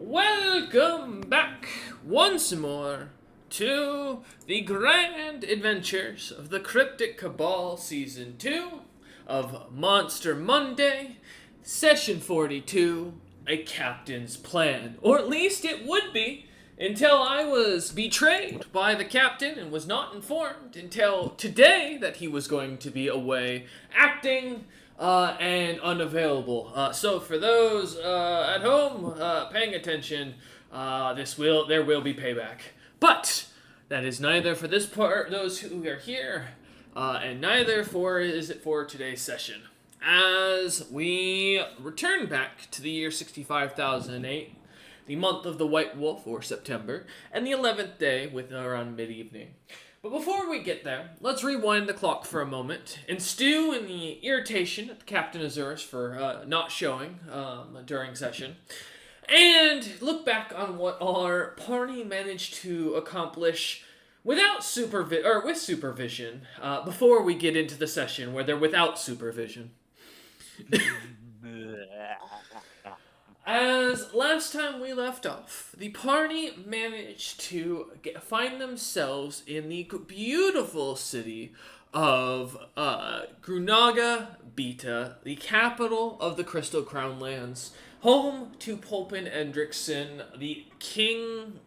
Welcome back once more to the grand adventures of the Cryptic Kabal Season 2 of Monster Monday, Session 42, A Captain's Plan. Or at least it would be until I was betrayed by the captain and was not informed until today that he was going to be away acting and unavailable. So for those at home paying attention, there will be payback. But that is neither for this part, those who are here, and neither is it for today's session. As we return back to the year 65,008, the month of the White Wolf, or September, and the 11th day with around mid-evening. But before we get there, let's rewind the clock for a moment and stew in the irritation at the Captain Azurus for not showing during session, and look back on what our party managed to accomplish without with supervision before we get into the session where they're without supervision. As last time we left off, the party managed to find themselves in the beautiful city of Grunaga Beta, the capital of the Crystal Crown Lands, home to Pulpin Endrickson, the king,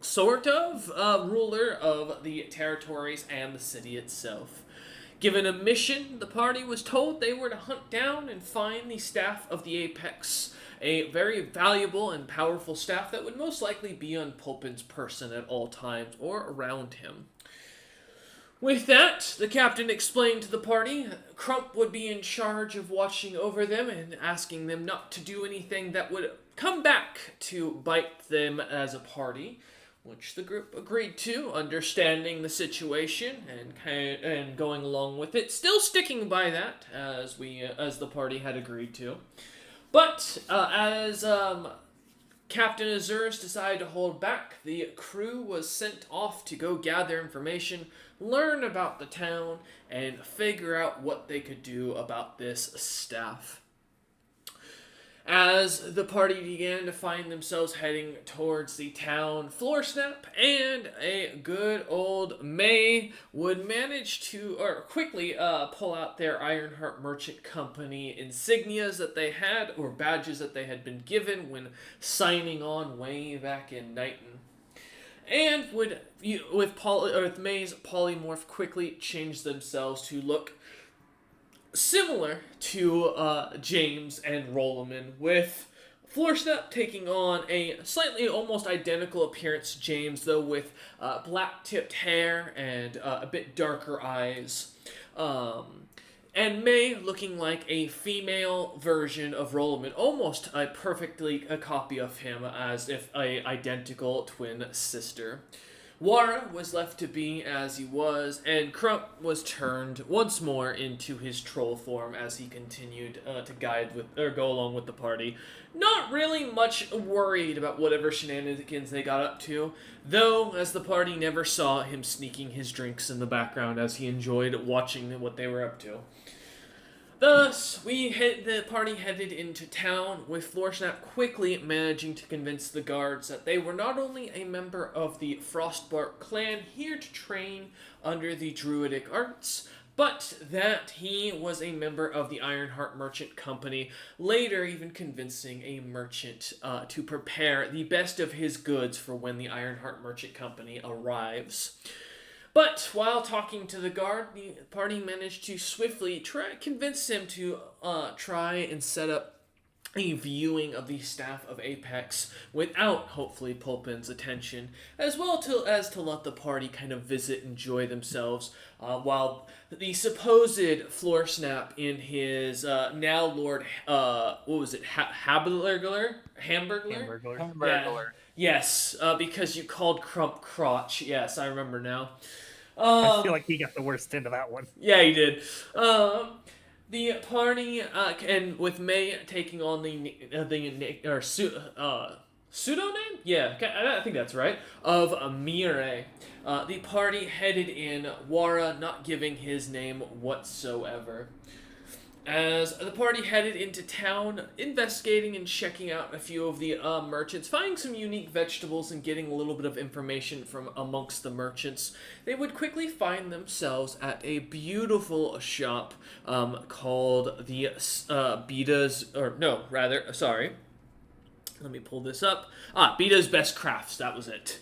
sort of, ruler of the territories and the city itself. Given a mission, the party was told they were to hunt down and find the staff of the Apex, a very valuable and powerful staff that would most likely be on Pulpin's person at all times or around him. With that, the captain explained to the party Crump would be in charge of watching over them and asking them not to do anything that would come back to bite them as a party, which the group agreed to, understanding the situation and going along with it, still sticking by that as the party had agreed to. But as Captain Azurus decided to hold back, the crew was sent off to go gather information, learn about the town, and figure out what they could do about this staff. As the party began to find themselves heading towards the town, Floorsnap and a good old May would manage to, quickly pull out their Ironheart Merchant Company insignias that they had, or badges that they had been given when signing on way back in Knighton. And with May's polymorph quickly change themselves to look similar to James and Rolliman, with Floorsnap taking on a slightly almost identical appearance to James, though with black-tipped hair and a bit darker eyes. And May looking like a female version of Rolliman, almost perfectly a copy of him, as if a identical twin sister. Wara was left to be as he was, and Crump was turned once more into his troll form as he continued to go along with the party. Not really much worried about whatever shenanigans they got up to, though as the party never saw him sneaking his drinks in the background as he enjoyed watching what they were up to. Thus, the party headed into town, with Floorsnap quickly managing to convince the guards that they were not only a member of the Frostbark clan here to train under the Druidic arts, but that he was a member of the Ironheart Merchant Company, later even convincing a merchant to prepare the best of his goods for when the Ironheart Merchant Company arrives. But while talking to the guard, the party managed to swiftly convince him to try and set up a viewing of the staff of Apex without, hopefully, Pulpin's attention, as well as to let the party kind of enjoy themselves, while the supposed Floorsnap in his now Lord, Hamburglar? Hamburglar. Yeah. Yes, because you called Crump Crotch. Yes, I remember now. I feel like he got the worst end of that one. Yeah, he did. The party, and with May taking on pseudonym? Yeah, I think that's right, of Amire. The party headed in, Wara not giving his name whatsoever. As the party headed into town, investigating and checking out a few of the merchants, finding some unique vegetables and getting a little bit of information from amongst the merchants, they would quickly find themselves at a beautiful shop called the Beta's, or no, rather, sorry, let me pull this up. Beta's Best Crafts, that was it.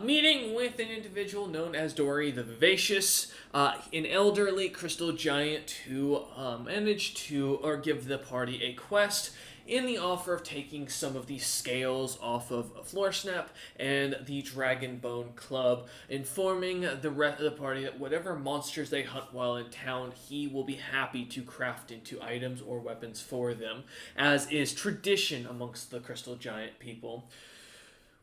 Meeting with an individual known as Dory the Vivacious, an elderly crystal giant who managed to or give the party a quest in the offer of taking some of the scales off of Floorsnap and the Dragonbone Club, informing the rest of the party that whatever monsters they hunt while in town, he will be happy to craft into items or weapons for them, as is tradition amongst the Crystal Giant people.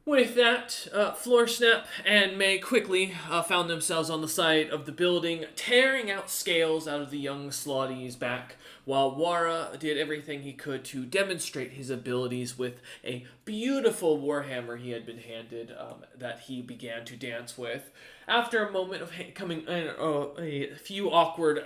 With that, Floorsnap and May quickly found themselves on the side of the building, tearing out scales out of the young Slotty's back, while Wara did everything he could to demonstrate his abilities with a beautiful warhammer he had been handed that he began to dance with. After a moment of coming a few awkward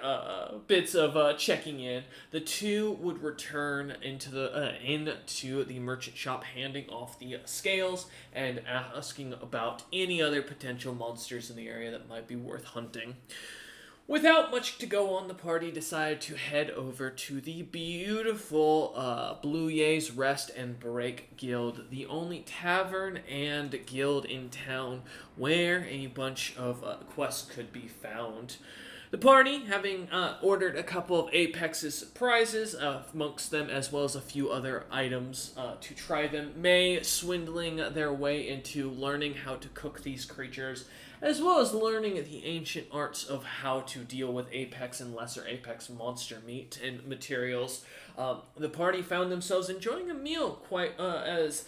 bits of checking in, the two would return into the merchant shop, handing off the scales and asking about any other potential monsters in the area that might be worth hunting. Without much to go on, the party decided to head over to the beautiful Blue Ye's Rest and Break Guild, the only tavern and guild in town where a bunch of quests could be found. The party, having ordered a couple of Apex's prizes, amongst them as well as a few other items to try them, May swindling their way into learning how to cook these creatures, as well as learning the ancient arts of how to deal with Apex and lesser Apex monster meat and materials. The party found themselves enjoying a meal quite as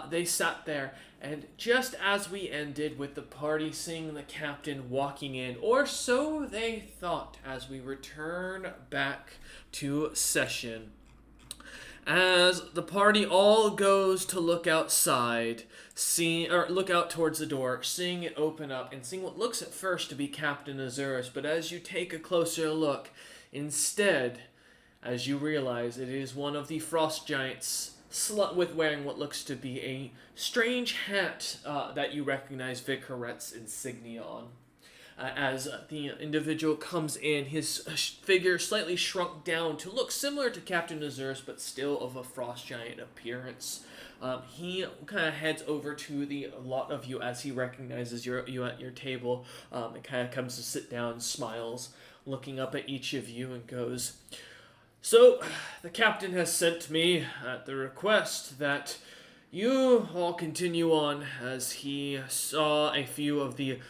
they sat there, and just as we ended with the party seeing the captain walking in, or so they thought, as we return back to session, as the party all goes to look outside, look out towards the door, seeing it open up, and seeing what looks at first to be Captain Azurus, but as you take a closer look, instead, as you realize it is one of the frost giants with wearing what looks to be a strange hat that you recognize Vicaret's insignia on. As the individual comes in, his figure slightly shrunk down to look similar to Captain Azurus, but still of a frost giant appearance. He kind of heads over to the lot of you as he recognizes you at your table, and kind of comes to sit down, smiles, looking up at each of you, and goes, "So, the captain has sent me at the request that you all continue on, as he saw a few of the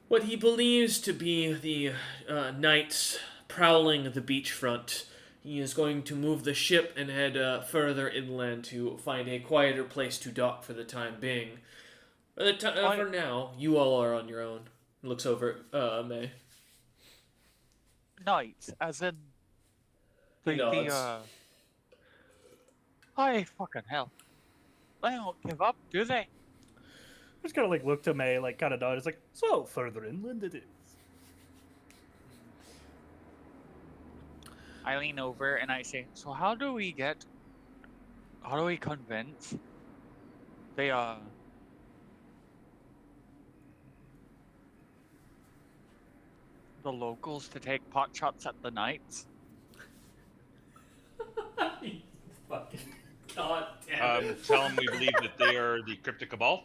what he believes to be the knights prowling the beachfront. He is going to move the ship and head further inland to find a quieter place to dock for the time being. For now, you all are on your own." Looks over at May. Knights, as in He nods. I fucking hell. They don't give up, do they? Just kind of like look to May, like kind of nod. It's like, so further inland it is. I lean over and I say, so how do we convince the locals to take pot shots at the knights? Fucking god damn it. Tell them we believe that they are the Cryptic Kabal.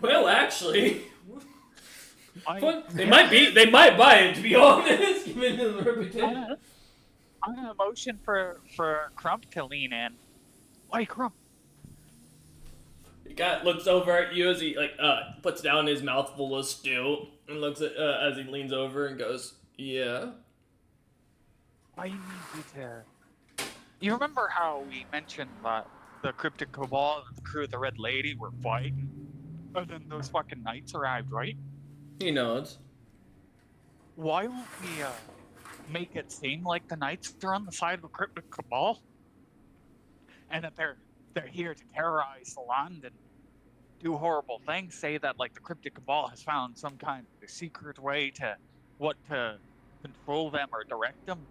Well, actually, they might buy it, to be honest, given the reputation. I'm gonna motion for Crump to lean in. Why, Crump? The guy looks over at you as he puts down his mouthful of stew and looks at as he leans over and goes, "Yeah." I need you to. You remember how we mentioned that the Cryptic Cabal and the crew of the Red Lady were fighting, and then those fucking knights arrived, right? He nods. Why won't we make it seem like the knights are on the side of the Cryptic Cabal, and that they're here to terrorize the land and do horrible things? Say that like the Cryptic Cabal has found some kind of secret way to control them or direct them,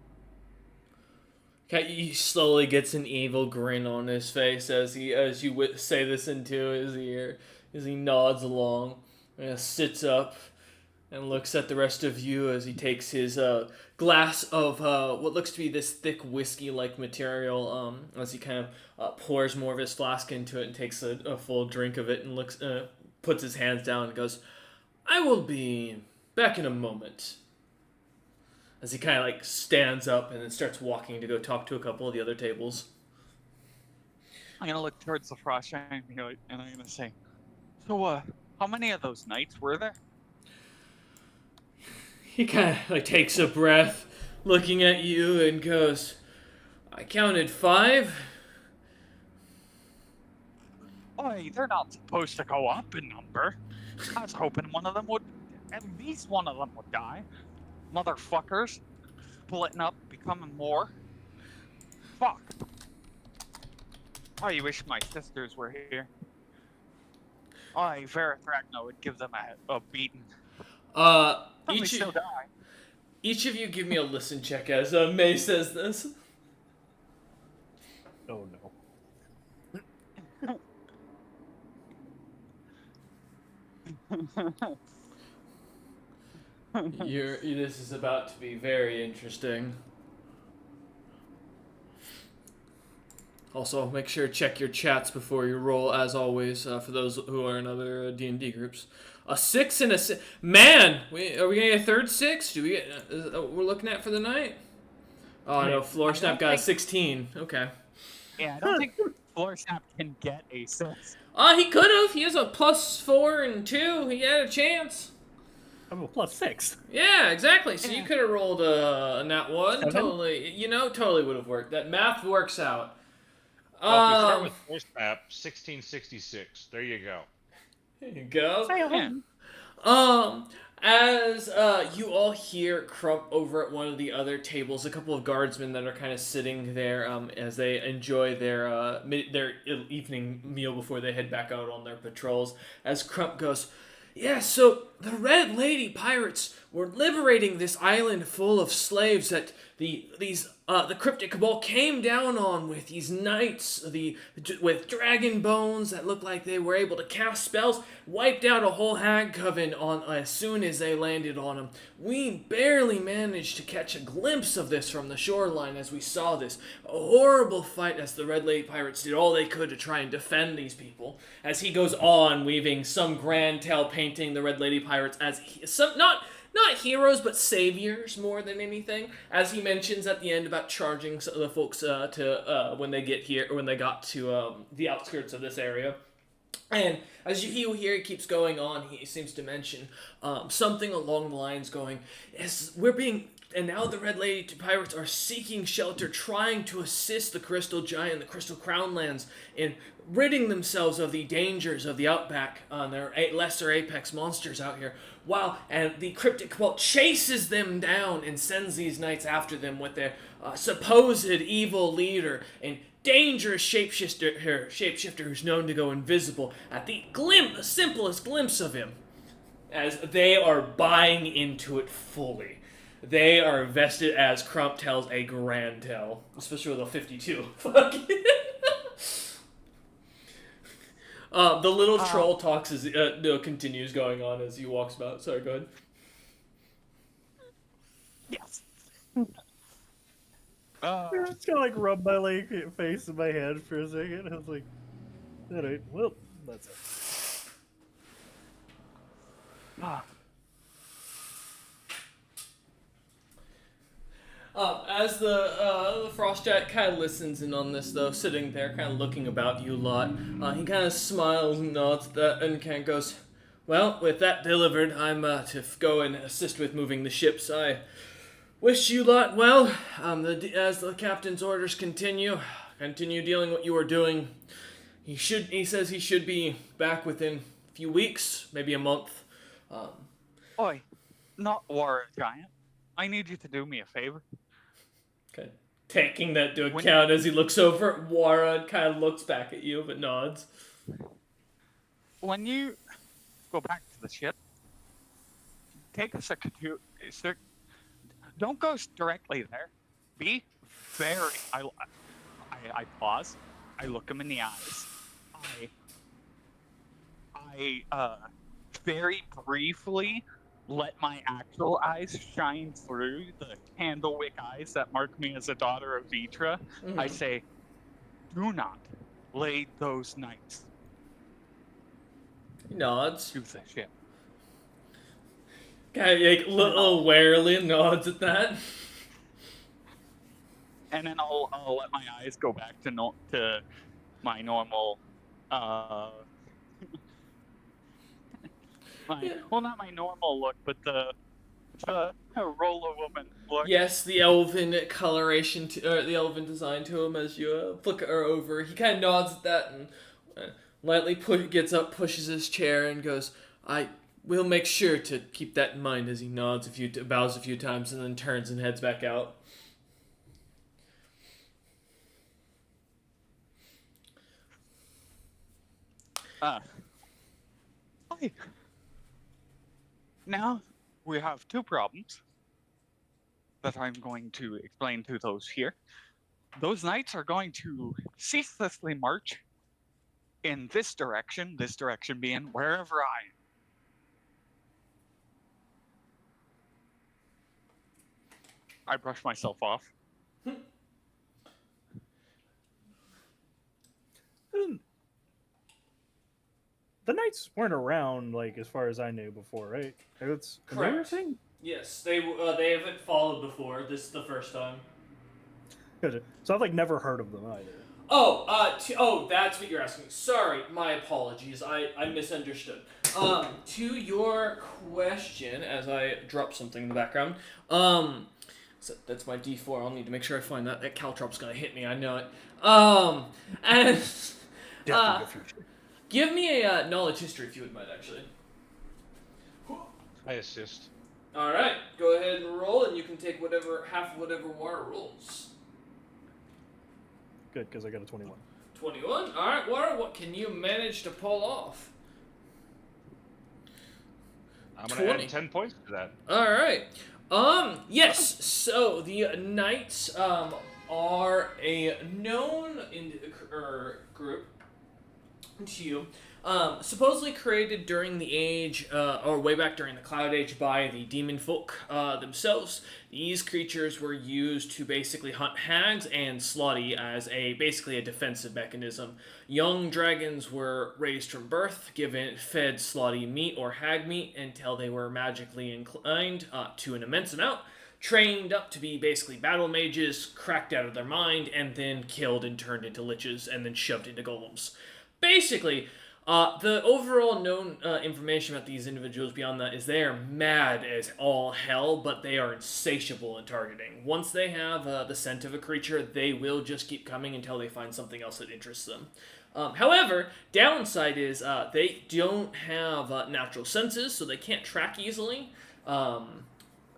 He slowly gets an evil grin on his face as you say this into his ear, as he nods along, and sits up and looks at the rest of you as he takes his glass of what looks to be this thick whiskey-like material. As he kind of pours more of his flask into it and takes a full drink of it and puts his hands down and goes, "I will be back in a moment." As he kind of like stands up and then starts walking to go talk to a couple of the other tables. I'm gonna look towards the frost giant and I'm gonna say, "So, how many of those knights were there?" He kind of like takes a breath, looking at you, and goes, "I counted 5." Oh, they're not supposed to go up in number. I was hoping at least one of them would die. Motherfuckers, splitting up, becoming more. Fuck. I wish my sisters were here. I Verithragna would give them a beating. Probably still die. Each of you give me a listen check as May says this. Oh no. This is about to be very interesting. Also, make sure to check your chats before you roll, as always, for those who are in other D&D groups. A 6 and a 6. Man, are we gonna get a third 6? Do we get? We're looking at for the night. Oh no, Floorsnap got a 16. Okay. Yeah, I don't think Floorsnap can get a 6. He could have. He has a +4 and 2. He had a chance. I'm a +6. Yeah, exactly. So you could have rolled a nat 1. 7? Totally. Totally would have worked. That math works out. Well, if we start with first map, 1666. There you go. There you go. Yeah. As you all hear Crump over at one of the other tables, a couple of guardsmen that are kind of sitting there as they enjoy their evening meal before they head back out on their patrols. As Crump goes, "Yeah, so the Red Lady pirates were liberating this island full of slaves that the Cryptic Cabal came down on with these knights, with dragon bones that looked like they were able to cast spells, wiped out a whole hag coven as soon as they landed on them. We barely managed to catch a glimpse of this from the shoreline as we saw this horrible fight as the Red Lady pirates did all they could to try and defend these people." As he goes on, weaving some grand tale, painting the Red Lady pirates as not heroes, but saviors more than anything. As he mentions at the end about charging some of the folks when they get here, or when they got to the outskirts of this area. And as you hear, he keeps going on. He seems to mention something along the lines going, and now the Red Lady pirates are seeking shelter, trying to assist the Crystal Giant, the Crystal Crown lands, in ridding themselves of the dangers of the outback on their lesser apex monsters out here. And the Cryptic Cabal chases them down and sends these knights after them with their supposed evil leader and dangerous shapeshifter who's known to go invisible at the simplest glimpse of him. As they are buying into it fully. They are invested, as Crump tells a grand tale. Especially with a 52. Fuck. The little troll talks continues going on as he walks about. Sorry, go ahead. Yes. I just kind of like rub my face in my head for a second. I was like, all right, well, that's it. As the Frostjack kind of listens in on this, though, sitting there, kind of looking about you lot, he kind of smiles and nods at that, and kind of goes, "Well, with that delivered, I'm to go and assist with moving the ships. I wish you lot well. As the captain's orders continue dealing what you are doing. He says he should be back within a few weeks, maybe a month." Oi, not War Giant. I need you to do me a favor. Okay. Taking that to account as he looks over at Wara and kind of looks back at you but nods. When you go back to the ship, take a second. Don't go directly there. Be I pause. I look him in the eyes. I very briefly let my actual eyes shine through the candlewick eyes that mark me as a daughter of Vitra. I say, do not lay those knights He nods. to the ship. Kind of like little warily nods at that. And then I'll let my eyes go back to my normal not my normal look, but the roller woman look. Yes, the elven coloration, the elven design to him as you flick her over. He kind of nods at that and lightly gets up, pushes his chair, and goes, "I will make sure to keep that in mind." As he nods bows a few times, and then turns and heads back out. Hi. Now we have two problems that I'm going to explain to those here. Those knights are going to ceaselessly march in this direction being wherever I am. I brush myself off. The knights weren't around, like, as far as I knew before, right? It's a newer Correct. thing? Yes, they haven't followed before. This is the first time. Gotcha. So I've, like, never heard of them either. Oh, that's what you're asking. Sorry, my apologies. I misunderstood. To your question, as I drop something in the background, so that's my D4. I'll need to make sure I find that. That caltrop's gonna hit me. I know it. And Death in the future. give me a knowledge history if you would mind, actually. I assist. All right, go ahead and roll, and you can take half of whatever Water rolls. Good, because I got a 21. 21. All right, Water. What can you manage to pull off? I'm gonna 20. add 10 points to that. All right. Yes. So the knights are a known group to you. Supposedly created during the age, or way back during the Cloud Age by the demon folk themselves. These creatures were used to basically hunt hags and slutty as basically a defensive mechanism. Young dragons were raised from birth, fed slutty meat or hag meat until they were magically inclined to an immense amount, trained up to be basically battle mages, cracked out of their mind, and then killed and turned into liches and then shoved into golems. Basically, the overall known information about these individuals beyond that is they are mad as all hell, but they are insatiable in targeting. Once they have the scent of a creature, they will just keep coming until they find something else that interests them. However, downside is they don't have natural senses, so they can't track easily.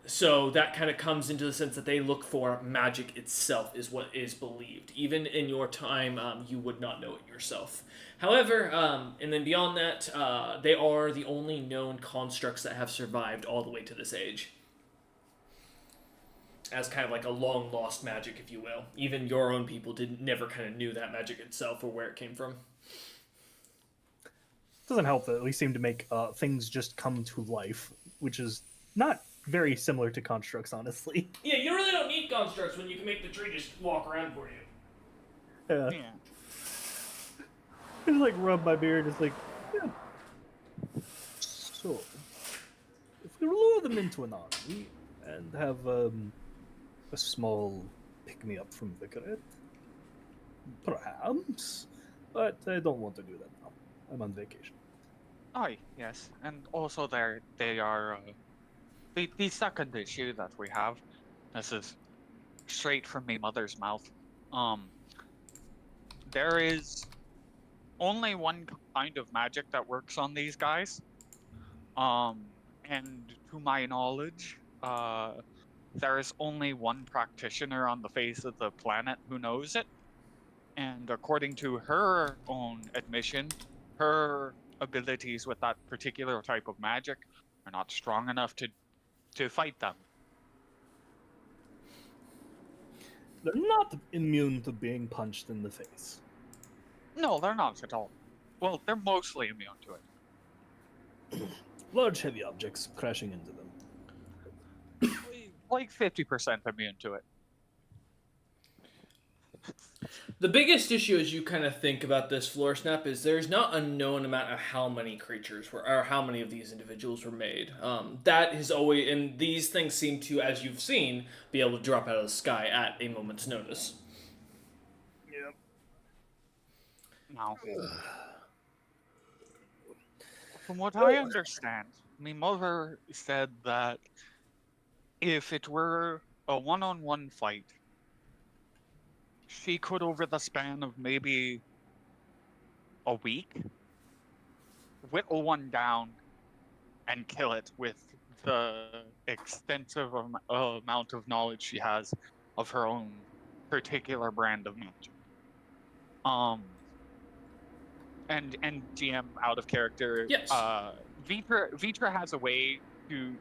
So that kind of comes into the sense that they look for magic itself, is what is believed. Even in your time, you would not know it yourself. However, and then beyond that, they are the only known constructs that have survived all the way to this age. As kind of like a long lost magic, if you will. Even your own people never kind of knew that magic itself or where it came from. Doesn't help that we seem to make things just come to life, which is not very similar to constructs, honestly. Yeah, you really don't need constructs when you can make the tree just walk around for you. Yeah. Yeah. I just, like, rub my beard, just like, yeah. So, if we lure them into an army and have a small pick-me-up from the credit, perhaps, but I don't want to do that now. I'm on vacation. Oh, yes. And also they are the second issue that we have. This is straight from my mother's mouth. There is only one kind of magic that works on these guys. And to my knowledge, there is only one practitioner on the face of the planet who knows it. And according to her own admission, her abilities with that particular type of magic are not strong enough to fight them. They're not immune to being punched in the face. No, they're not at all. Well, they're mostly immune to it. Large, heavy objects crashing into them. Like 50% immune to it. The biggest issue as you kind of think about this floor snap is there's not a known amount of how many creatures were, or how many of these individuals were made. That is always, and these things seem to, as you've seen, be able to drop out of the sky at a moment's notice. Yep. Now, from what I understand, my mother said that if it were a one-on-one fight, she could, over the span of maybe a week, whittle one down and kill it with the extensive amount of knowledge she has of her own particular brand of magic. And GM out of character. Yes. Vitra has a way to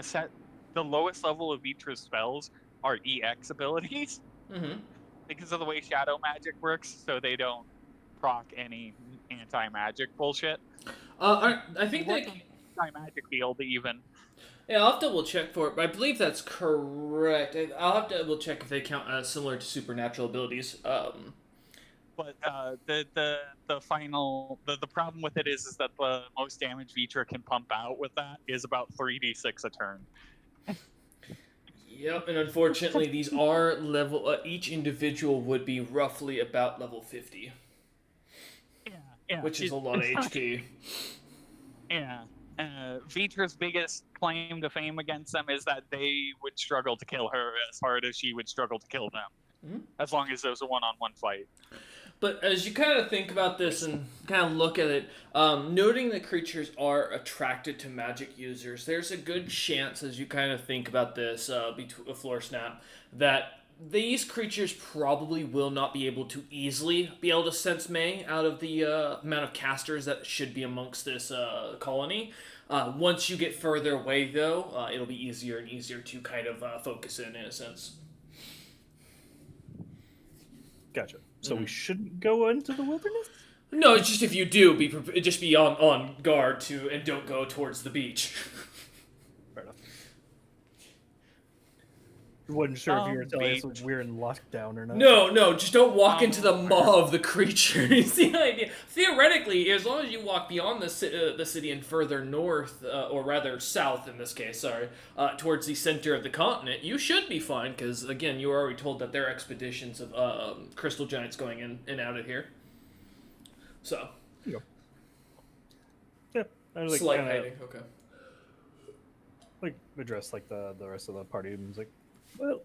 set the lowest level of Vitra's spells are EX abilities. Mm-hmm. Because of the way shadow magic works, so they don't proc any anti-magic bullshit. I think Like they... anti-magic field even. Yeah, I'll have to double check for it, but I believe that's correct. I'll have to double check if they count as similar to supernatural abilities. But the problem with it is that the most damage Vitra can pump out with that is about 3d6 a turn. Yep, and unfortunately, these are level. Each individual would be roughly about level 50. Yeah, which is a lot of HP. Yeah. Vitra's biggest claim to fame against them is that they would struggle to kill her as hard as she would struggle to kill them. Mm-hmm. As long as there's a one-on-one fight. But as you kind of think about this and kind of look at it, noting that creatures are attracted to magic users, there's a good chance as you kind of think about this, a floor snap, that these creatures probably will not be able to easily be able to sense May out of the amount of casters that should be amongst this colony. Once you get further away, though, it'll be easier and easier to kind of focus in a sense. Gotcha. So we shouldn't go into the wilderness? No, it's just if you do, just be on guard and don't go towards the beach. Fair enough. Wasn't sure if you were telling us beach. we're in lockdown or not. No, just don't walk into the maw of the creature. Is the idea. Theoretically, as long as you walk beyond the city and further north, or rather south in this case, towards the center of the continent, you should be fine, because, again, you were already told that there are expeditions of crystal giants going in and out of here. So. Yeah. I was Slight hiding, okay. Like, address, like, the rest of the party, and was like, well,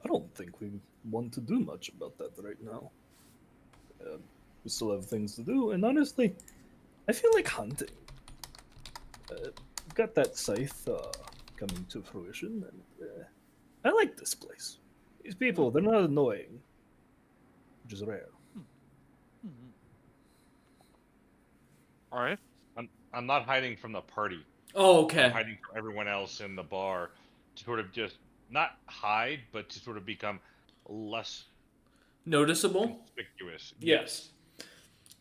I don't think we want to do much about that right now. We still have things to do, and honestly, I feel like hunting. We've got that scythe coming to fruition, and I like this place. These people, they're not annoying, which is rare. All right. I'm not hiding from the party. Oh, okay. I'm hiding from everyone else in the bar to sort of just not hide, but to sort of become less Noticeable? conspicuous. Yes.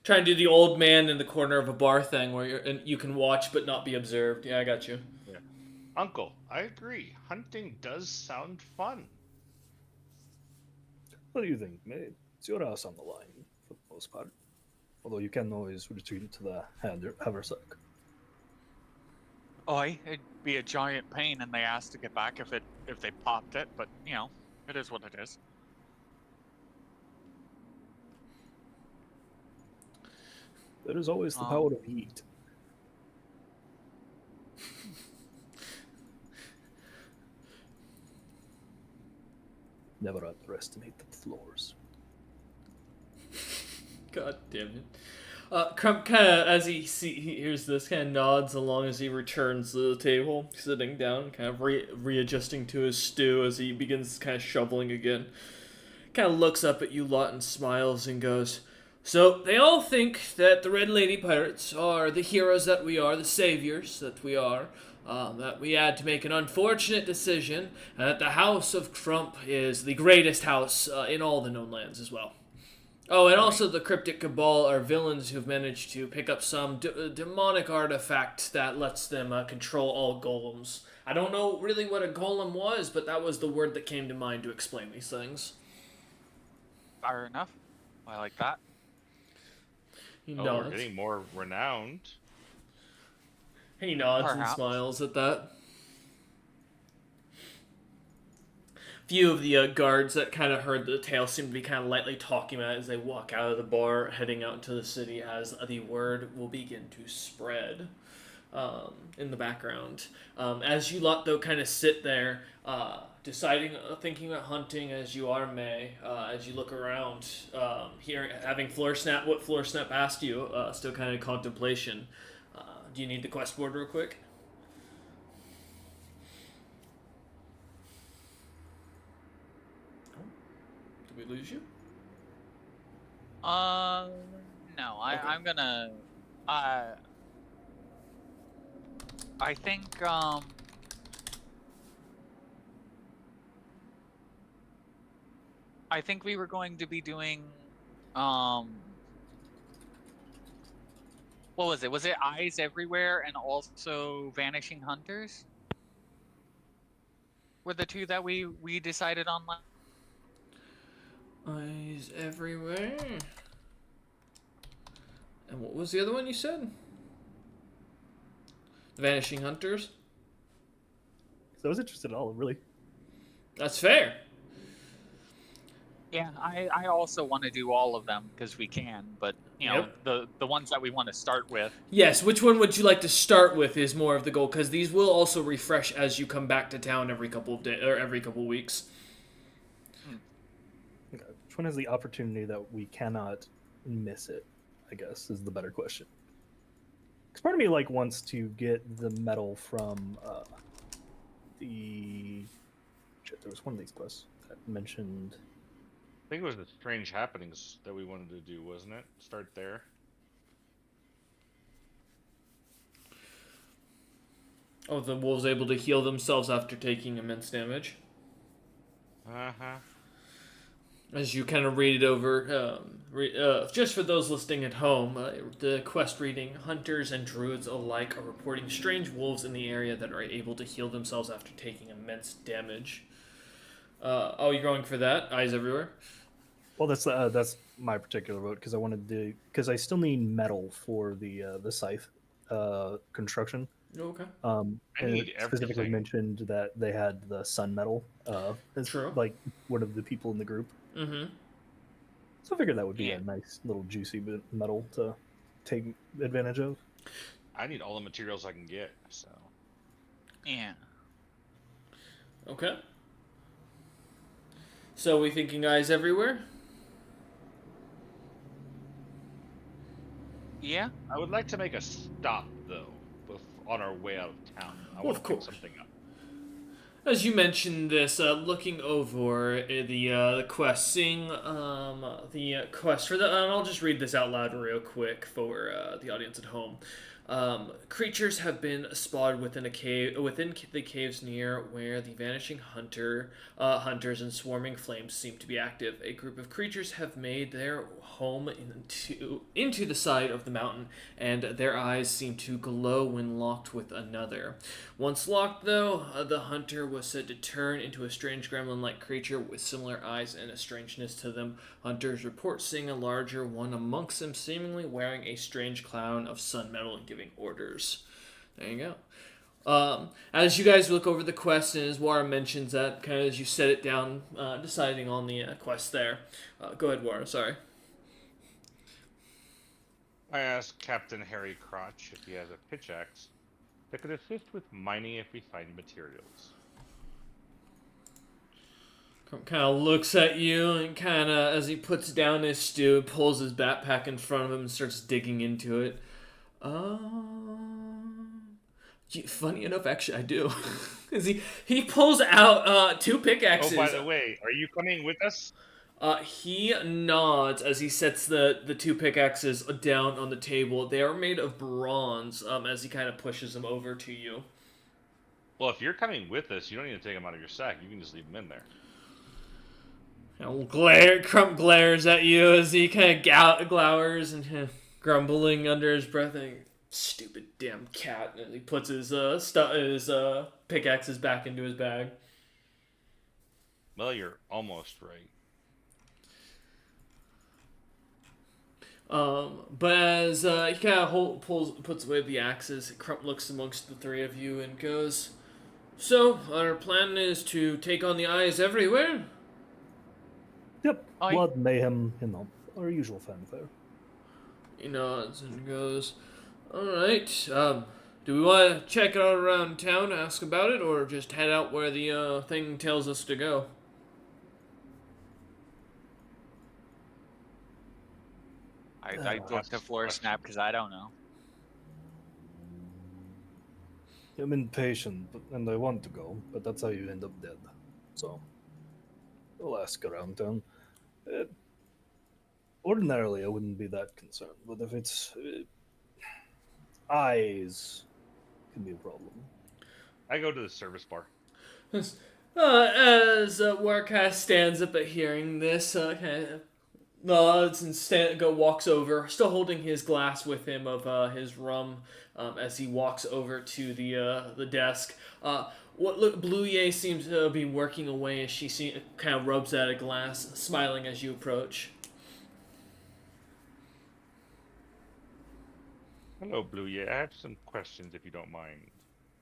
Try and do the old man in the corner of a bar thing where you can watch but not be observed. Yeah, I got you. Yeah. Uncle, I agree. Hunting does sound fun. What do you think, mate? It's your house on the line, for the most part. Although you can always retreat to the haversack. It'd be a giant pain, and they asked to get back if they popped it, but you know, it is what it is. There is always the power of heat. Never underestimate the floors. God damn it. Crump kind of, as he hears this, kind of nods along as he returns to the table, sitting down, kind of readjusting to his stew as he begins kind of shoveling again. Kind of looks up at you lot and smiles and goes, "So, they all think that the Red Lady Pirates are the heroes that we are, the saviors that we are. that we had to make an unfortunate decision, and that the House of Trump is the greatest house in all the known lands as well. Oh, and also the Cryptic Kabal are villains who've managed to pick up some demonic artifact that lets them control all golems. I don't know really what a golem was, but that was the word that came to mind to explain these things. Fair enough. I like that. He Oh, nods. we're getting more renowned. He nods and Perhaps. smiles at that. Few of the guards that kind of heard the tale seem to be kind of lightly talking about it as they walk out of the bar, heading out into the city as the word will begin to spread in the background. As you lot, though, kind of sit there, deciding, thinking about hunting as you are, May, as you look around, here, having what Floor Snap asked you, still kind of in contemplation. Do you need the quest board real quick? Did we lose you? No. Okay. I'm gonna. I think I think we were going to be doing what was it? Was it Eyes Everywhere and also Vanishing Hunters? Were the two that we decided on Eyes everywhere. And what was the other one you said? The Vanishing Hunters? So I was interested in all, really. That's fair. Yeah, I also want to do all of them because we can, but you know, the ones that we want to start with. Yes, which one would you like to start with is more of the goal, because these will also refresh as you come back to town every couple of days or every couple of weeks. Okay. Which one has the opportunity that we cannot miss it, I guess, is the better question. Because part of me wants to get the medal from the... Shit, there was one of these quests that mentioned... I think it was the strange happenings that we wanted to do, wasn't it? Start there. Oh, the wolves able to heal themselves after taking immense damage. Uh-huh. As you kind of read it over, just for those listening at home, the quest reading, hunters and druids alike are reporting strange wolves in the area that are able to heal themselves after taking immense damage. You're going for that? Eyes everywhere? Well, that's my particular vote, because I wanted to... Because I still need metal for the scythe construction. Okay. And need it specifically everything. mentioned that they had the sun metal as True. one of the people in the group. Mm-hmm. So I figured that would be Yeah. a nice little juicy bit of metal to take advantage of. I need all the materials I can get, so. Yeah. Okay. So we thinking eyes everywhere? Yeah. I would like to make a stop, though, on our way out of town. I Well, want of to pick course. something up. As you mentioned this, looking over the quest, seeing the quest for the, and I'll just read this out loud real quick for the audience at home. Creatures have been spotted within the caves near where the vanishing hunters and swarming flames seem to be active. A group of creatures have made their home into the side of the mountain, and their eyes seem to glow when locked with another. Once locked, though, the hunter was said to turn into a strange gremlin-like creature with similar eyes and a strangeness to them. Hunters report seeing a larger one amongst them, seemingly wearing a strange crown of sun metal and giving orders. There you go. As you guys look over the quest, and as Wara mentions that, kind of as you set it down, deciding on the quest there. Go ahead, Wara, sorry. I asked Captain Harry Crotch if he has a pitch axe that could assist with mining if we find materials. Kind of looks at you and kind of, as he puts down his stew, pulls his backpack in front of him and starts digging into it. Funny enough, actually, I do. he pulls out 2 pickaxes. Oh, by the way, are you coming with us? He nods as he sets the 2 pickaxes down on the table. They are made of bronze, as he kind of pushes them over to you. Well, if you're coming with us, you don't need to take them out of your sack. You can just leave them in there. Crump glares at you as he kind of glowers and grumbling under his breath. And stupid damn cat. And he puts his pickaxes back into his bag. Well, you're almost right. But as he kind of puts away the axes, Crump looks amongst the three of you and goes, "So, our plan is to take on the eyes everywhere?" Yep. Aye. Blood, mayhem, our usual fanfare. He nods and goes, "Alright, do we want to check out around town, ask about it, or just head out where the thing tells us to go?" I look to floor snap because I don't know. I'm impatient, and I want to go, but that's how you end up dead. So, we'll ask around town. Ordinarily, I wouldn't be that concerned, but if it's eyes, can be a problem. I go to the service bar. As Warcast stands up at hearing this, kind of nods and walks over, still holding his glass with him of his rum, as he walks over to the desk. Blue Ye seems to be working away as she kind of rubs at a glass, smiling as you approach. Hello, Blue. Yeah, I have some questions if you don't mind.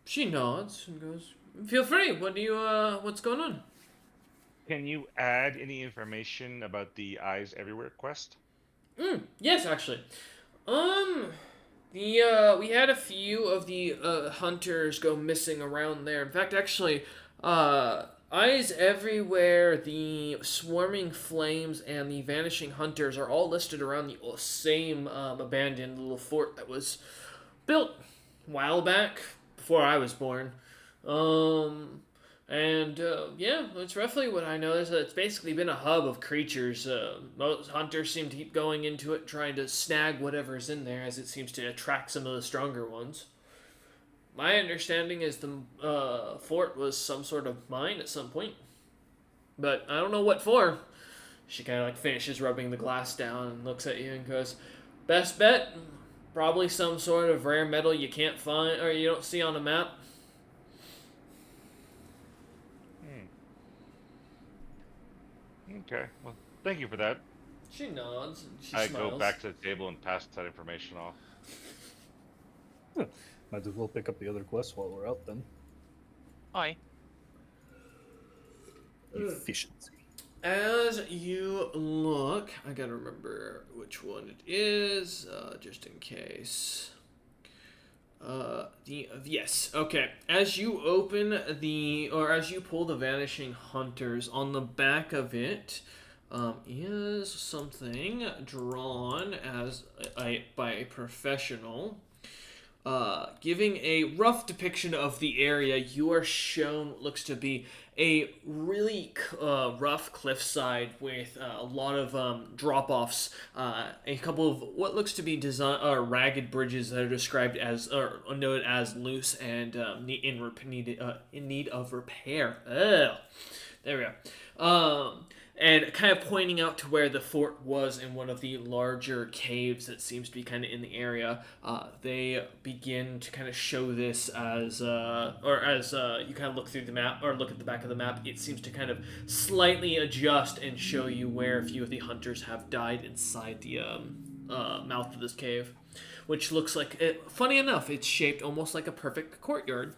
She nods and goes, "Feel free. What's going on?" Can you add any information about the Eyes Everywhere quest? Yes, actually. We had a few of the hunters go missing around there. In fact, actually, Eyes Everywhere, the Swarming Flames, and the Vanishing Hunters are all listed around the same abandoned little fort that was built a while back, before I was born. Yeah, that's roughly what I know. It's basically been a hub of creatures. Most hunters seem to keep going into it, trying to snag whatever's in there, as it seems to attract some of the stronger ones. My understanding is the fort was some sort of mine at some point, but I don't know what for. She kind of finishes rubbing the glass down and looks at you and goes, "Best bet, probably some sort of rare metal you can't find or you don't see on a map." Okay, well, thank you for that. She nods and she I smiles. go back to the table and pass that information off. Might as well pick up the other quests while we're out then. Aye. Efficiency. As you look, I gotta remember which one it is, just in case. Yes, okay. As you as you pull the Vanishing Hunters, on the back of it, is something drawn by a professional. Giving a rough depiction of the area. You are shown what looks to be a really rough cliffside with a lot of drop-offs, a couple of what looks to be ragged bridges that are described as or noted as loose and in need of repair. Ugh. There we go. And kind of pointing out to where the fort was in one of the larger caves that seems to be kind of in the area. They begin to kind of show this as you kind of look through the map, or look at the back of the map, it seems to kind of slightly adjust and show you where a few of the hunters have died inside the mouth of this cave. Which looks like, funny enough, it's shaped almost like a perfect courtyard.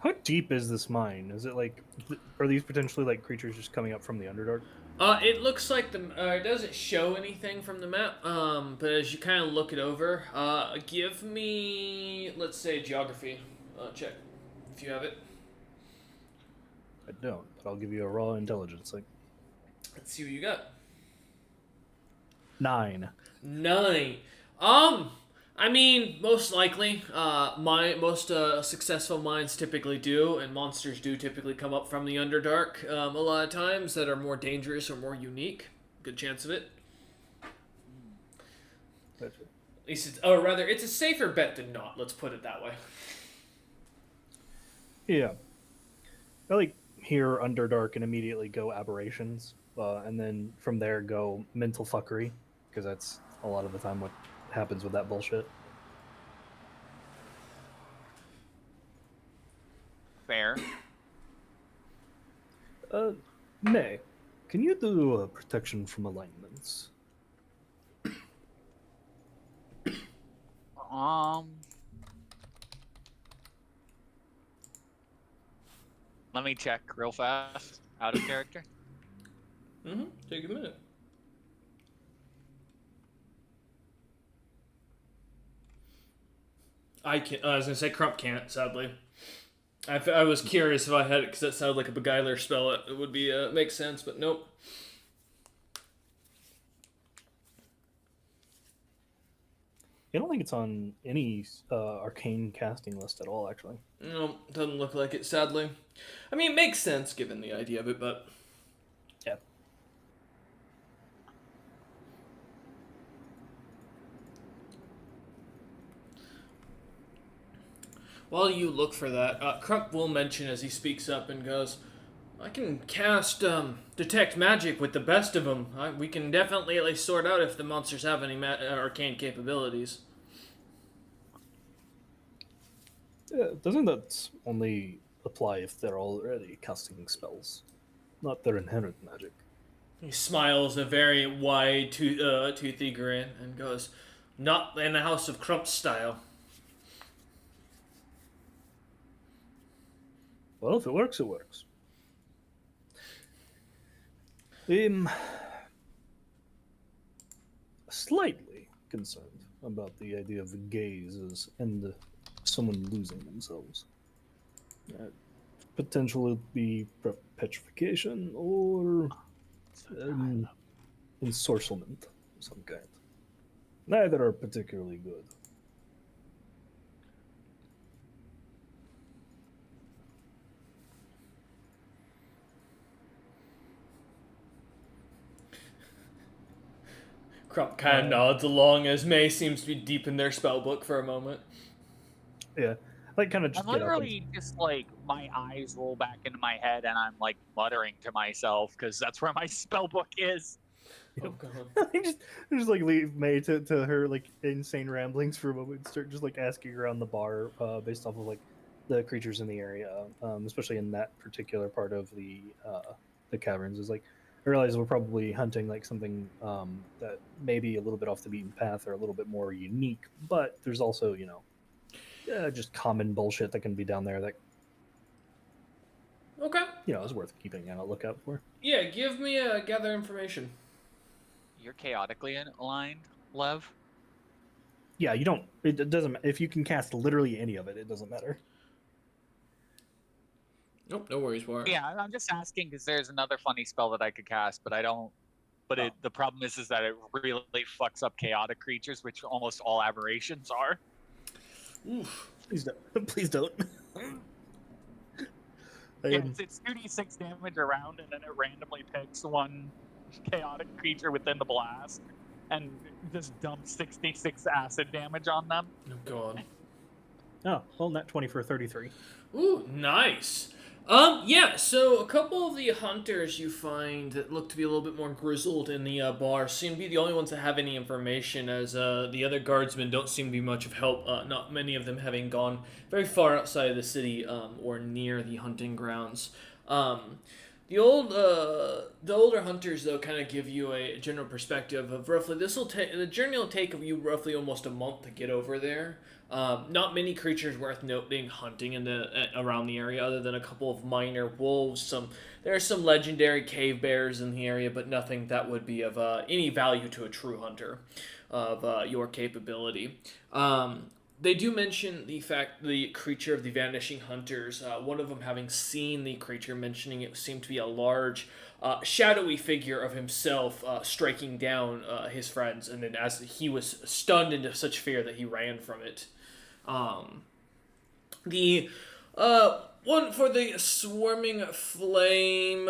How deep is this mine? Is it are these potentially creatures just coming up from the Underdark? It looks like it doesn't show anything from the map, but as you kind of look it over, give me, let's say, geography check, if you have it. I don't, but I'll give you a raw intelligence. Let's see what you got. 9. 9. I mean, most likely, most successful mines typically do, and monsters do typically come up from the Underdark a lot of times that are more dangerous or more unique. Good chance of it. Gotcha. At least it's, or rather, it's a safer bet than not. Let's put it that way. Yeah. I like hear Underdark and immediately go aberrations, and then from there go mental fuckery, because that's a lot of the time what happens with that bullshit. Fair. May, can you do protection from alignments? Let me check real fast. Out of character. Take a minute. I was gonna say Crump can't, sadly. I was curious if I had it because that sounded like a beguiler spell. It would be make sense, but nope. I don't think it's on any arcane casting list at all, actually. No, doesn't look like it, sadly. I mean, it makes sense given the idea of it, but Yeah. while you look for that, Crump will mention as he speaks up and goes, I can cast detect magic with the best of them. We can definitely at least sort out if the monsters have any arcane capabilities. Yeah, doesn't that only apply if they're already casting spells, not their inherent magic? He smiles a very wide, toothy grin and goes, not in the House of Crump style. Well, if it works, it works. Slightly concerned about the idea of the gazes and someone losing themselves. Potentially be petrification or ensorcelment of some kind. Neither are particularly good. Crump kind of nods along as May seems to be deep in their spell book for a moment. Yeah, like kind of just I'm get up literally just like my eyes roll back into my head and I'm like muttering to myself because that's where my spell book is. Oh god. just like leave May to her like insane ramblings for a moment and start just like asking around the bar based off of like the creatures in the area, especially in that particular part of the caverns. Is like I realize we're probably hunting like something that may be a little bit off the beaten path or a little bit more unique, but there's also just common bullshit that can be down there that Okay. is worth keeping a lookout for. Yeah, give me a gather information. You're chaotically aligned, Lev. Yeah, you don't. It doesn't. If you can cast literally any of it, it doesn't matter. Nope, no worries, War. Yeah, I'm just asking because there's another funny spell that I could cast, but I don't. But the problem is that it really fucks up chaotic creatures, which almost all aberrations are. Oof. Please don't. Please don't. It's 2d6 damage around, and then it randomly picks one chaotic creature within the blast and just dumps 66 acid damage on them. Oh god. Oh, well, not 20 for 33. Ooh, nice. Yeah, so a couple of the hunters you find that look to be a little bit more grizzled in the bar seem to be the only ones that have any information, as the other guardsmen don't seem to be much of help, not many of them having gone very far outside of the city or near the hunting grounds. The older hunters, though, kind of give you a general perspective of roughly the journey will take you roughly almost a month to get over there. Not many creatures worth noting hunting around the area, other than a couple of minor wolves. There are some legendary cave bears in the area, but nothing that would be of any value to a true hunter of your capability. They do mention the creature of the vanishing hunters. One of them having seen the creature, mentioning it seemed to be a large, shadowy figure of himself striking down his friends, and then as he was stunned into such fear that he ran from it. The One for the swarming flame.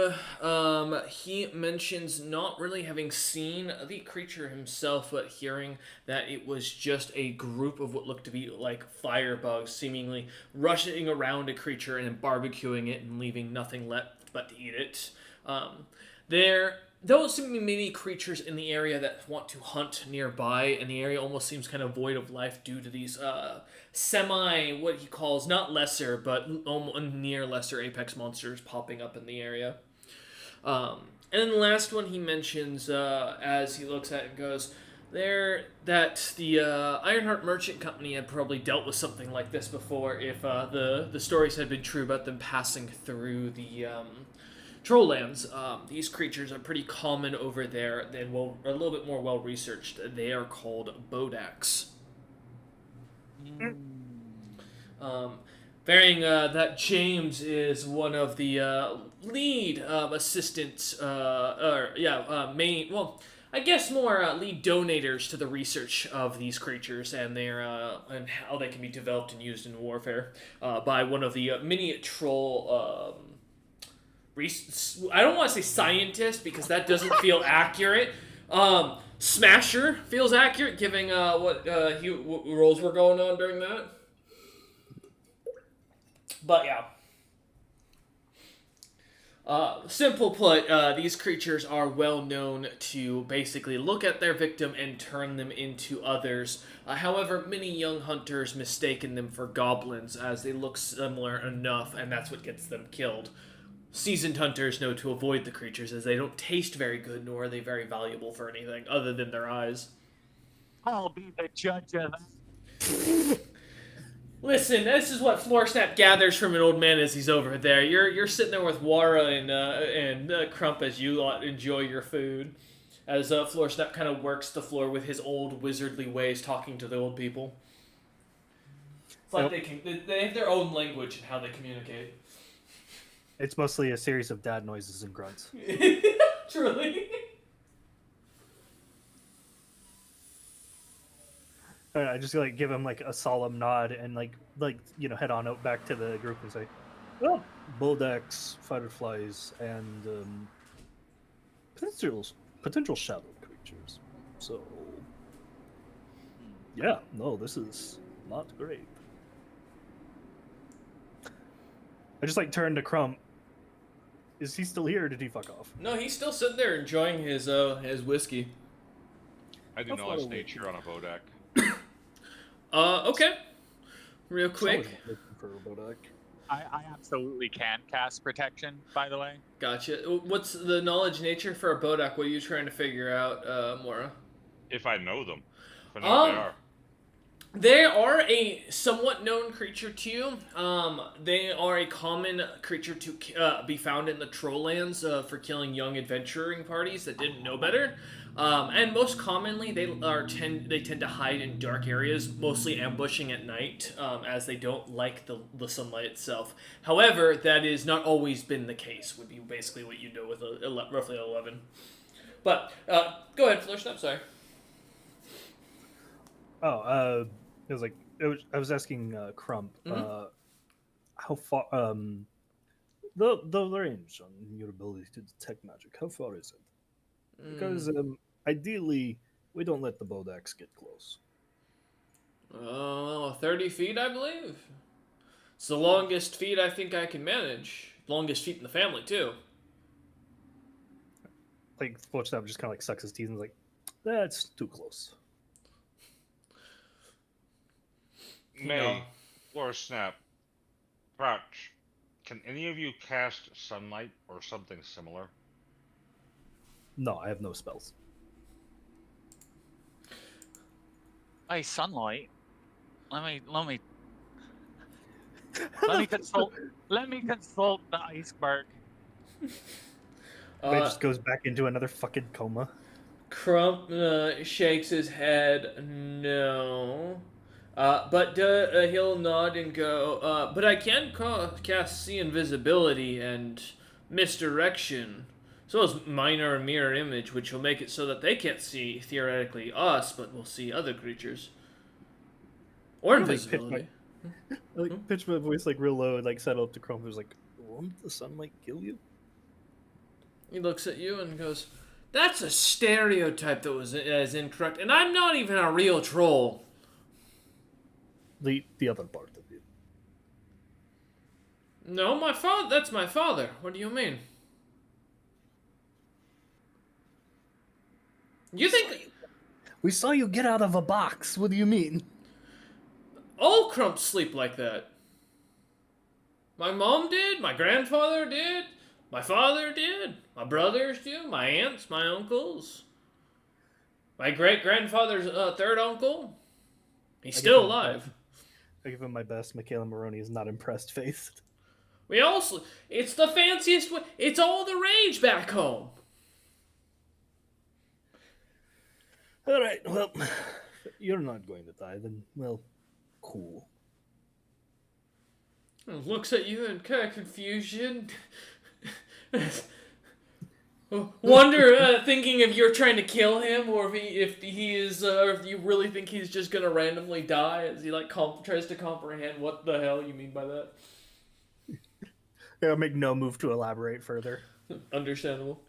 He mentions not really having seen the creature himself, but hearing that it was just a group of what looked to be like firebugs, seemingly rushing around a creature and then barbecuing it and leaving nothing left but to eat it. There don't seem to be many creatures in the area that want to hunt nearby, and the area almost seems kind of void of life due to these semi, what he calls, not lesser, but near lesser apex monsters popping up in the area. And then the last one he mentions as he looks at it and goes, that the Ironheart Merchant Company had probably dealt with something like this before if the stories had been true about them passing through the Trolllands. These creatures are pretty common over there and a little bit more well researched. They are called Bodaks. Bearing that James is one of the lead assistants, main, well, I guess more lead donators to the research of these creatures and their and how they can be developed and used in warfare by one of the mini troll. I don't want to say scientist because that doesn't feel accurate. Smasher feels accurate, given what roles were going on during that. But yeah. Simple put, these creatures are well known to basically look at their victim and turn them into others. However, many young hunters mistaken them for goblins as they look similar enough, and that's what gets them killed. Seasoned hunters know to avoid the creatures as they don't taste very good, nor are they very valuable for anything other than their eyes. I'll be the judge of that. Listen, this is what Floorsnap gathers from an old man as he's over there. You're sitting there with Wara and Crump as you enjoy your food, as Floorsnap kind of works the floor with his old wizardly ways, talking to the old people. It's like they have their own language and how they communicate. It's mostly a series of dad noises and grunts. Truly. I just like give him like a solemn nod and like head on out back to the group and say, "Well, bulldax, fireflies, and potential shadow creatures. So, yeah, no, this is not great." I just like turned to Crump. Is he still here or did he fuck off? No, he's still sitting there enjoying his whiskey. I do knowledge nature on a Bodak. Okay. Real quick. For a Bodak. I absolutely can cast protection, by the way. Gotcha. What's the knowledge nature for a Bodak? What are you trying to figure out, Mora? If I know them. If I know what they are. They are a somewhat known creature to you. They are a common creature to be found in the Trolllands for killing young adventuring parties that didn't know better. And most commonly, they tend to hide in dark areas, mostly ambushing at night, as they don't like the sunlight itself. However, that has not always been the case. Would be basically what you do with roughly 11. But go ahead, Floorsnap. Sorry. Oh, it was like I was asking Crump how far the range on your ability to detect magic. How far is it? Because ideally we don't let the Bodaks get close. 30 feet, I believe. It's the longest feet I think I can manage. Longest feet in the family too. Like Floorsnap just kind of like sucks his teeth and is like, "That's too close." May, Floorsnap, Crouch, can any of you cast sunlight or something similar? No, I have no spells. Hey, sunlight. Let me consult. Let me consult the iceberg. It just goes back into another fucking coma. Crump shakes his head. No. But he'll nod and go, but I can cast See Invisibility and Misdirection, as well as Minor Mirror Image, which will make it so that they can't see, theoretically, us, but will see other creatures. Or invisibility. like pitch my voice like real low and like settle up to Crump. Was like, won't the sunlight kill you? He looks at you and goes, "That's a stereotype that is incorrect, and I'm not even a real troll." The other part of you. No, my father. That's my father. What do you mean? You think We saw you get out of a box. What do you mean? all Crumps sleep like that? My mom did. My grandfather did. My father did. My brothers do. My aunts. My uncles. My great-grandfather's third uncle. He's still alive. I give him my best. Michaela Maroney is not impressed faced. We also. It's the fanciest way. It's all the rage back home. All right, well, you're not going to die then. Well, cool. Looks at you in kind of confusion. Wonder, thinking if you're trying to kill him, or if he is, or if you really think he's just gonna randomly die as he like tries to comprehend what the hell you mean by that. I'll make no move to elaborate further. Understandable.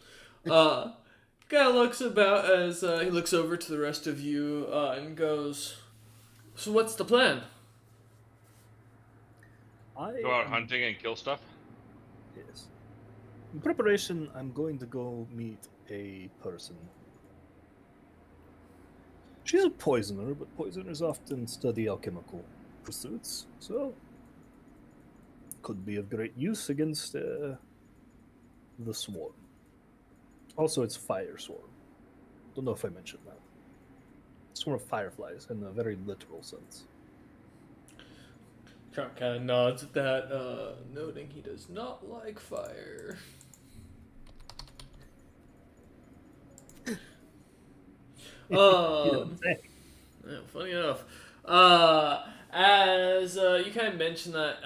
Guy looks about as he looks over to the rest of you and goes, "So what's the plan?" Go out hunting and kill stuff? Yes. In preparation, I'm going to go meet a person. She's a poisoner, but poisoners often study alchemical pursuits, so could be of great use against the swarm. Also, it's fire swarm. Don't know if I mentioned that. Swarm of fireflies in a very literal sense. Trump kind of nods at that, noting he does not like fire. Yeah, funny enough. As you kind of mentioned that,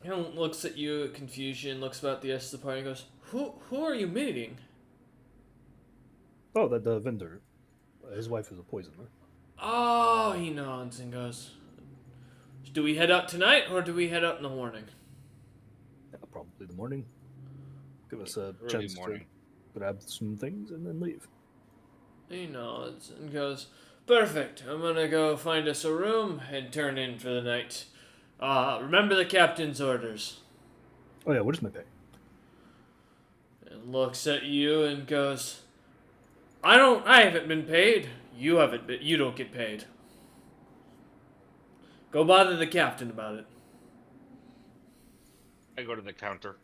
he looks at you at confusion, looks about the rest of the party, and goes, "Who are you meeting?" Oh, the vendor. His wife is a poisoner. Oh, he nods and goes, "Do we head out tonight, or do we head out in the morning?" Yeah, probably the morning. Give us a Early chance morning. to grab some things and then leave. He nods and goes, "Perfect. I'm gonna go find us a room and turn in for the night. Remember the captain's orders." Oh yeah, what is my pay? And looks at you and goes, I haven't been paid. You don't get paid. Go bother the captain about it." I go to the counter.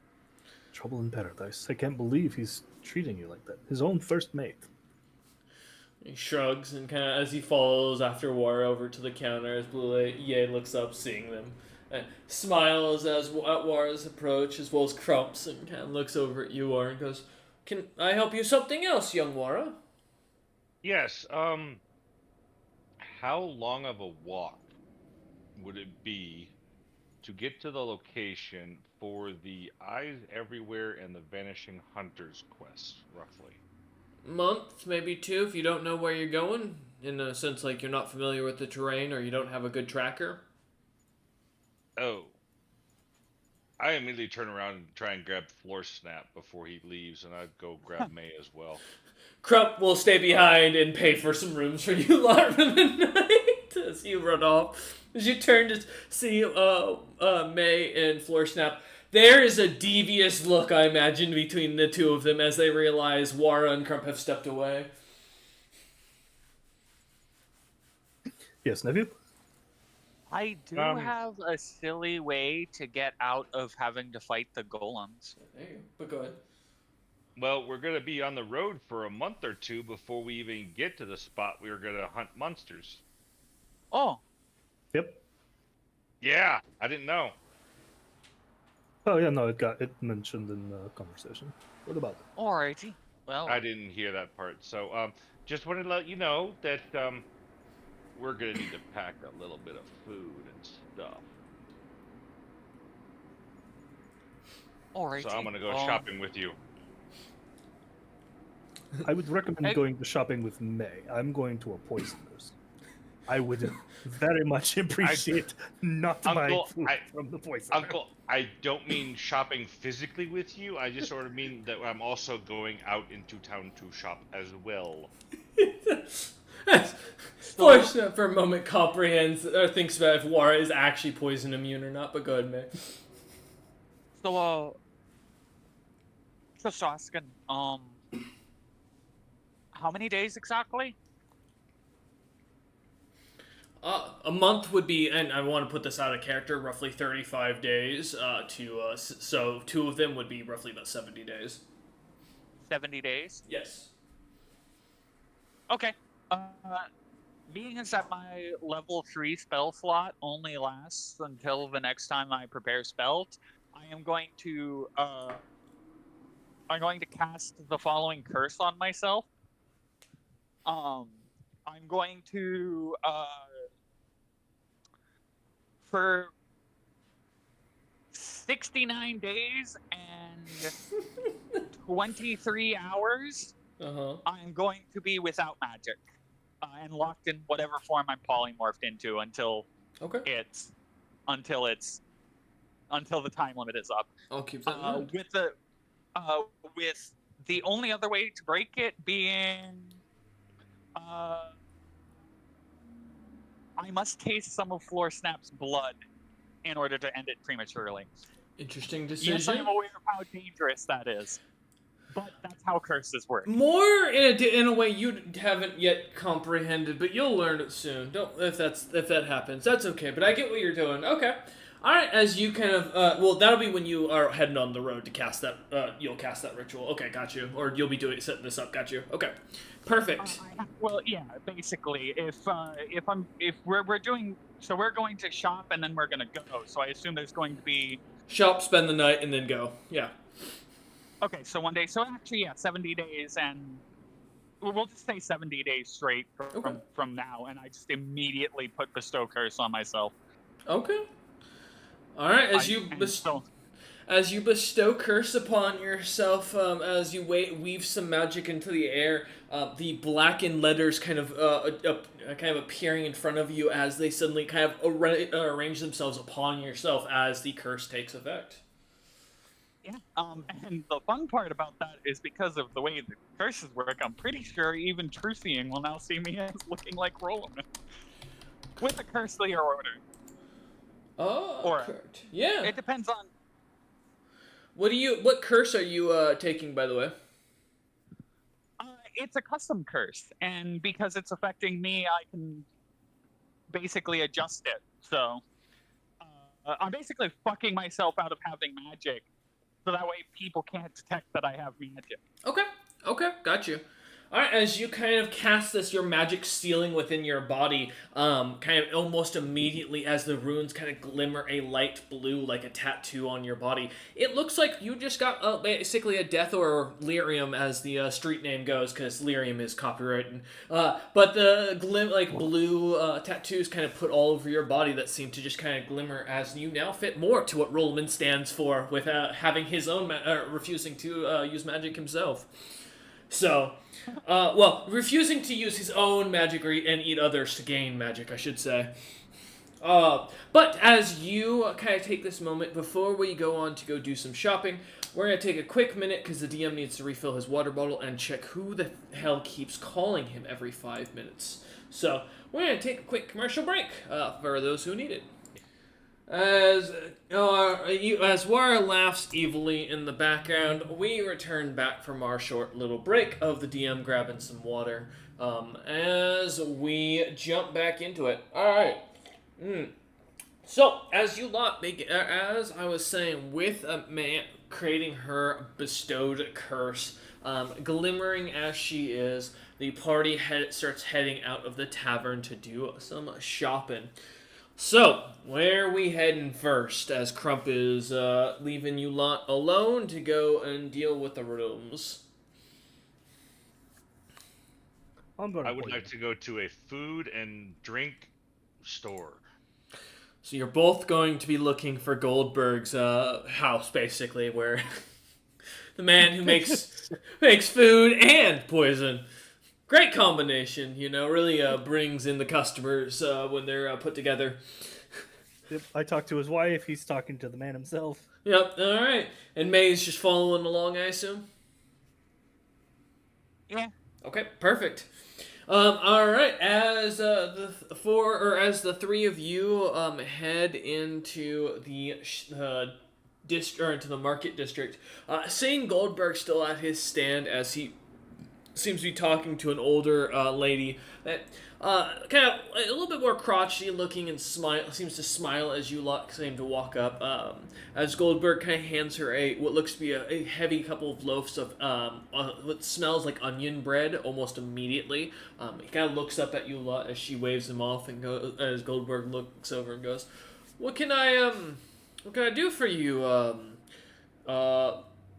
Trouble in paradise. I can't believe he's treating you like that. His own first mate. He shrugs and kind of, as he follows after War over to the counter, as Ye looks up, seeing them, and smiles at War's approach, as well as Crumps, and kind of looks over at you, War, and goes, "Can I help you something else, young Wara?" Yes, how long of a walk would it be to get to the location for the Eyes Everywhere and the Vanishing Hunters quest, roughly? Month, maybe 2, if you don't know where you're going, in a sense like you're not familiar with the terrain or you don't have a good tracker. Oh. I immediately turn around and try and grab Floor Snap before he leaves, and I'd go grab May as well. Crump will stay behind and pay for some rooms for you lot for the night as you run off. As you turn to see May and Floor Snap, there is a devious look, I imagine, between the two of them as they realize Wara and Crump have stepped away. Yes, nephew? I do have a silly way to get out of having to fight the golems. There you go. But go ahead. Well, we're going to be on the road for a month or two before we even get to the spot we were going to hunt monsters. Oh. Yep. Yeah, I didn't know. Oh yeah, no, it mentioned in the conversation. What about it? Alrighty. Well, I didn't hear that part. So, just wanted to let you know that we're going to need to pack a little bit of food and stuff. alrighty. So I'm going to go shopping with you. I would recommend going to shopping with May. I'm going to a poisoner's. I would very much appreciate not buying Uncle, food from the poison. Uncle, I don't mean shopping physically with you. I just sort of mean that I'm also going out into town to shop as well. Florsnap for a moment comprehends or thinks about if Wara is actually poison immune or not, but go ahead, May. So, just asking, how many days exactly? A month would be, and I want to put this out of character, roughly 35 days. So 2 of them would be roughly about 70 days. 70 days? Yes. Okay. Being as that my level 3 spell slot only lasts until the next time I prepare spells, I'm going to cast the following curse on myself. I'm going to for 69 days and 23 hours, I'm going to be without magic and locked in whatever form I'm polymorphed into until the time limit is up. I'll keep that in mind. With the only other way to break it being I must taste some of Snap's blood in order to end it prematurely. Interesting decision. Yes, I'm aware of how dangerous that is, but that's how curses work. More in a way you haven't yet comprehended, but you'll learn it soon. If that happens, that's okay. But I get what you're doing. Okay. All right, as you kind of, that'll be when you are heading on the road to cast that, you'll cast that ritual. Okay, got you. Or you'll be setting this up, got you. Okay, perfect. Basically, we're going to shop and then we're gonna go. So I assume there's going to be shop, spend the night, and then go. Yeah. Okay, so one day. So actually, 70 days, and we'll just say 70 days straight from now, and I just immediately put bestow curse on myself. Okay. All right, as you bestow curse upon yourself, as you weave some magic into the air, the blackened letters kind of appearing in front of you as they suddenly kind of arrange themselves upon yourself as the curse takes effect. Yeah. And the fun part about that is because of the way the curses work, I'm pretty sure even Truseeing will now see me as looking like Roland with a curse to your order. Oh, or correct. Yeah. It depends on. What curse are you taking, by the way? It's a custom curse, and because it's affecting me, I can basically adjust it. So I'm basically fucking myself out of having magic, so that way people can't detect that I have magic. Okay, got you. Alright, as you kind of cast this, your magic sealing within your body, kind of almost immediately as the runes kind of glimmer a light blue like a tattoo on your body, it looks like you just got basically a death or lyrium as the street name goes, because lyrium is copyrighted. But the blue tattoos kind of put all over your body that seem to just kind of glimmer as you now fit more to what Rollman stands for with having his own, refusing to use magic himself. So, refusing to use his own magic and eat others to gain magic, I should say. But as you kind of take this moment, before we go on to go do some shopping, we're going to take a quick minute because the DM needs to refill his water bottle and check who the hell keeps calling him every 5 minutes. So, we're going to take a quick commercial break for those who need it. As Wara laughs evilly in the background, we return back from our short little break of the DM grabbing some water. As we jump back into it. Alright. So, as you lot as I was saying, with May creating her bestowed curse, glimmering as she is, the party starts heading out of the tavern to do some shopping. So, where are we heading first, as Crump is leaving you lot alone to go and deal with the rooms? I would like to go to a food and drink store. So you're both going to be looking for Goldberg's house, basically, where the man who makes food and poison. Great combination, you know, really brings in the customers when they're put together. Yep, I talked to his wife. He's talking to the man himself. Yep, alright. And May's just following along, I assume? Yeah. Okay, perfect. All right. As as the three of you head into the or into the market district, seeing Goldberg still at his stand as he seems to be talking to an older lady that kind of a little bit more crotchety looking and seems to smile as you seem to walk up. As Goldberg kind of hands her what looks to be a heavy couple of loaves of what smells like onion bread almost immediately. He kind of looks up at you lot as she waves him off and as Goldberg looks over and goes, what can I do for you,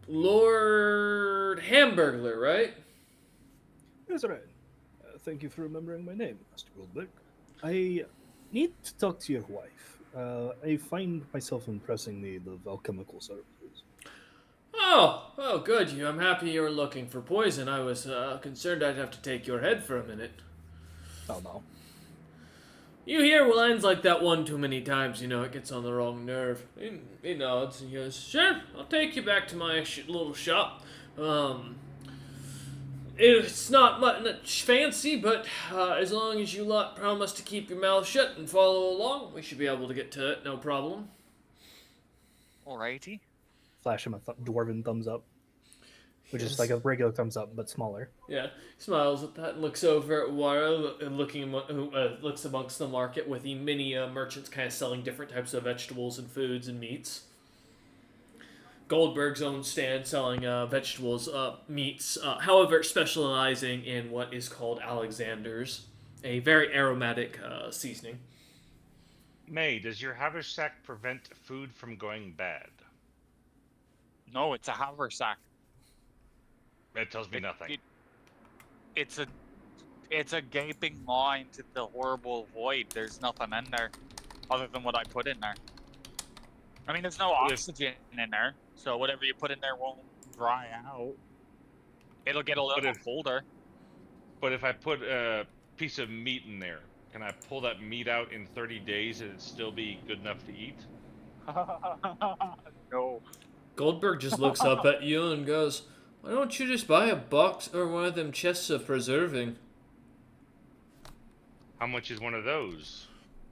Lord Hamburglar, right? That's right. Thank you for remembering my name, Master Goldberg. I need to talk to your wife. I find myself impressing need of alchemical services. Oh, good. I'm happy you were looking for poison. I was concerned I'd have to take your head for a minute. Oh no. You hear lines like that one too many times, it gets on the wrong nerve. He nods and he goes, sure, I'll take you back to my little shop. It's not much fancy, but as long as you lot promise to keep your mouth shut and follow along, we should be able to get to it, no problem. Alrighty. Flash him a dwarven thumbs up, which Yes. is like a regular thumbs up but smaller. Yeah, he smiles at that and looks over at Wara, who looks amongst the market with the many merchants kind of selling different types of vegetables and foods and meats. Goldberg's own stand selling vegetables, meats, however, specializing in what is called Alexander's, a very aromatic seasoning. May, does your haversack prevent food from going bad? No, it's a haversack. That tells me nothing. It's a gaping maw into the horrible void. There's nothing in there other than what I put in there. I mean, there's no oxygen in there, so whatever you put in there won't dry out. It'll get a little colder. But if I put a piece of meat in there, can I pull that meat out in 30 days and it still be good enough to eat? No. Goldberg just looks up at you and goes, why don't you just buy a box or one of them chests of preserving? How much is one of those?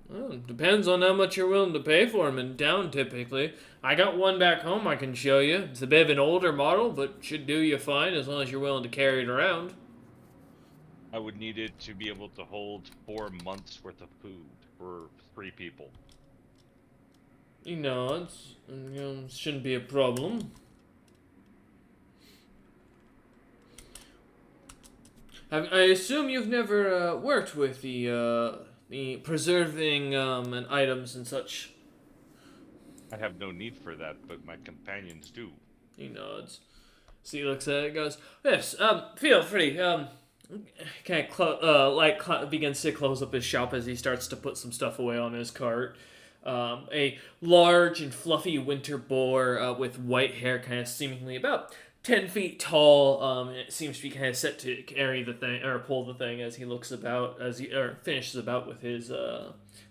Well, depends on how much you're willing to pay for them in town, typically. I got one back home I can show you. It's a bit of an older model, but should do you fine as long as you're willing to carry it around. I would need it to be able to hold 4 months worth of food for 3 people. He nods, and shouldn't be a problem. I assume you've never worked with the preserving and items and such. I have no need for that, but my companions do. He nods. So he looks at it and goes, yes, feel free. Kind of begins to close up his shop as he starts to put some stuff away on his cart. A large and fluffy winter boar with white hair, kind of seemingly about 10 feet tall. It seems to be kind of set to carry the thing or pull the thing as he looks about finishes about with his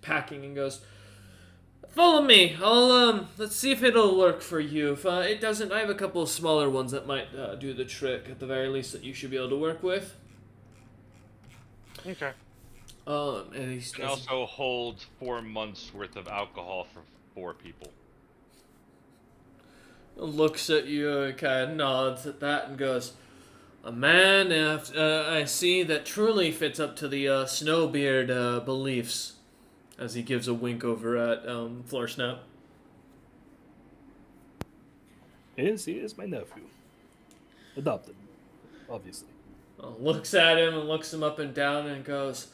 packing and goes, follow me. Let's see if it'll work for you. If it doesn't, I have a couple of smaller ones that might do the trick at the very least that you should be able to work with. Okay. And he Can also hold 4 months worth of alcohol for 4 people. Looks at you, kind of nods at that, and goes, a man I see that truly fits up to the Snowbeard beliefs, as he gives a wink over at Floorsnap. He is my nephew. Adopted, obviously. Looks at him and looks him up and down and goes,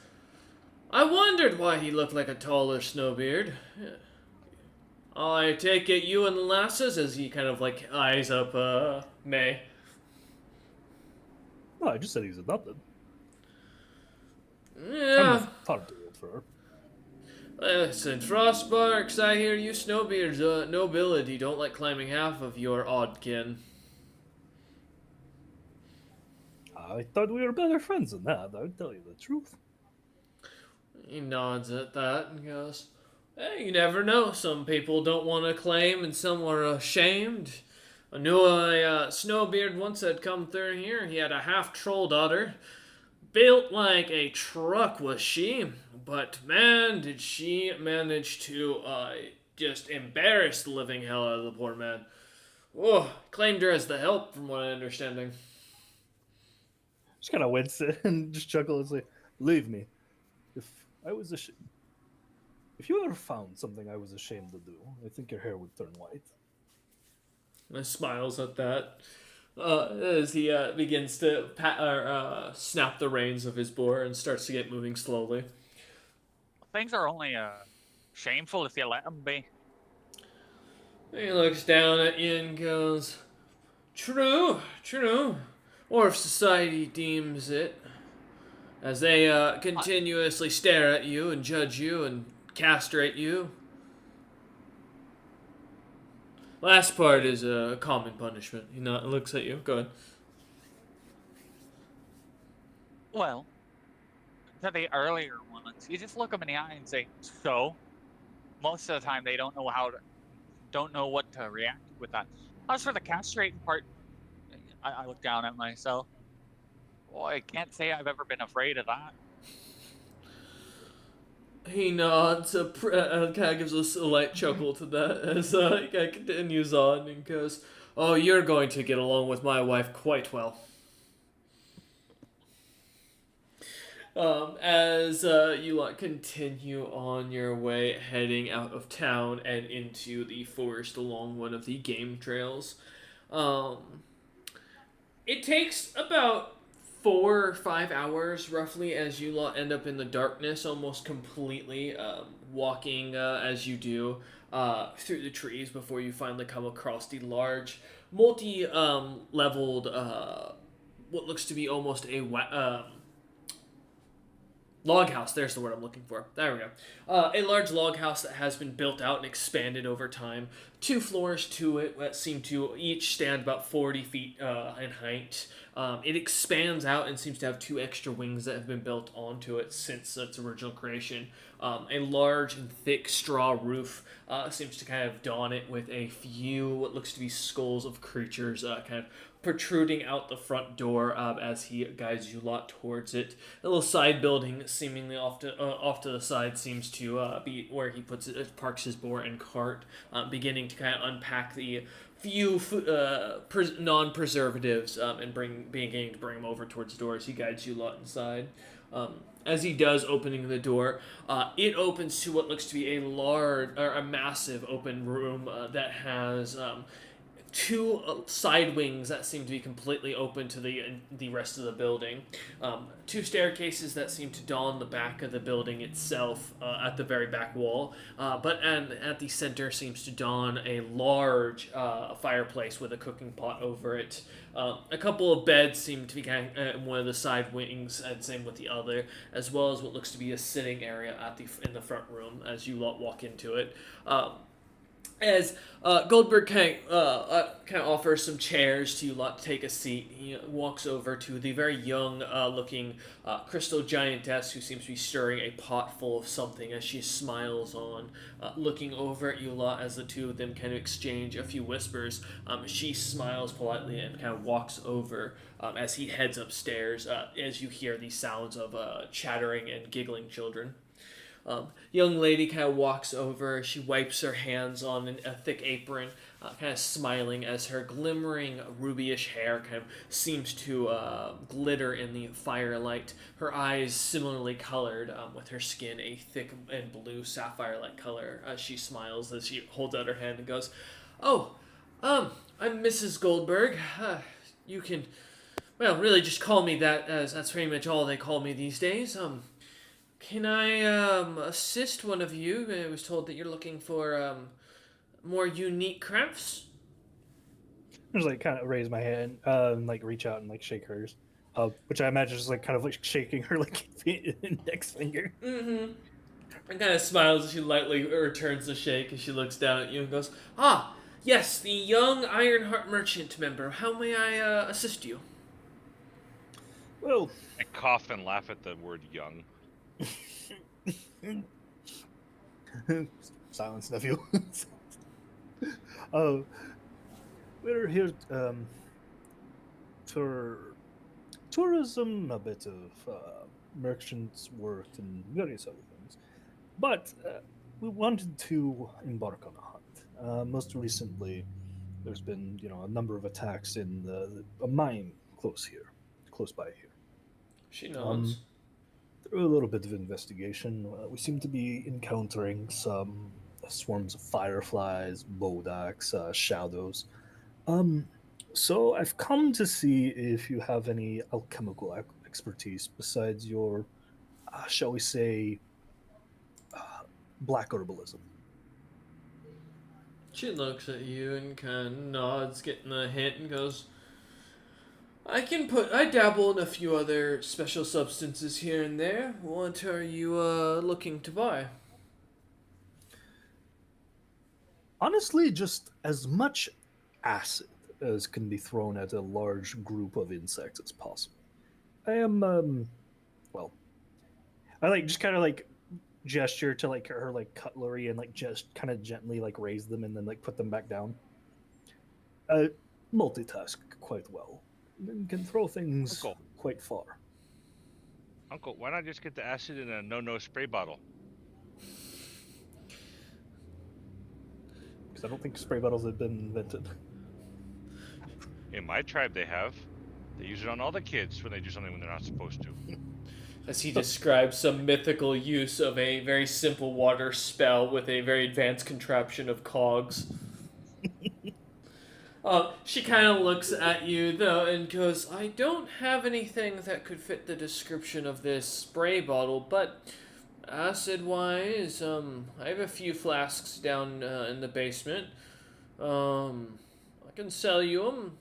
I wondered why he looked like a taller Snowbeard. Yeah. I take it you and the lasses, as he kind of like eyes up May. No, I just said he's adopted. Yeah. I'm far too old for her. Listen, Frostbarks, I hear you Snowbeard's nobility don't like climbing half of your oddkin. I thought we were better friends than that. I would tell you the truth. He nods at that and goes, "Hey, you never know. Some people don't want to claim and some are ashamed. I knew a snowbeard once had come through here. He had a half-troll daughter. Built like a truck was she, but man, did she manage to just embarrass the living hell out of the poor man. Oh, claimed her as the help, from what I'm understanding." Just kind of wince and just chuckle and say, "Believe me, if I was if you ever found something I was ashamed to do, I think your hair would turn white." And smiles at that as he begins to snap the reins of his boar and starts to get moving slowly. Things are only shameful if you let them be. He looks down at you and goes, "True, true. Or if society deems it, as they continuously stare at you and judge you and castrate you. Last part is a common punishment." He looks at you. Go ahead. Well, to the earlier ones, you just look them in the eye and say, "So." Most of the time, they don't know what to react with that. As for the castrating part, I look down at myself. Well, I can't say I've ever been afraid of that. He nods, kind of gives us a light chuckle to that as he kind of continues on and goes, "Oh, you're going to get along with my wife quite well." As you lot continue on your way, heading out of town and into the forest along one of the game trails, it takes about 4 or 5 hours roughly as you lot end up in the darkness almost completely, walking as you do through the trees before you finally come across the large multi-leveled what looks to be almost a log house. There's the word I'm looking for. There we go. A large log house that has been built out and expanded over time. 2 floors to it that seem to each stand about 40 feet in height. It expands out and seems to have 2 extra wings that have been built onto it since its original creation. A large and thick straw roof seems to kind of don it with a few what looks to be skulls of creatures kind of protruding out the front door as he guides you lot towards it. A little side building, seemingly off to the side, seems to be where he parks his boar and cart, beginning to kind of unpack the few non-preservatives and beginning to bring them over towards the door as he guides you lot inside. As he does, opening the door, it opens to what looks to be a massive open room that has 2 side wings that seem to be completely open to the rest of the building. 2 staircases that seem to don the back of the building itself at the very back wall. But at the center seems to don a large fireplace with a cooking pot over it. A couple of beds seem to be kind of one of the side wings, and same with the other, as well as what looks to be a sitting area in the front room as you lot walk into it. As Goldberg kind of offers some chairs to you lot to take a seat, he walks over to the very young looking crystal giantess who seems to be stirring a pot full of something as she smiles on, looking over at you lot as the two of them kind of exchange a few whispers. She smiles politely and kind of walks over as he heads upstairs as you hear the sounds of chattering and giggling children. Young lady kind of walks over. She wipes her hands on a thick apron, kind of smiling as her glimmering rubyish hair kind of seems to glitter in the firelight. Her eyes similarly colored, with her skin a thick and blue sapphire-like color. She smiles as she holds out her hand and goes, "Oh, I'm Mrs. Goldberg. You can, well, really just call me that, as that's pretty much all they call me these days. Can I assist one of you? I was told that you're looking for more unique crafts." I just kind of raise my hand, and reach out and shake hers, which I imagine is kind of shaking her index finger. Mm-hmm. And kind of smiles as she lightly returns the shake as she looks down at you and goes, "Ah, yes, the young Ironheart merchant member. How may I assist you?" Well, I cough and laugh at the word young. silence, nephew. uh, we're here for tourism, a bit of merchants' work, and various other things. But we wanted to embark on a hunt. Most recently, there's been, a number of attacks in a mine close by here. She Um, nods. Through a little bit of investigation, we seem to be encountering some swarms of fireflies, bodaks, shadows. Um, so I've come to see if you have any alchemical expertise besides your, shall we say, uh, black herbalism. She looks at you and kind of nods, getting the hint, and goes, I dabble in a few other special substances here and there. What are you, looking to buy? Honestly, just as much acid as can be thrown at a large group of insects as possible. I am, well, I like just kind of like gesture to like her like cutlery and like just kind of gently like raise them and then like put them back down. Uh, Multitask quite well and can throw things Uncle, quite far. Uncle, why not just get the acid in a no spray bottle? Because I don't think spray bottles have been invented. In my tribe, they have. They use it on all the kids when they do something when they're not supposed to. As he describes some mythical use of a very simple water spell with a very advanced contraption of cogs. She kind of looks at you though and goes, I don't have anything that could fit the description of this spray bottle, but acid wise, I have a few flasks down in the basement. I can sell you them.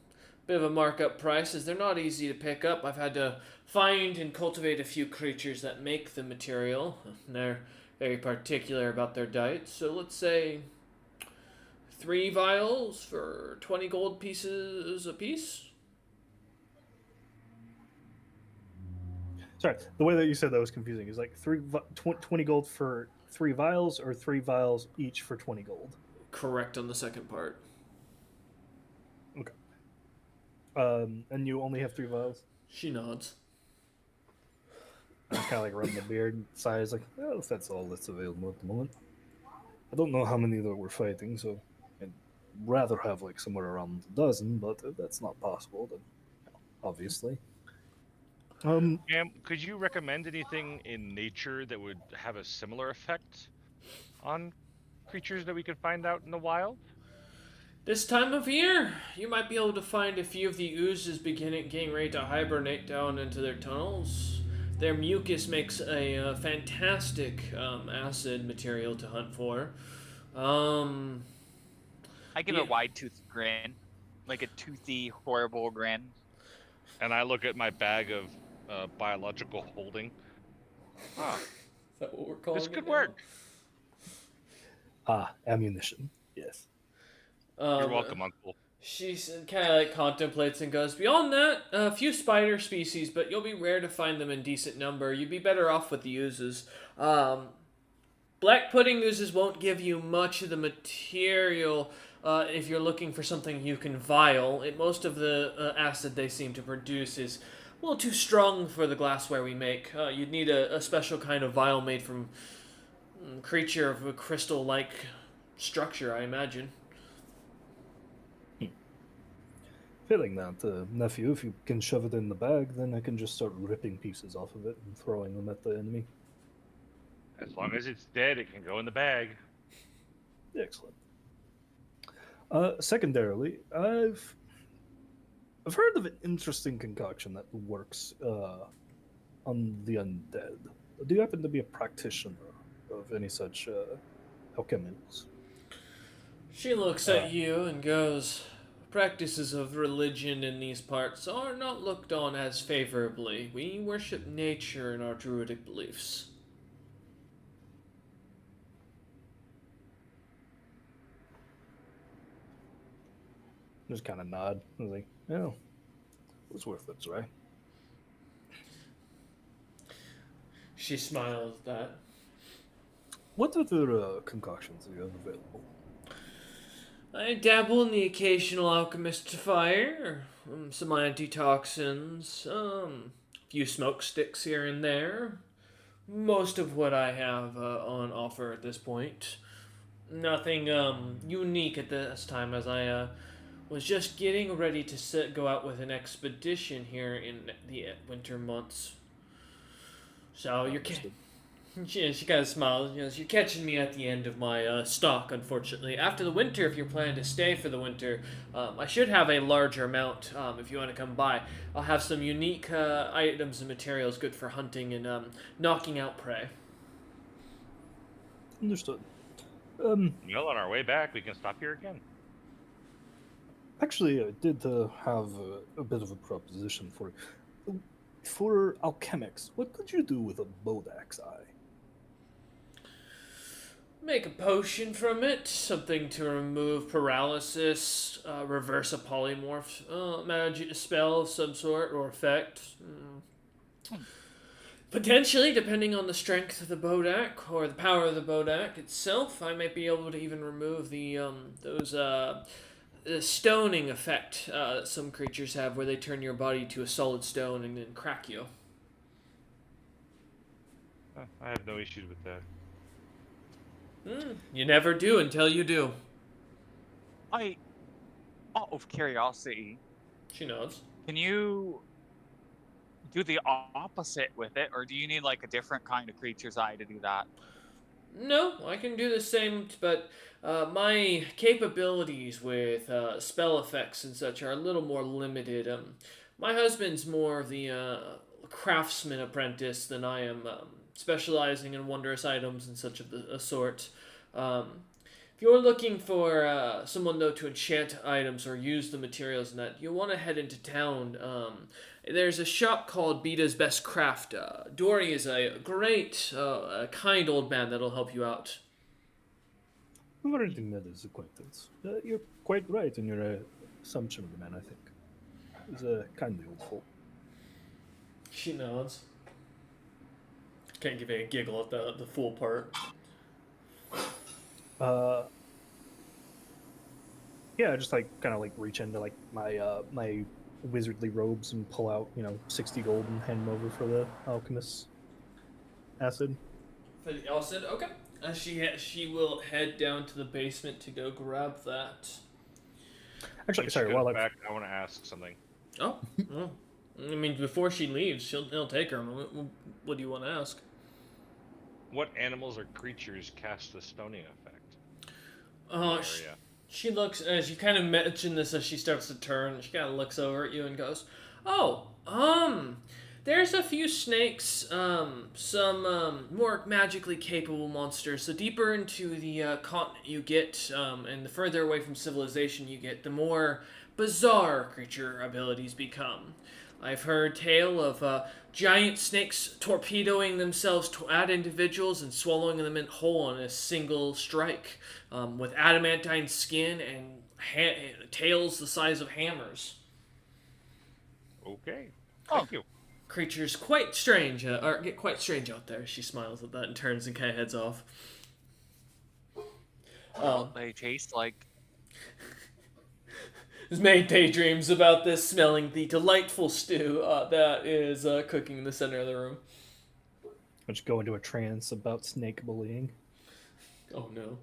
Bit of a markup price as they're not easy to pick up. I've had to find and cultivate a few creatures that make the material. They're very particular about their diet, so let's say 3 vials for 20 gold pieces a piece. Sorry, the way that you said that was confusing. Is like 20 gold for 3 vials or 3 vials each for 20 gold. Correct on the second part. Okay. And you only have 3 vials. She nods. I just kind of like rubbing the beard, and sighs like, well, if that's all that's available at the moment. I don't know how many that we're fighting, so I'd rather have like somewhere around a dozen, but if that's not possible, then obviously. Um, Ma'am, could you recommend anything in nature that would have a similar effect on creatures that we could find out in the wild? This time of year, you might be able to find a few of the oozes getting ready to hibernate down into their tunnels. Their mucus makes a fantastic acid material to hunt for. Um, I give yeah, a wide toothed grin, like a toothy, horrible grin. And I look at my bag of biological holding. Huh, is that what we're this calling it could now? work. Ammunition. Yes. You're Um, welcome, Uncle. she kind of like contemplates and goes, beyond that, a few spider species, but you'll be rare to find them in decent number. You'd be better off with the oozes. Black pudding oozes won't give you much of the material if you're looking for something you can vial. Most of the acid they seem to produce is a little too strong for the glassware we make. You'd need a special kind of vial made from creature of a crystal-like structure, I imagine. Feeling that, nephew, if you can shove it in the bag, then I can just start ripping pieces off of it and throwing them at the enemy. As long as it's dead, it can go in the bag. Excellent. Secondarily, I've heard of an interesting concoction that works on the undead. Do you happen to be a practitioner of any such alchemicals? She looks Uh, at you and goes, practices of religion in these parts are not looked on as favorably. We worship nature in our druidic beliefs. just kind of nod. I was like, "Yeah, it was worth it, right?" She smiled at that. What other concoctions do you have available? I dabble in the occasional alchemist fire, some antitoxins, a few smoke sticks here and there. Most of what I have on offer at this point. Nothing unique at this time, as I was just getting ready to go out with an expedition here in the winter months. So you're Understood. she kind of smiles. You're catching me at the end of my stock, unfortunately. After the winter, if you're planning to stay for the winter, I should have a larger amount if you want to come by. I'll have some unique items and materials good for hunting and knocking out prey. Understood. Well, on our way back, we can stop here again. Actually, I did have a bit of a proposition for you. For alchemics, what could you do with a Bodak's eye? Make a potion from it, something to remove paralysis, reverse a polymorph magic spell of some sort or effect. Potentially, depending on the strength of the Bodak or the power of the Bodak itself, I might be able to even remove the stoning effect that some creatures have, where they turn your body to a solid stone and then crack you. I have no issues with that. You never do until you do. Out of curiosity, She nods. can you do the opposite with it, or do you need like a different kind of creature's eye to do that? No, I can do the same, but my capabilities with spell effects and such are a little more limited. My husband's more of the craftsman apprentice than I am, specializing in wondrous items and such of the sort. If you're looking for someone though to enchant items or use the materials in that, you'll want to head into town. There's a shop called Beta's Best Craft. Dory is a great, kind old man that'll help you out. We've already met his acquaintance. You're quite right in your assumption of the man, I think. He's a kindly old fool. She nods. Can't give a giggle at the full part. Yeah, I just like kind of like reach into like my wizardly robes and pull out 60 gold and hand them over for the alchemist's acid. For the acid, okay. She will head down to the basement to go grab that. Actually, When she sorry, comes while I back, I want to ask something. Oh, well, I mean, before she leaves, it'll take her a moment. What do you want to ask? What animals or creatures cast the stoning effect? Uh, in sh- the area? She looks, as you kind of mention this as she starts to turn, she kind of looks over at you and goes, "Oh, there's a few snakes, some more magically capable monsters. The deeper into the continent you get, and the further away from civilization you get, the more bizarre creature abilities become. I've heard tale of giant snakes torpedoing themselves at individuals and swallowing them in whole in a single strike, with adamantine skin and tails the size of hammers. Okay. Thank you. Creatures quite strange, or get quite strange out there." She smiles at that and turns and kind of heads off. They taste like His maid daydreams about this, smelling the delightful stew that is cooking in the center of the room. Let's go into a trance about snake bullying. Oh no.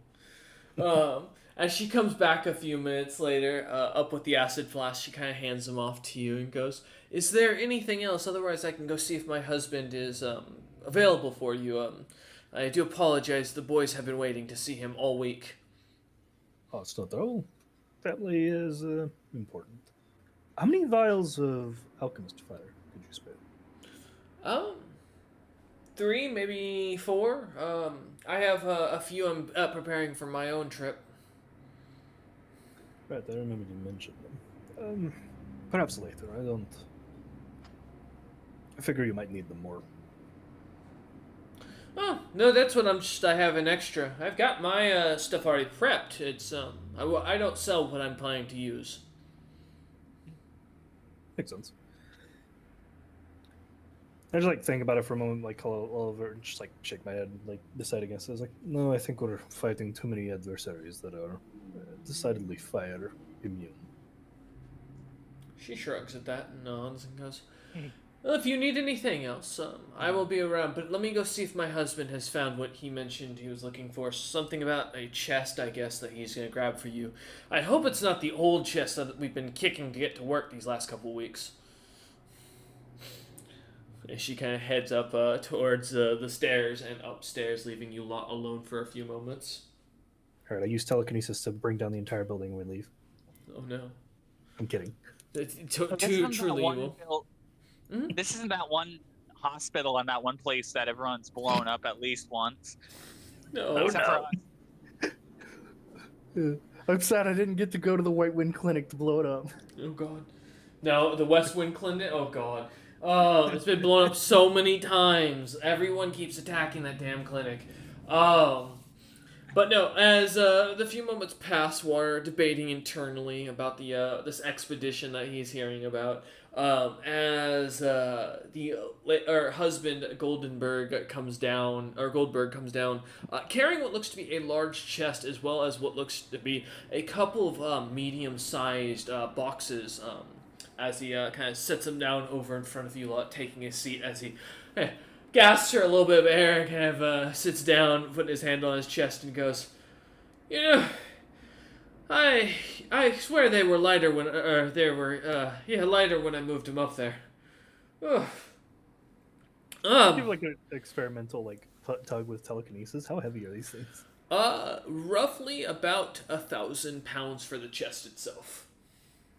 As she comes back a few minutes later, up with the acid flask, she kind of hands them off to you and goes, "Is there anything else? Otherwise, I can go see if my husband is available for you. I do apologize. The boys have been waiting to see him all week." Oh, it's not all. Family is important. How many vials of alchemist fire could you spare? 3, maybe 4. I have a few I'm preparing for my own trip. Right, I remember you mentioned them. Perhaps later. I figure you might need them more. Oh, no, that's what I have an extra. I've got my stuff already prepped. It's, I don't sell what I'm planning to use. Makes sense. I just like think about it for a moment, like call over and just like shake my head, like decide against it. I was like, no, I think we're fighting too many adversaries that are decidedly fire immune. She shrugs at that and nods and goes, well, if you need anything else, I will be around. But let me go see if my husband has found what he mentioned he was looking for. Something about a chest, I guess, that he's going to grab for you. I hope it's not the old chest that we've been kicking to get to work these last couple weeks. And she kind of heads up towards the stairs and upstairs, leaving you lot alone for a few moments. All right, I use telekinesis to bring down the entire building when we leave. Oh no. I'm kidding. Truly evil. This isn't that one hospital and that one place that everyone's blown up at least once. No, Except no. for us. I'm sad I didn't get to go to the White Wind Clinic to blow it up. Oh god. No, the West Wind Clinic. Oh god. Oh, it's been blown up so many times. Everyone keeps attacking that damn clinic. But no, as the few moments pass, we're debating internally about the this expedition that he's hearing about. As her husband Goldberg comes down, carrying what looks to be a large chest as well as what looks to be a couple of medium-sized boxes. As he kind of sets them down over in front of you lot, taking his seat as he gasps for a little bit of air and kind of sits down, putting his hand on his chest and goes, you know, I swear they were lighter when lighter when I moved them up there. Ugh. Give like an experimental like tug with telekinesis. How heavy are these things? Roughly about 1,000 pounds for the chest itself.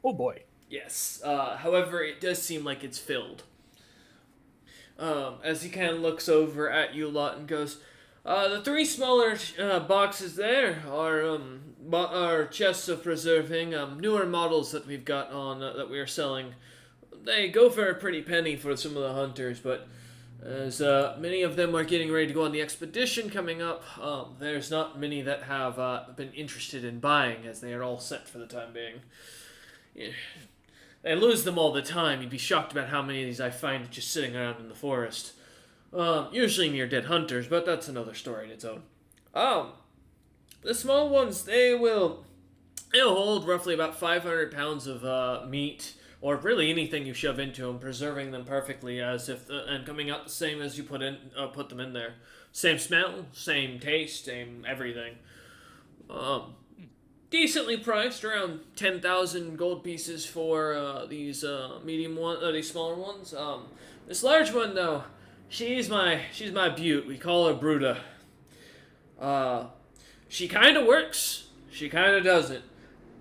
Oh boy. Yes. However, it does seem like it's filled. As he kind of looks over at you lot and goes, the three smaller boxes there are chests of preserving newer models that we've got on that we are selling. They go for a pretty penny for some of the hunters, but as many of them are getting ready to go on the expedition coming up, there's not many that have been interested in buying, as they are all set for the time being. Yeah. I lose them all the time. You'd be shocked about how many of these I find just sitting around in the forest. Usually near dead hunters, but that's another story in its own. The small ones, they'll hold roughly about 500 pounds of meat, or really anything you shove into them, preserving them perfectly as if, and coming out the same as you put them in there. Same smell, same taste, same everything. Decently priced, around 10,000 gold pieces for these these smaller ones. This large one though, she's my beaut. We call her Bruta. She kind of works. She kind of doesn't.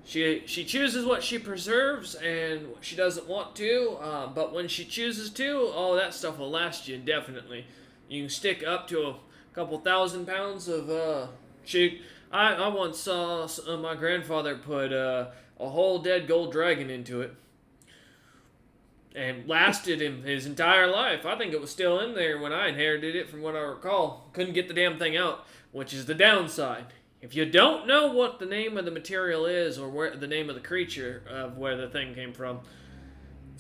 She chooses what she preserves and what she doesn't want to. But when she chooses to, oh, that stuff will last you indefinitely. You can stick up to a couple 1,000 pounds of I once saw my grandfather put a whole dead gold dragon into it. And lasted him his entire life. I think it was still in there when I inherited it from what I recall. Couldn't get the damn thing out, which is the downside. If you don't know what the name of the material is or where the name of the creature of where the thing came from,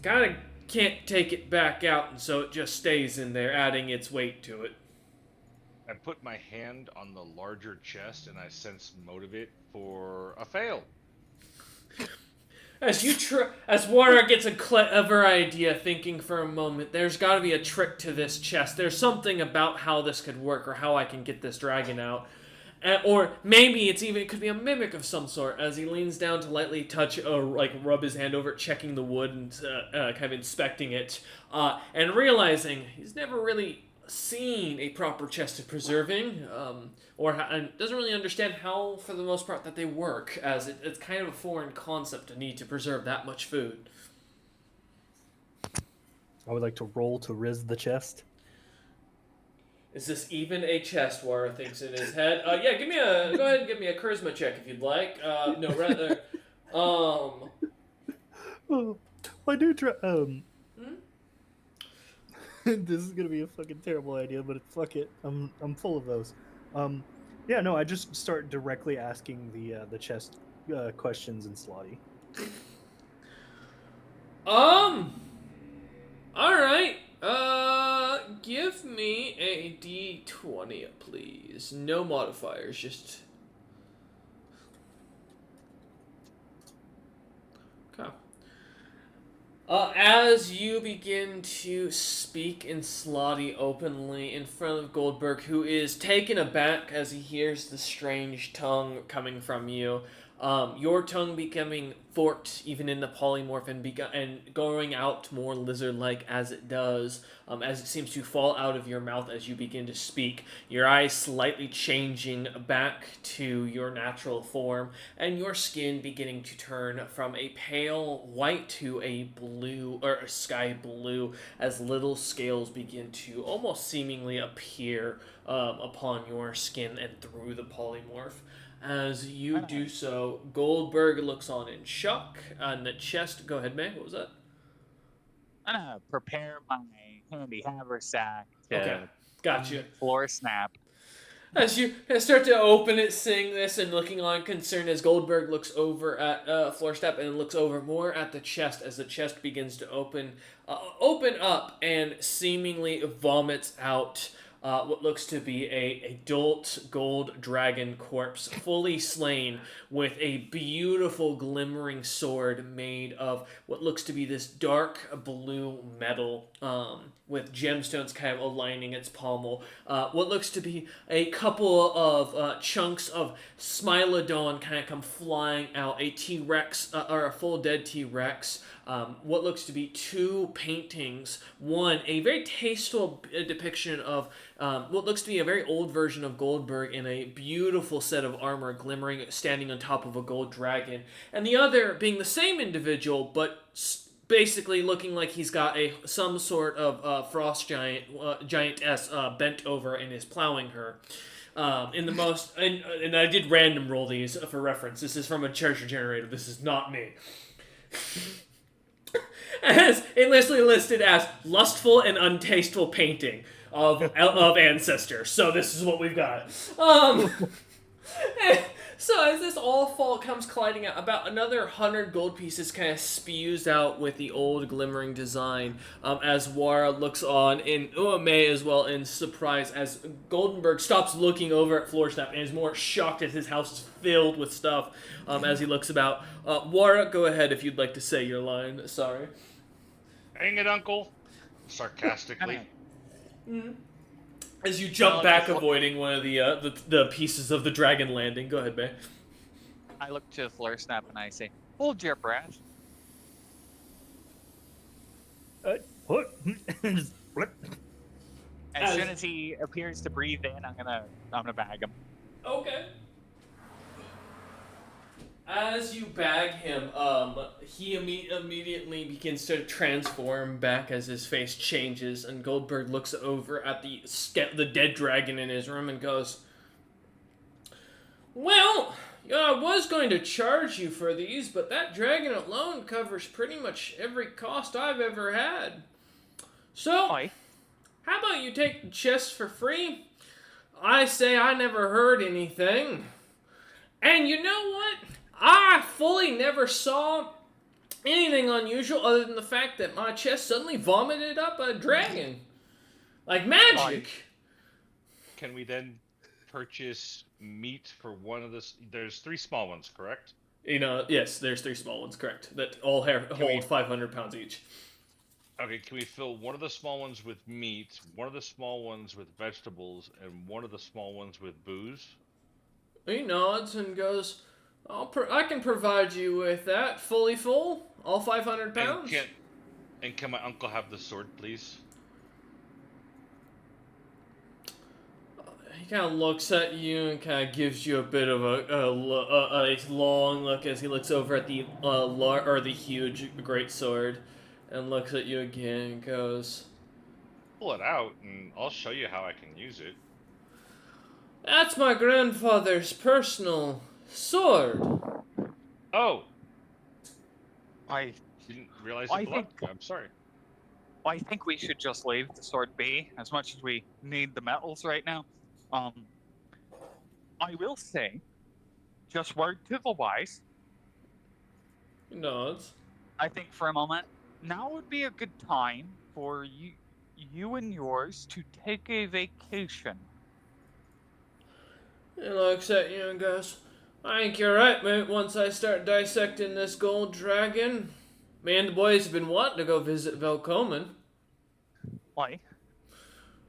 kind of can't take it back out, and so it just stays in there, adding its weight to it. I put my hand on the larger chest and I sense motivate for a fail. As Warner gets a clever idea, thinking for a moment, there's got to be a trick to this chest. There's something about how this could work, or how I can get this dragon out, or maybe it could be a mimic of some sort. As he leans down to lightly touch, rub his hand over it, checking the wood and kind of inspecting it, and realizing he's never really seen a proper chest of preserving, and doesn't really understand how, for the most part, that they work, as it's kind of a foreign concept to need to preserve that much food. I would like to roll to riz the chest. Is this even a chest? Warren thinks in his head. Go ahead and give me a charisma check if you'd like. No, rather, Oh, I do try. This is gonna be a fucking terrible idea, but fuck it. I'm full of those. I just start directly asking the chest questions in Slotty. All right. me a d20, please. No modifiers, just... Okay. As you begin to speak in Slotty openly in front of Goldberg, who is taken aback as he hears the strange tongue coming from you, your tongue becoming forked even in the polymorph and going out more lizard-like as it does, as it seems to fall out of your mouth as you begin to speak, your eyes slightly changing back to your natural form, and your skin beginning to turn from a pale white to a blue, or a sky blue, as little scales begin to almost seemingly appear upon your skin and through the polymorph. As you do so, Goldberg looks on in shock. On the chest, go ahead, May. What was that? I'm gonna prepare my handy haversack to Okay, gotcha. floor snap. As you start to open it, seeing this and looking on concern, as Goldberg looks over at Floorstep and looks over more at the chest as the chest begins to open up and seemingly vomits out what looks to be a adult gold dragon corpse, fully slain, with a beautiful glimmering sword made of what looks to be this dark blue metal, with gemstones kind of aligning its pommel. What looks to be a couple of chunks of Smilodon kind of come flying out. A T-Rex, or a full dead T-Rex. What looks to be two paintings. One, a very tasteful depiction of what looks to be a very old version of Goldberg in a beautiful set of armor glimmering, standing on top of a gold dragon. And the other being the same individual, but basically looking like he's got some sort of frost giantess bent over and is plowing her. In the most, and I did random roll these for reference. This is from a treasure generator. This is not me. As endlessly listed as lustful and untasteful painting of ancestors. So this is what we've got. So as this all comes colliding out, about another 100 gold pieces kind of spews out with the old glimmering design, as Wara looks on, and Uame as well in surprise, as Goldenberg stops looking over at Floorsnap and is more shocked as his house is filled with stuff, as he looks about. Wara, go ahead if you'd like to say your line. Sorry. Hang it, Uncle. Sarcastically. As you jump back, avoiding one of the pieces of the dragon landing. Go ahead, Bay. I look to Floorsnap and I say, "Hold your breath." What? Just flip. As soon as he appears to breathe in, I'm gonna bag him. Okay. As you bag him, he immediately begins to transform back as his face changes, and Goldberg looks over at the dead dragon in his room and goes, "Well, I was going to charge you for these, but that dragon alone covers pretty much every cost I've ever had. So, how about you take the chest for free? I say I never heard anything. And you know what? I fully never saw anything unusual other than the fact that my chest suddenly vomited up a dragon. Like magic." Can we then purchase meat for one of the... There's 3 small ones, correct? Yes, there's 3 small ones, correct. That all hold 500 pounds each. Okay, can we fill one of the small ones with meat, one of the small ones with vegetables, and one of the small ones with booze? He nods and goes, I can provide you with that, fully full, all 500 pounds. And can my uncle have the sword, please? He kind of looks at you and kind of gives you a bit of a long look as he looks over at the huge great sword, and looks at you again and goes, Pull it out, and I'll show you how I can use it. "That's my grandfather's personal sword." Oh! I Didn't realize it belonged to you. I'm sorry. I think we should just leave the sword be, as much as we need the metals right now. I will say, just word to the wise. He nods. I think for a moment, now would be a good time for you and yours to take a vacation. He looks at you and goes, I think you're right, mate. Once I start dissecting this gold dragon, me and the boys have been wanting to go visit Velcomen. Why?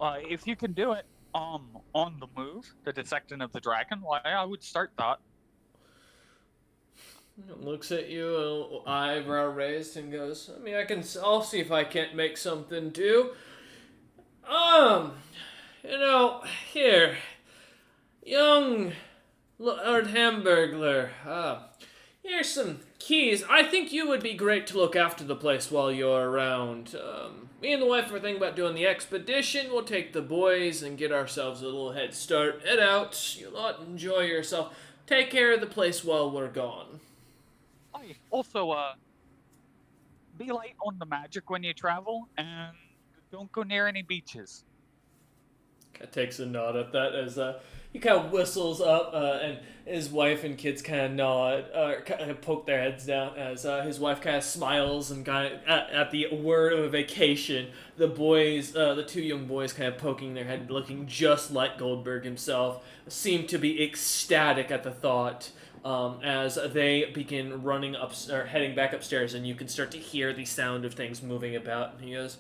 If you can do it, on the move, the dissecting of the dragon, why I would start that. Looks at you, eyebrow raised, and goes, I mean, I'll see if I can't make something do. You know, here, young Lord Hamburglar, here's some keys. I think you would be great to look after the place while you're around. Me and the wife are thinking about doing the expedition. We'll take the boys and get ourselves a little head start. Head out. You'll lot enjoy yourself. Take care of the place while we're gone. Also, be light on the magic when you travel, and don't go near any beaches. Kind of takes a nod at that as he kind of whistles up, and his wife and kids kind of nod, kind of poke their heads down as his wife kind of smiles and kind of at the word of a vacation. The boys, the two young boys, kind of poking their head, looking just like Goldberg himself, seem to be ecstatic at the thought. As they begin running up or heading back upstairs, and you can start to hear the sound of things moving about. And he goes,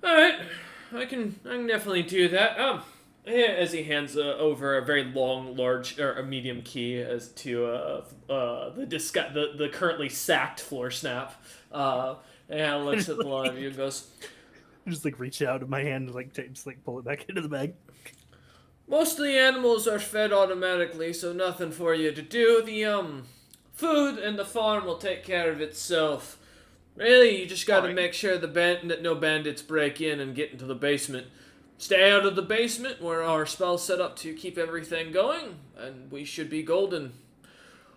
"All right, I can definitely do that." As he hands over a very long, large, or a medium key as to the currently sacked floor snap, and looks at the lot of you and goes, I just like reach out in my hand and like pull it back into the bag. Most of the animals are fed automatically, so nothing for you to do. The food and the farm will take care of itself. Really, you just gotta make sure that no bandits break in and get into the basement. Stay out of the basement where our spell's set up to keep everything going, and we should be golden.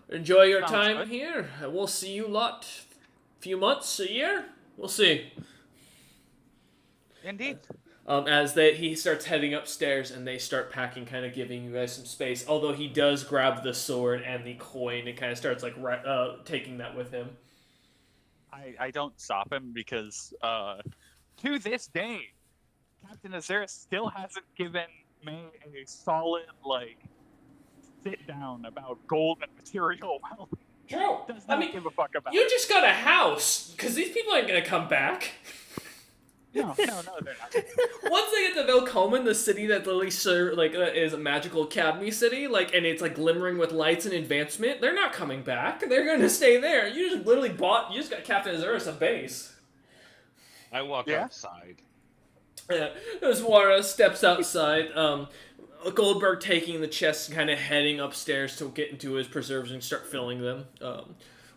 Enjoy your time here. We'll see you lot. Few months, a year? We'll see. Indeed. As he starts heading upstairs and they start packing, kind of giving you guys some space. Although he does grab the sword and the coin and kind of starts like taking that with him. I don't stop him because to this day, Captain Azera still hasn't given me a solid sit down about gold and material wealth. True. Does not give a fuck about. You just got a house, because these people ain't gonna come back. No, they're not. Once they get to Velcomen, the city that literally is a magical academy city, and it's glimmering with lights and advancement, they're not coming back. They're gonna stay there. You just got Captain Azurus a base. I walk outside. Yeah, as Wara steps outside, Goldberg taking the chest and kind of heading upstairs to get into his preserves and start filling them.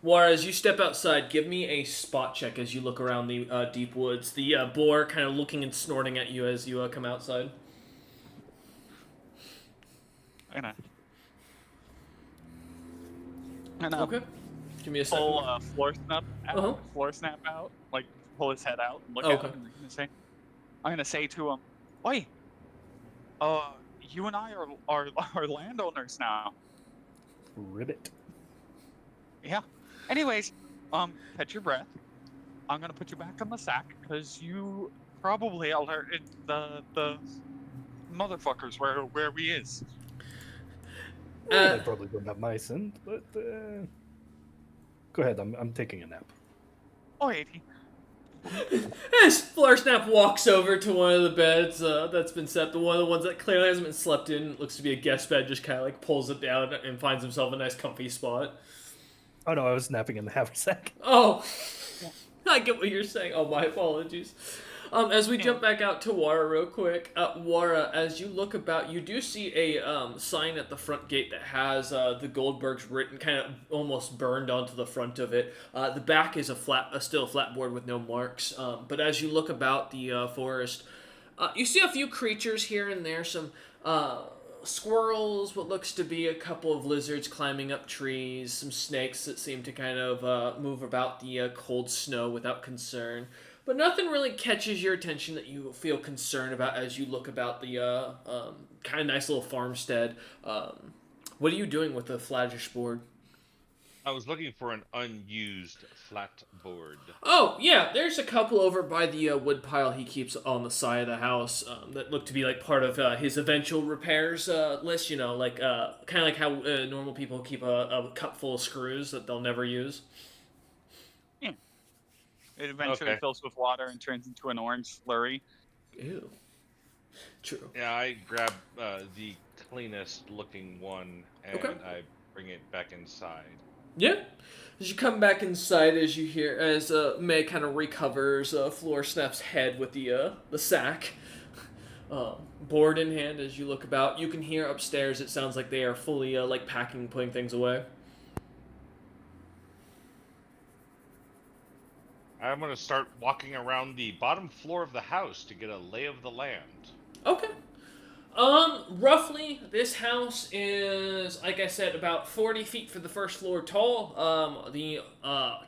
Wara, as you step outside, give me a spot check as you look around the deep woods. The boar kind of looking and snorting at you as you come outside. I know. Okay. Give me a second. Pull floor snap out, pull his head out and look at him. And I'm gonna say to him, "Oi, you and I are landowners now." Ribbit. Yeah. Anyways, catch your breath. I'm gonna put you back on the sack because you probably alerted the motherfuckers where we is. They probably wouldn't have my scent, but go ahead. I'm taking a nap. Oh, 80. As Flarsnap walks over to one of the beds that's been set, one of the ones that clearly hasn't been slept in, looks to be a guest bed, just kind of pulls it down and finds himself a nice comfy spot. Oh no, I was napping in the haversack. Oh, I get what you're saying. Oh, my apologies. As we jump back out to Wara real quick, Wara, as you look about, you do see a sign at the front gate that has the Goldbergs written, kind of almost burned onto the front of it. The back is still a flat board with no marks. But as you look about the forest, you see a few creatures here and there, some squirrels, what looks to be a couple of lizards climbing up trees, some snakes that seem to kind of move about the cold snow without concern. But nothing really catches your attention that you feel concerned about as you look about the kind of nice little farmstead. What are you doing with the flagish board? I was looking for an unused flat board. Oh, yeah, there's a couple over by the wood pile he keeps on the side of the house that look to be like part of his eventual repairs list, you know, like kind of like how normal people keep a cup full of screws that they'll never use. Yeah. It eventually Okay. fills with water and turns into an orange slurry. Ew. True. Yeah, I grab the cleanest looking one Okay. and I bring it back inside. Yeah. As you come back inside, as you hear, as May kind of recovers Floor Snap's head with the sack, board in hand, as you look about, you can hear upstairs. It sounds like they are fully like packing, putting things away. I'm gonna start walking around the bottom floor of the house to get a lay of the land. Okay. Roughly, this house is, like I said, about 40 feet for the first floor tall. The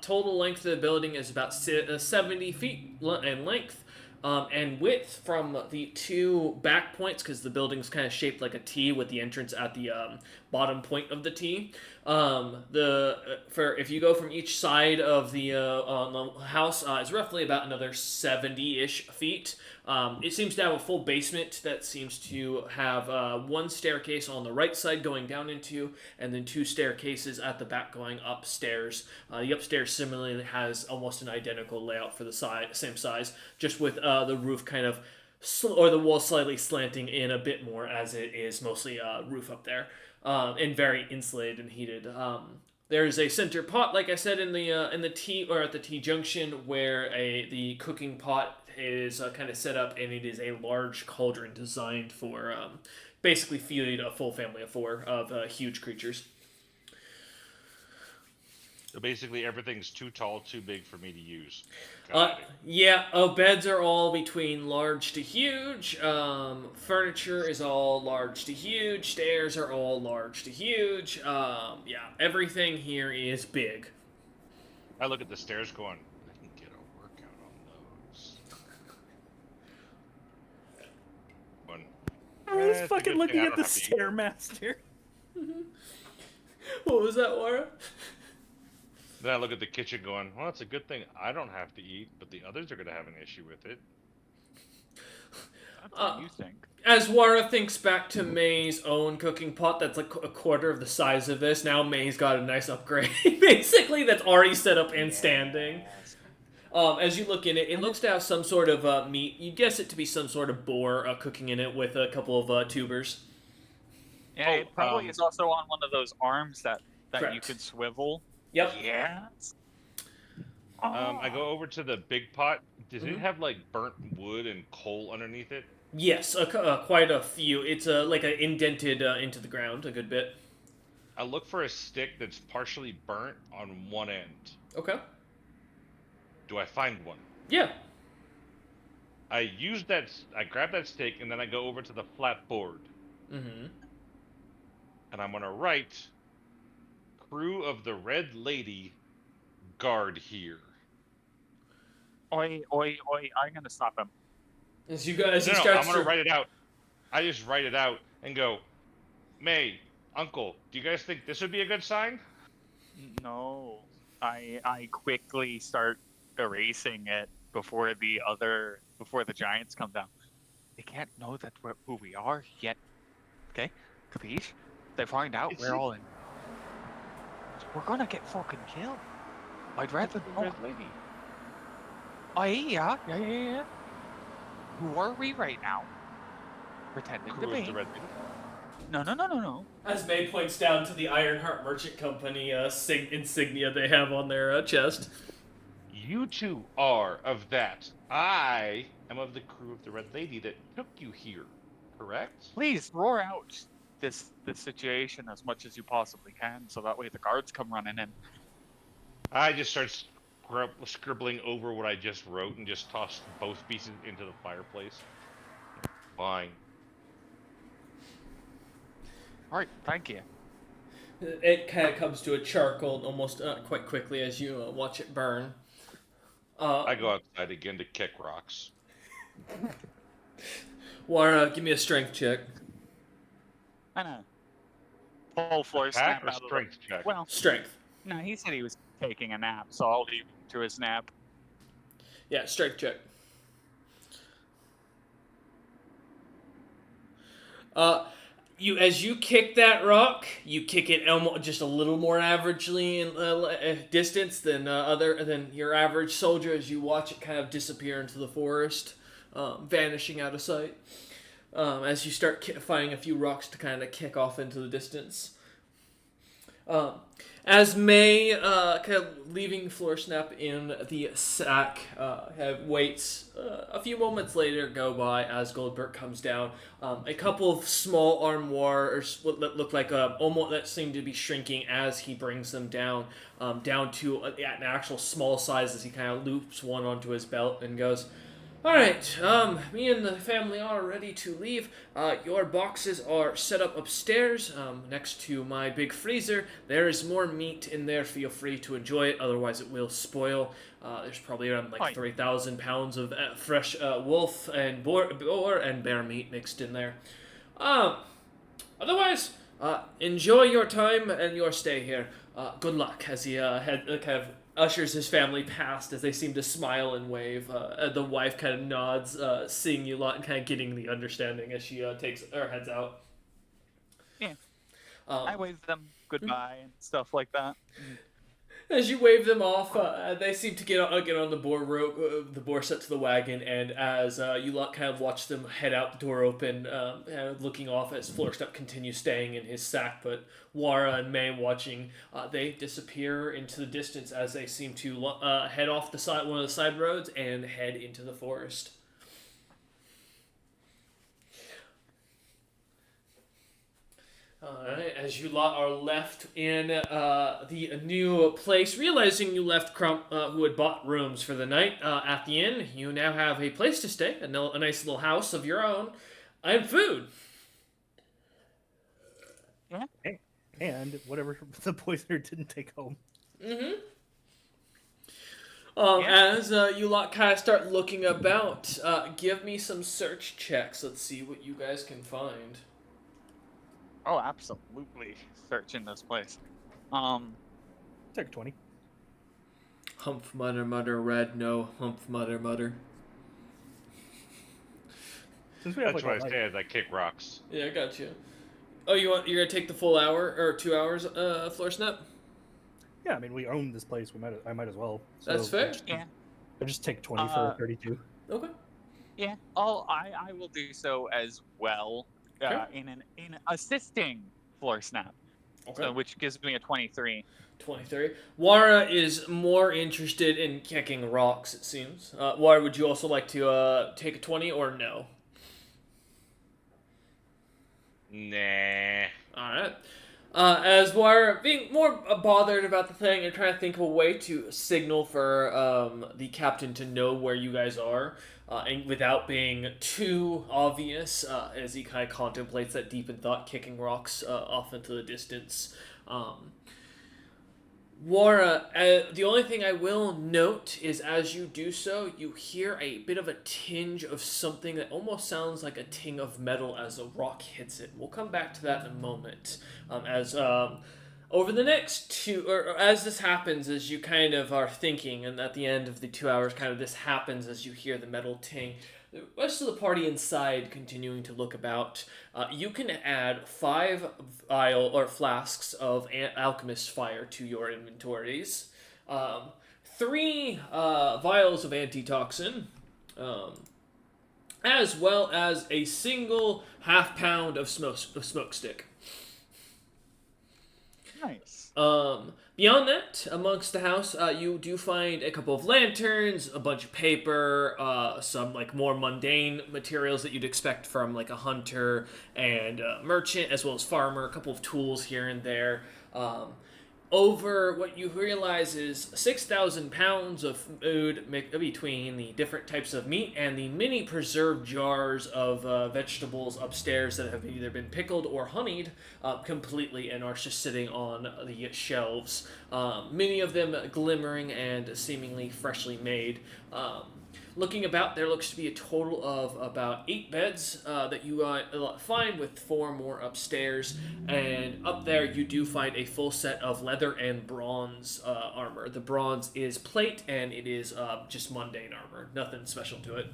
total length of the building is about 70 feet in length. And width from the two back points, because the building's kind of shaped like a T with the entrance at the bottom point of the T. For if you go from each side of the house, it's roughly about another 70-ish feet. It seems to have a full basement that seems to have one staircase on the right side going down into, and then two staircases at the back going upstairs. The upstairs similarly has almost an identical layout for the same size, just with the roof kind of, or the wall slightly slanting in a bit more, as it is mostly roof up there, and very insulated and heated. There is a center pot, like I said, in the T, or at the T junction, where the cooking pot is kind of set up, and it is a large cauldron designed for basically feeding a full family of four of huge creatures. So basically, everything's too tall, too big for me to use. Yeah, beds are all between large to huge. Furniture is all large to huge. Stairs are all large to huge. Yeah, everything here is big. I look at the stairs going, I can get a workout on those. One. I was it's a fucking good thing looking I at don't the have to eat. Stairmaster. What was that, Laura? Then I look at the kitchen going, well, it's a good thing I don't have to eat, but the others are going to have an issue with it. That's what you think. As Wara thinks back to May's own cooking pot that's like a quarter of the size of this, now May's got a nice upgrade, basically, that's already set up and standing. As you look in it, it looks to have some sort of meat. You guess it to be some sort of boar cooking in it with a couple of tubers. Yeah, it probably is also on one of those arms that you Correct. could swivel. Yep. Yes. I go over to the big pot. Does it have like burnt wood and coal underneath it? Yes, quite a few. It's like indented into the ground a good bit. I look for a stick that's partially burnt on one end. Okay. Do I find one? Yeah. I grab that stick and then I go over to the flat board. Mm-hmm. And I'm gonna write, crew of the Red Lady, guard here. Oi, oi, oi, I'm gonna stop him. As you guys, No, I'm gonna write it out. I just write it out and go, May, Uncle, do you guys think this would be a good sign? No. I quickly start erasing it before the giants come down. They can't know that we're who we are yet. Okay? Capiche? They find out we're all in. We're gonna get fucking killed. I'd rather The Red Lady. Oh yeah. Who are we right now? Pretending Crew to of the be. Red Lady. No. As May points down to the Ironheart Merchant Company insignia they have on their chest. You two are of that. I am of the crew of the Red Lady that took you here, correct? Please roar out this situation as much as you possibly can, so that way the guards come running in. I just start scribbling over what I just wrote and just toss both pieces into the fireplace. Fine. All right, thank you. It kind of comes to a charcoal almost quite quickly as you watch it burn. I go outside again to kick rocks. Wara, give me a strength check. I know. Pull floor Attack snap or out of strength check? Well, Strength. No, he said he was taking a nap, so I'll leave him to his nap. Yeah, strike check. As you kick that rock, you kick it just a little more averagely in distance than your average soldier. As you watch it kind of disappear into the forest, vanishing out of sight. As you start finding a few rocks to kind of kick off into the distance. As May, kind of leaving Floorsnap in the sack, waits. A few moments later go by as Goldberg comes down. A couple of small armoires that look like almost that seem to be shrinking as he brings them down to an actual small size as he kind of loops one onto his belt and goes, "All right, me and the family are ready to leave. Your boxes are set up upstairs, next to my big freezer. There is more meat in there. Feel free to enjoy it, otherwise it will spoil. There's probably around like 3,000 pounds of fresh wolf and boar and bear meat mixed in there. Otherwise, enjoy your time and your stay here. Good luck," as he kind of ushers his family past as they seem to smile and wave. The wife kind of nods, seeing you lot and kind of getting the understanding as she heads out. Yeah. I wave them goodbye and stuff like that. As you wave them off, they seem to get on the boar rope, the boar set to the wagon, and as you lot kind of watch them head out, the door open, looking off as Floorstep continues staying in his sack, but Wara and May watching, they disappear into the distance as they seem to head off one of the side roads and head into the forest. Alright, as you lot are left in the new place, realizing you left Crump, who had bought rooms for the night at the inn, you now have a place to stay, a nice little house of your own, and food. Yeah. And whatever the poisoner didn't take home. Mm-hmm. As you lot kind of start looking about, give me some search checks. Let's see what you guys can find. Oh, absolutely. Searching this place. Take 20. Humph, mutter, red, no. Humph, mutter. Since we have That's what I say as I kick rocks. Yeah, I got you. Oh, you're gonna take the full hour or 2 hours, floor snap? Yeah, I mean we own this place. I might as well. So That's fair. I just take 20 for 32. Okay. Yeah. I will do so as well. Okay. In assisting Floor Snap. Okay. So, which gives me a 23. 23. Wara is more interested in kicking rocks, it seems. Wara, would you also like to take a 20 or no? Nah. Alright. As Wara being more bothered about the thing and trying to think of a way to signal for the captain to know where you guys are, and without being too obvious, as he kind of contemplates that deep in thought, kicking rocks off into the distance. Wara, the only thing I will note is as you do so, you hear a bit of a tinge of something that almost sounds like a ting of metal as a rock hits it. We'll come back to that in a moment. Over the next or as this happens, as you kind of are thinking, and at the end of the 2 hours, kind of this happens as you hear the metal ting. The rest of the party inside continuing to look about. You can add 5 vial or flasks of alchemist fire to your inventories. 3 vials of antitoxin. As well as a single half pound of smoke stick. Nice. Beyond that, amongst the house, you do find a couple of lanterns, a bunch of paper, some like more mundane materials that you'd expect from like a hunter and a merchant, as well as farmer, a couple of tools here and there. Over what you realize is 6,000 pounds of food between the different types of meat and the mini preserved jars of vegetables upstairs that have either been pickled or honeyed completely and are just sitting on the shelves. Many of them glimmering and seemingly freshly made. Looking about, there looks to be a total of about 8 beds that you find, with 4 more upstairs. And up there, you do find a full set of leather and bronze armor. The bronze is plate, and it is just mundane armor. Nothing special to it.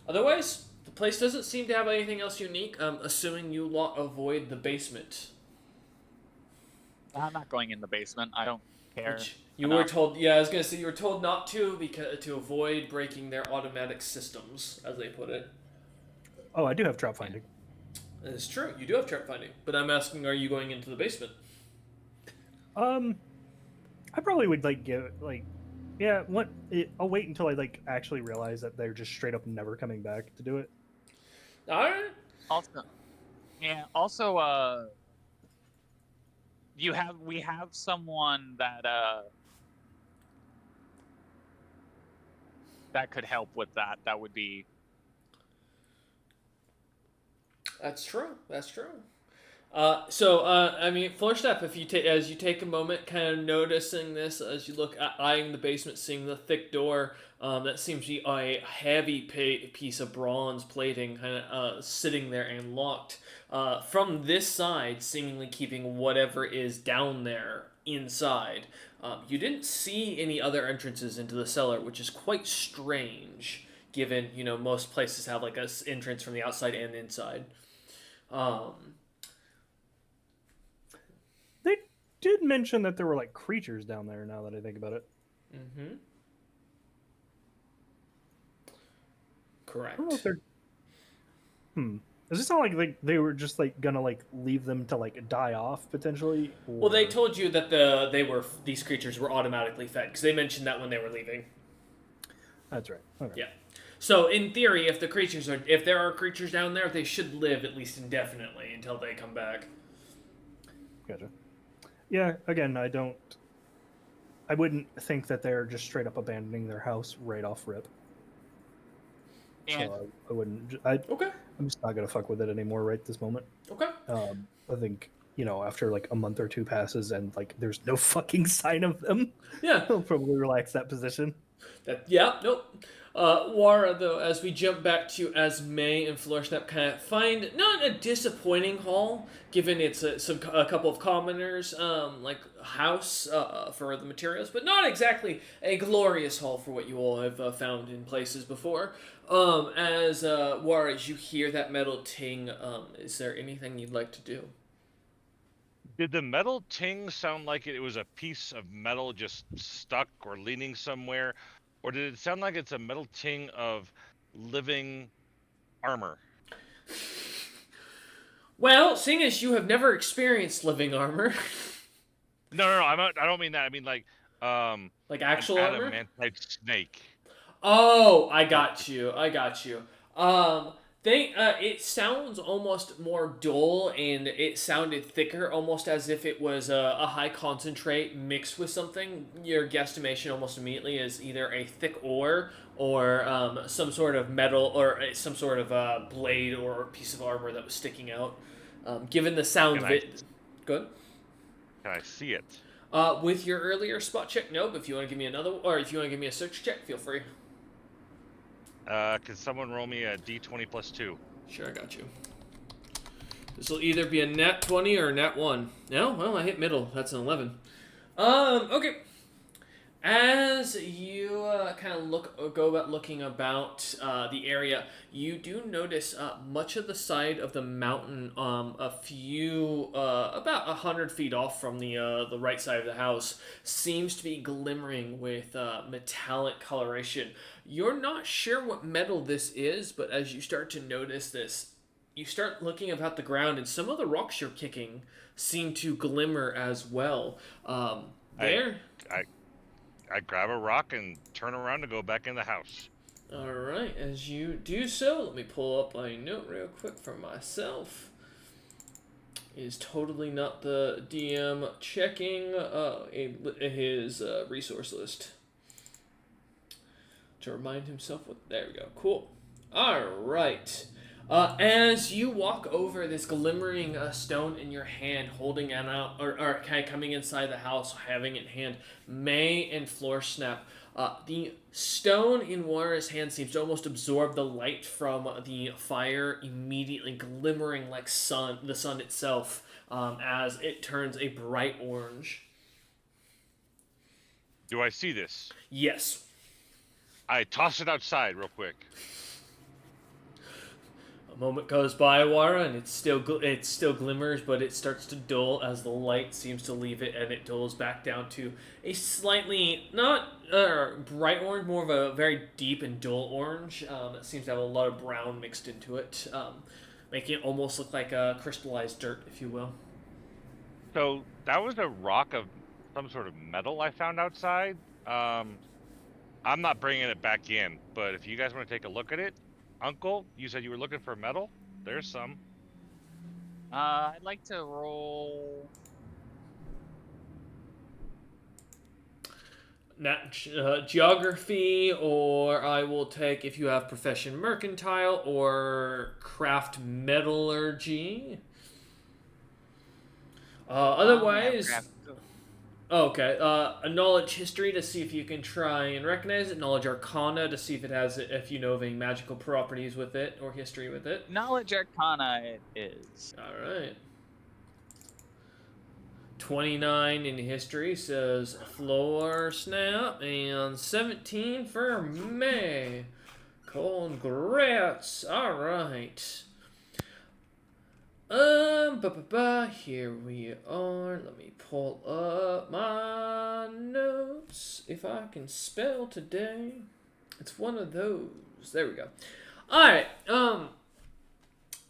Otherwise, the place doesn't seem to have anything else unique. Assuming you lot avoid the basement. I'm not going in the basement. I don't care. Which you were told, yeah, I was gonna say you were told not to, because to avoid breaking their automatic systems, as they put it. Oh, I do have trap finding. It's true, you do have trap finding, but I'm asking, are you going into the basement? I probably would I'll wait until I actually realize that they're just straight up never coming back to do it. All right. Also, we have someone that that could help with that. That would be. That's true. That's true. I mean, Florstep, if you as you take a moment, kind of noticing this as you look eyeing the basement, seeing the thick door, that seems to be a heavy piece of bronze plating, kind of sitting there and locked. From this side, seemingly keeping whatever is down there inside. You didn't see any other entrances into the cellar, which is quite strange, given most places have like a entrance from the outside and inside. They did mention that there were like creatures down there. Now that I think about it. Mm-hmm. Correct. I don't know if they're. Does it sound like they were just gonna leave them to die off potentially? Or... Well, they told you that these creatures were automatically fed, because they mentioned that when they were leaving. That's right. Okay. Yeah. So in theory, if there are creatures down there, they should live at least indefinitely until they come back. Gotcha. Yeah. Again, I wouldn't think that they're just straight up abandoning their house right off rip. And So I wouldn't. Okay. I'm just not gonna fuck with it anymore right this moment. Okay. I think after a month or two passes and there's no fucking sign of them. Yeah. I'll probably relax that position. Nope. Wara, though, as we jump back to as May and Floorsnap kind of find not a disappointing haul, given it's a couple of commoners, house for the materials, but not exactly a glorious haul for what you all have found in places before. Wara, as you hear that metal ting, is there anything you'd like to do? Did the metal ting sound like it was a piece of metal just stuck or leaning somewhere? Or did it sound like it's a metal ting of living armor? Well, seeing as you have never experienced living armor. No, I don't mean that. I mean like actual an armor? adamant-type snake. Oh, I got you. It sounds almost more dull, and it sounded thicker, almost as if it was a high concentrate mixed with something. Your guesstimation almost immediately is either a thick ore or some sort of metal or some sort of blade or piece of armor that was sticking out. Given the sound of it, good. Can I see it? With your earlier spot check, nope. If you want to give me another, or if you want to give me a search check, feel free. Can someone roll me a d20 plus 2? Sure, I got you. This will either be a nat 20 or a nat 1. No? Well, I hit middle. That's an 11. Okay. As you kind of go about looking about the area, you do notice much of the side of the mountain, about 100 feet off from the right side of the house, seems to be glimmering with metallic coloration. You're not sure what metal this is, but as you start to notice this, you start looking about the ground, and some of the rocks you're kicking seem to glimmer as well. I grab a rock and turn around to go back in the house. All right, as you do so, let me pull up a note real quick for myself. It is totally not the DM checking his resource list to remind himself what. There we go. Cool. All right. As you walk over this glimmering stone in your hand, holding it out, or kind of coming inside the house, having it in hand, May and Floorsnap, The stone in Wara's hand seems to almost absorb the light from the fire, immediately glimmering like the sun itself, as it turns a bright orange. Do I see this? Yes. I toss it outside real quick. A moment goes by, Wara, and it still glimmers, but it starts to dull as the light seems to leave it, and it dulls back down to a slightly not bright orange, more of a very deep and dull orange. It seems to have a lot of brown mixed into it, making it almost look like a crystallized dirt, if you will. So that was a rock of some sort of metal I found outside. I'm not bringing it back in, but if you guys want to take a look at it, Uncle, you said you were looking for metal? There's some. I'd like to roll. Geography, or I will take if you have profession mercantile or craft metallurgy. Otherwise, okay. A knowledge history to see if you can try and recognize it. Knowledge arcana to see if you know of any magical properties with it or history with it. Knowledge arcana it is. All right. 29 in history says floor snap, and 17 for May. Congrats. All right. Here we are. Let me pull up my notes. If I can spell today, it's one of those. There we go. All right.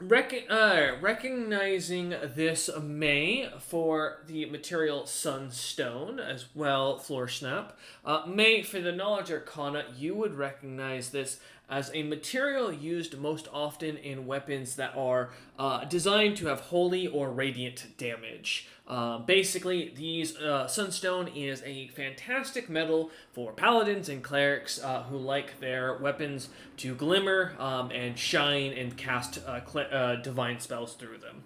Recognizing this May for the material Sunstone as well, Floor Snap. May, for the Knowledge Arcana, you would recognize this as a material used most often in weapons that are designed to have holy or radiant damage. Basically, these Sunstone is a fantastic metal for paladins and clerics who like their weapons to glimmer and shine and cast divine spells through them.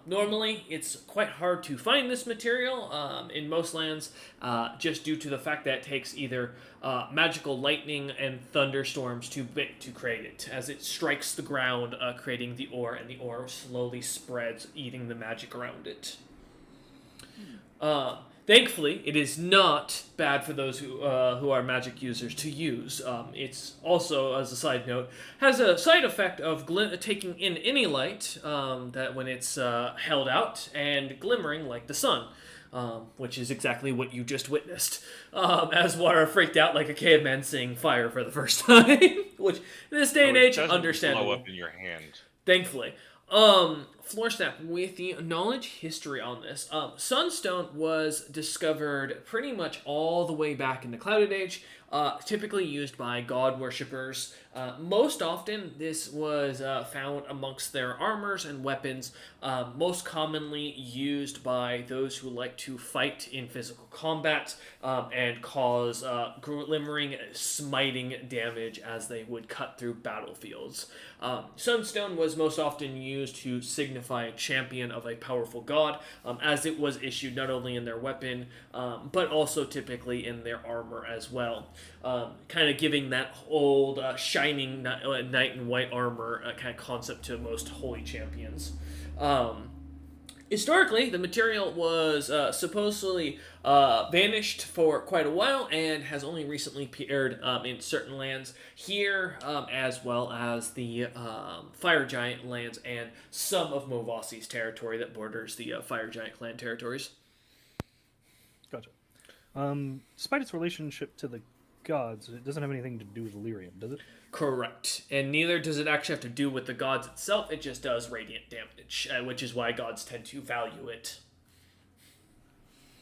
Normally, it's quite hard to find this material in most lands, just due to the fact that it takes either magical lightning and thunderstorms to create it, as it strikes the ground, creating the ore, and the ore slowly spreads, eating the magic around it. Thankfully, it is not bad for those who are magic users to use. It's also, as a side note, has a side effect of taking in any light that when it's held out and glimmering like the sun, which is exactly what you just witnessed. As Wara freaked out like a caveman seeing fire for the first time, which in this day and age, understandable. Blow up in your hand. Thankfully. Floor Snap, with the knowledge history on this, Sunstone was discovered pretty much all the way back in the Clouded Age, typically used by god worshippers. Most often, this was found amongst their armors and weapons, most commonly used by those who like to fight in physical combat and cause glimmering, smiting damage as they would cut through battlefields. Sunstone was most often used to signify a champion of a powerful god, as it was issued not only in their weapon, but also typically in their armor as well. Kind of giving that old shining knight in white armor kind of concept to most holy champions. Historically, the material was supposedly vanished for quite a while and has only recently appeared in certain lands here, as well as the Fire Giant lands and some of Movasi's territory that borders the Fire Giant clan territories. Gotcha. Despite its relationship to the gods, it doesn't have anything to do with Lyrium, does it? Correct. And neither does it actually have to do with the gods itself, it just does radiant damage, which is why gods tend to value it.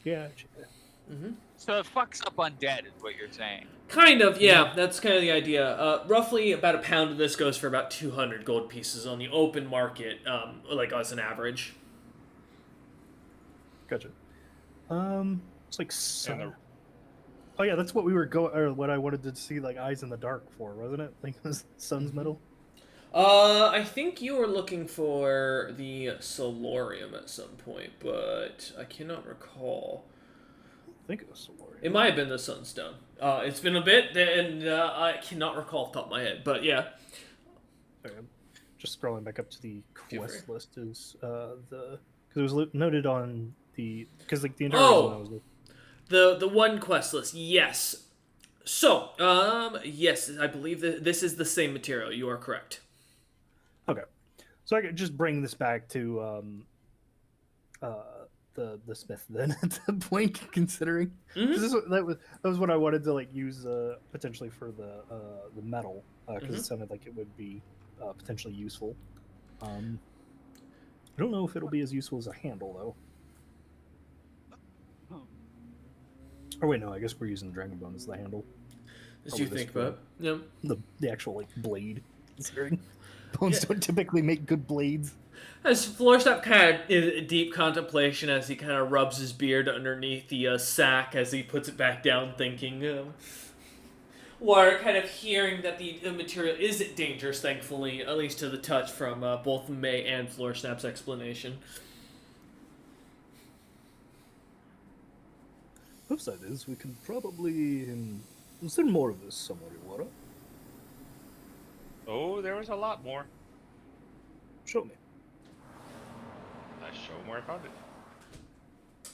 Yeah. Mm-hmm. So it fucks up undead, is what you're saying. Kind of, yeah. That's kind of the idea. Roughly about a pound of this goes for about 200 gold pieces on the open market, like as an average. Gotcha. It's like Oh yeah, that's what we were or what I wanted to see, like Eyes in the Dark for, wasn't it? Like this Sun's Metal. I think you were looking for the Solarium at some point, but I cannot recall. I think it was Solarium. It might have been the Sunstone. It's been a bit, and I cannot recall off the top of my head. But yeah, Okay. Just scrolling back up to the Feel quest free. list is the because it was noted on the because like the entire reason I Oh, was like, the one quest list. Yes. So, yes, I believe that this is the same material. You are correct. okay, so I could just bring this back to uh the smith then at the point considering Mm-hmm. because that was what I wanted to like use potentially for the metal because Mm-hmm. it sounded like it would be potentially useful. Um, I don't know if it'll be as useful as a handle though. Hmm. Or wait, no, I guess we're using dragon bone as the handle. As you Probably just think for about, yeah. the actual like blade. Considering Yeah. bones don't typically make good blades. As Florstop kind of in deep contemplation as he kind of rubs his beard underneath the sack as he puts it back down, thinking. Or kind of hearing that the material isn't dangerous, thankfully, at least to the touch from both May and Floorsnap's explanation. Flip side is we can probably send more of this somewhere, Water. Oh, there was a lot more. Show me. I show 'em where I found it.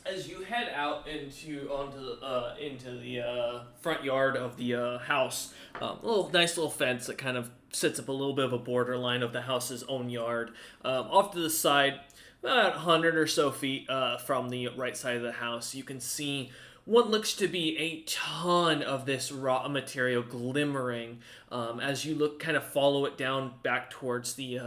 As you head out into the front yard of the house, a little nice little fence that kind of sets up a little bit of a borderline of the house's own yard. Off to the side, about 100 or so feet from the right side of the house, you can see what looks to be a ton of this raw material glimmering as you look kind of follow it down back towards the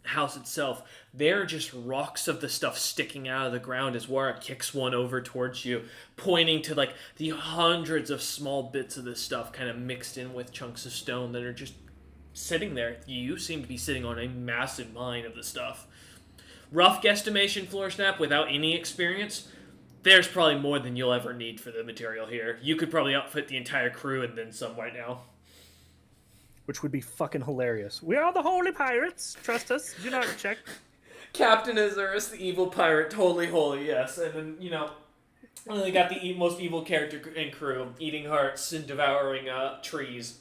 house itself. There are just rocks of the stuff sticking out of the ground as Wara kicks one over towards you, pointing to like the hundreds of small bits of this stuff kind of mixed in with chunks of stone that are just sitting there. You seem to be sitting on a massive mine of the stuff. Rough guesstimation, Floor Snap, without any experience, there's probably more than you'll ever need for the material here. You could probably outfit the entire crew and then some right now. Which would be fucking hilarious. We are the holy pirates. Trust us. Do not check. Captain Azurus, the evil pirate, totally holy, yes. And then, they got the most evil character in crew, eating hearts and devouring trees.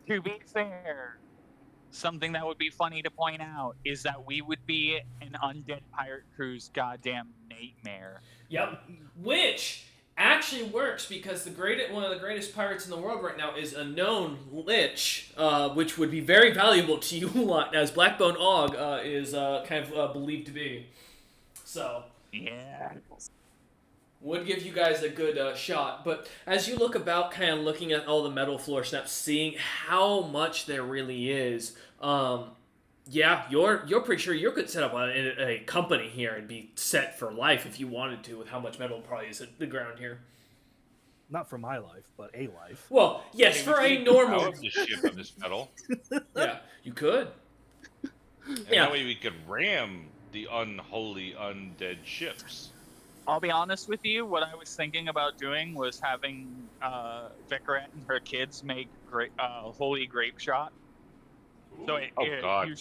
To be fair, something that would be funny to point out is that we would be an undead pirate crew's goddamn nightmare. Yep. Which actually works because one of the greatest pirates in the world right now is a known lich, which would be very valuable to you lot, as Blackbone Og is kind of believed to be. So, Yeah. would give you guys a good shot. But as you look about, kind of looking at all the metal floor snaps, seeing how much there really is, yeah, you're pretty sure you could set up a company here and be set for life if you wanted to, with how much metal probably is at the ground here. Not for my life, but a life. Well, yes, Hey, for we a could normal. power the ship of this metal, Yeah, you could. and Yeah. that way we could ram the unholy undead ships. I'll be honest with you, what I was thinking about doing was having Vikaret and her kids make holy grape shot. So God. you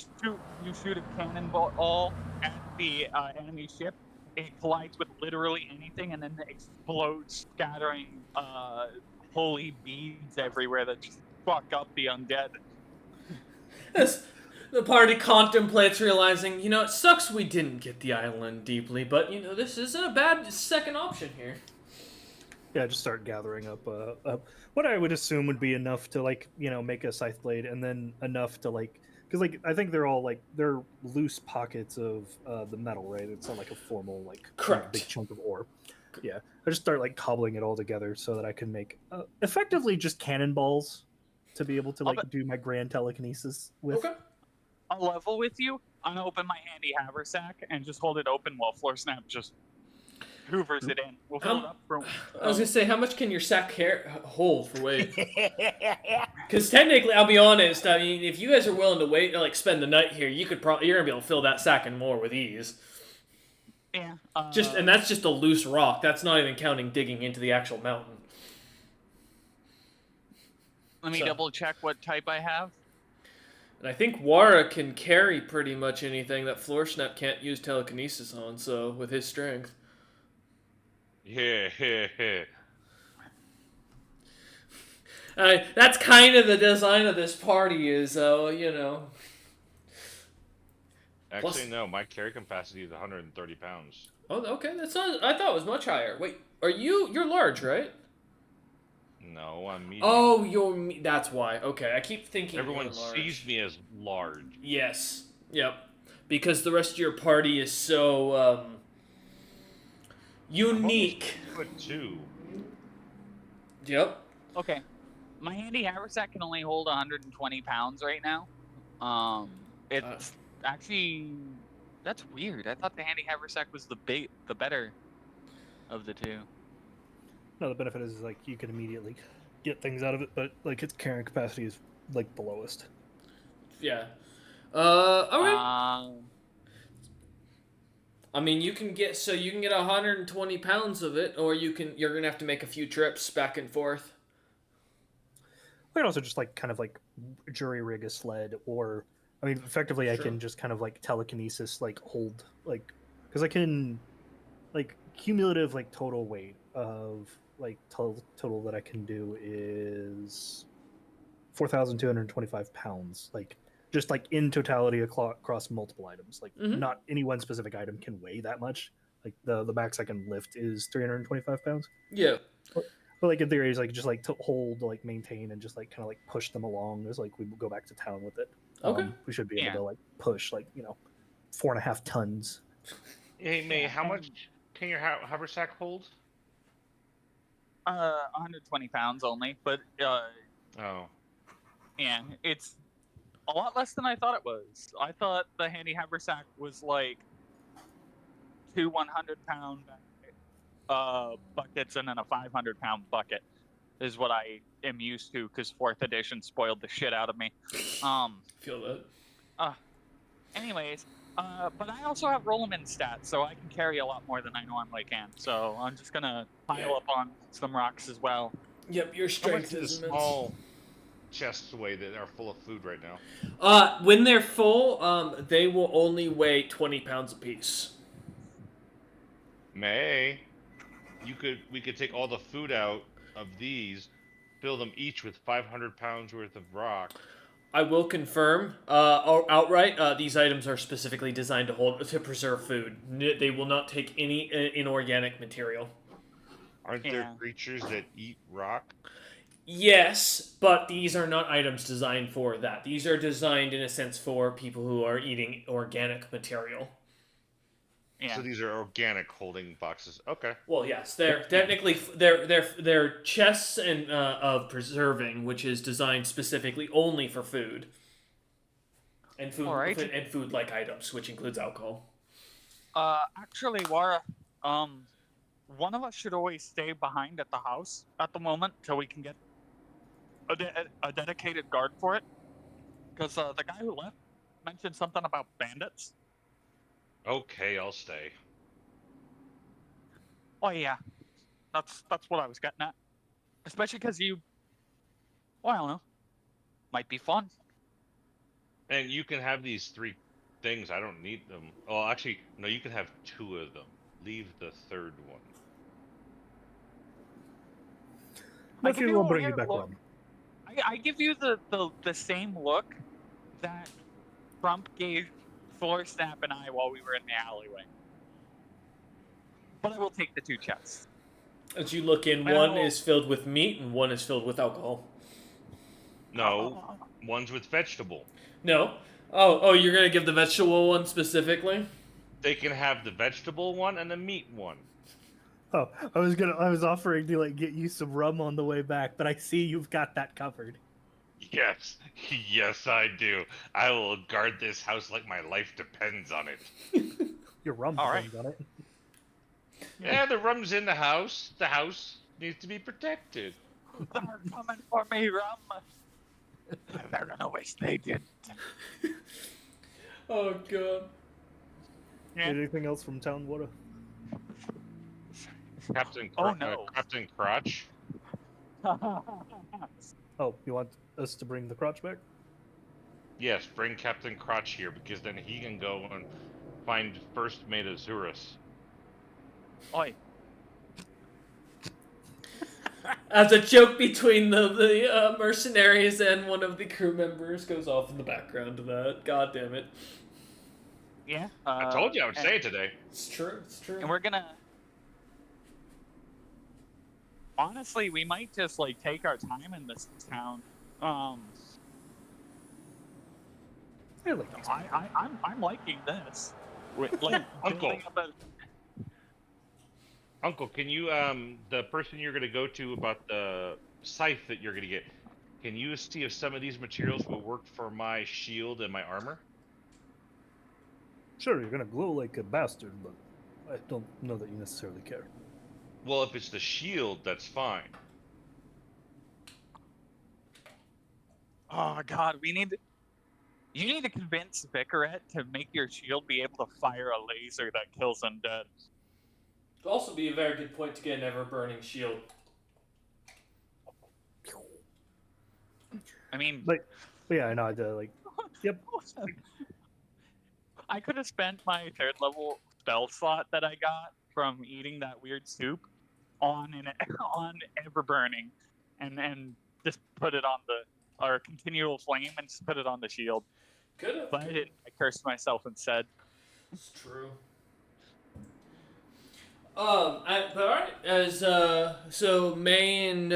shoot a cannonball at the enemy ship. It collides with literally anything, and then it explodes, scattering holy beads everywhere that just fuck up the undead. As the party contemplates, realizing, it sucks we didn't get the island deeply, but, this isn't a bad second option here. Yeah, just start gathering up what I would assume would be enough to make a scythe blade, and then enough to because I think they're all they're loose pockets of the metal, right? It's not like a formal Correct. big chunk of ore. Yeah, I just start cobbling it all together so that I can make effectively just cannonballs to be able to do my grand telekinesis with. Okay. I'll level with you. I'm gonna open my handy haversack and just hold it open while Floor Snap just hoovers it in. We'll fill it up for. I was gonna say, how much can your sack hold for weight? Because technically, I'll be honest. I mean, if you guys are willing to wait, spend the night here, you're gonna be able to fill that sack and more with ease. Yeah. And that's just a loose rock. That's not even counting digging into the actual mountain. Let me double check what type I have. And I think Wara can carry pretty much anything that Floor Snap can't use telekinesis on. So with his strength. Yeah. That's kind of the design of this party is, you know. Actually, Plus, no. My carry capacity is 130 pounds. oh, okay, that's not. I thought it was much higher. Wait, you're large, right? No, I'm medium. Oh, that's why. Okay, I keep thinking you're Everyone sees large. me as large. Yes. Yep. Because the rest of your party is so I'm only unique. 6'2". Yep. Okay. My handy haversack can only hold 120 pounds right now. Uh, It's actually that's weird. I thought the handy haversack was the better of the two. No, the benefit is like you can immediately get things out of it, but like its carrying capacity is like the lowest. yeah. Okay. Um, I mean, you can get 120 pounds of it, or you're gonna have to make a few trips back and forth. I can also just like kind of like jury rig a sled, or I mean, effectively, I Sure. can just kind of like telekinesis, like hold, like because I can like cumulative like total weight of like total that I can do is 4,225 pounds. Like just like in totality across multiple items. Like Mm-hmm. not any one specific item can weigh that much. Like the max I can lift is 325 pounds. Yeah. But like in theory, is like just like to hold, like maintain, and just like kind of like push them along as like we go back to town with it. Okay. We should be able yeah, to like push like 4.5 tons. Hey, May, yeah, how and much can your haversack hold? 120 pounds only, but Oh, yeah, it's a lot less than I thought it was. I thought the handy haversack was like two 100-pound buckets and then a 500-pound bucket is what I am used to because fourth edition spoiled the shit out of me. Feel that. Uh, anyways, but I also have Rollerman stats, so I can carry a lot more than I normally can. So I'm just gonna pile up on some rocks as well. Yep. Your how much strength do the is immense. small chests weigh that are full of food right now? When they're full, they will only weigh 20 pounds apiece. May, we could take all the food out of these, fill them each with 500 pounds worth of rock. I will confirm, outright, these items are specifically designed to preserve food. They will not take any inorganic material. Aren't there Yeah. creatures that eat rock? Yes, but these are not items designed for that. These are designed, in a sense, for people who are eating organic material. Yeah. So these are organic holding boxes. Okay. Well, yes, they're technically they're chests and of preserving, which is designed specifically only for food All right. and food like items, which includes alcohol. Actually, Wara, one of us should always stay behind at the house at the moment till we can get a dedicated guard for it. Because the guy who left mentioned something about bandits. Okay, I'll stay. Oh yeah, that's what I was getting at. Especially because well, I don't know, might be fun. And you can have these 3 things. I don't need them. Oh, actually, no, you can have 2 of them. Leave the third one. I If give you you will a bring you weird back look. one. I give you the same look that Trump gave Floor Snap and I while we were in the alleyway. But I will take the 2 chests. As you look in, one is filled with meat and one is filled with alcohol. No, one's with vegetable. No. Oh, you're gonna give the vegetable one specifically? They can have the vegetable one and the meat one. Oh, I was offering to like get you some rum on the way back, but I see you've got that covered. Yes, yes, I do. I will guard this house like my life depends on it. Your rum All right. depends on it. Yeah, the rum's in the house. The house needs to be protected. They're coming for me, Rum. They're gonna wish they did. Oh god. Yeah. Anything else from town, Water? Oh, no. Captain Crotch. Oh, you want us to bring the crotch back? Yes, bring Captain Crotch here because then he can go and find First Mate Azurus. Oi. As a joke between the mercenaries and one of the crew members goes off in the background of that. God damn it. Yeah. I told you I would say it today. It's true. It's true. And we're gonna. Honestly, we might just like take our time in this town. I like these people. I'm liking this. Like Uncle. building up a. Uncle, can you the person you're gonna go to about the scythe that you're gonna get? Can you see if some of these materials will work for my shield and my armor? Sure, you're gonna glow like a bastard, but I don't know that you necessarily care. Well, if it's the shield, that's fine. Oh God, we need. You need to convince Vicaret to make your shield be able to fire a laser that kills undead. It'd also be a very good point to get an ever-burning shield. I mean, But yeah, I know. Yep. I could have spent my 3rd level spell slot that I got from eating that weird soup on on ever burning, and just put it on our continual flame and just put it on the shield. Could have. But I didn't. I cursed myself instead. It's true. But alright, as so May and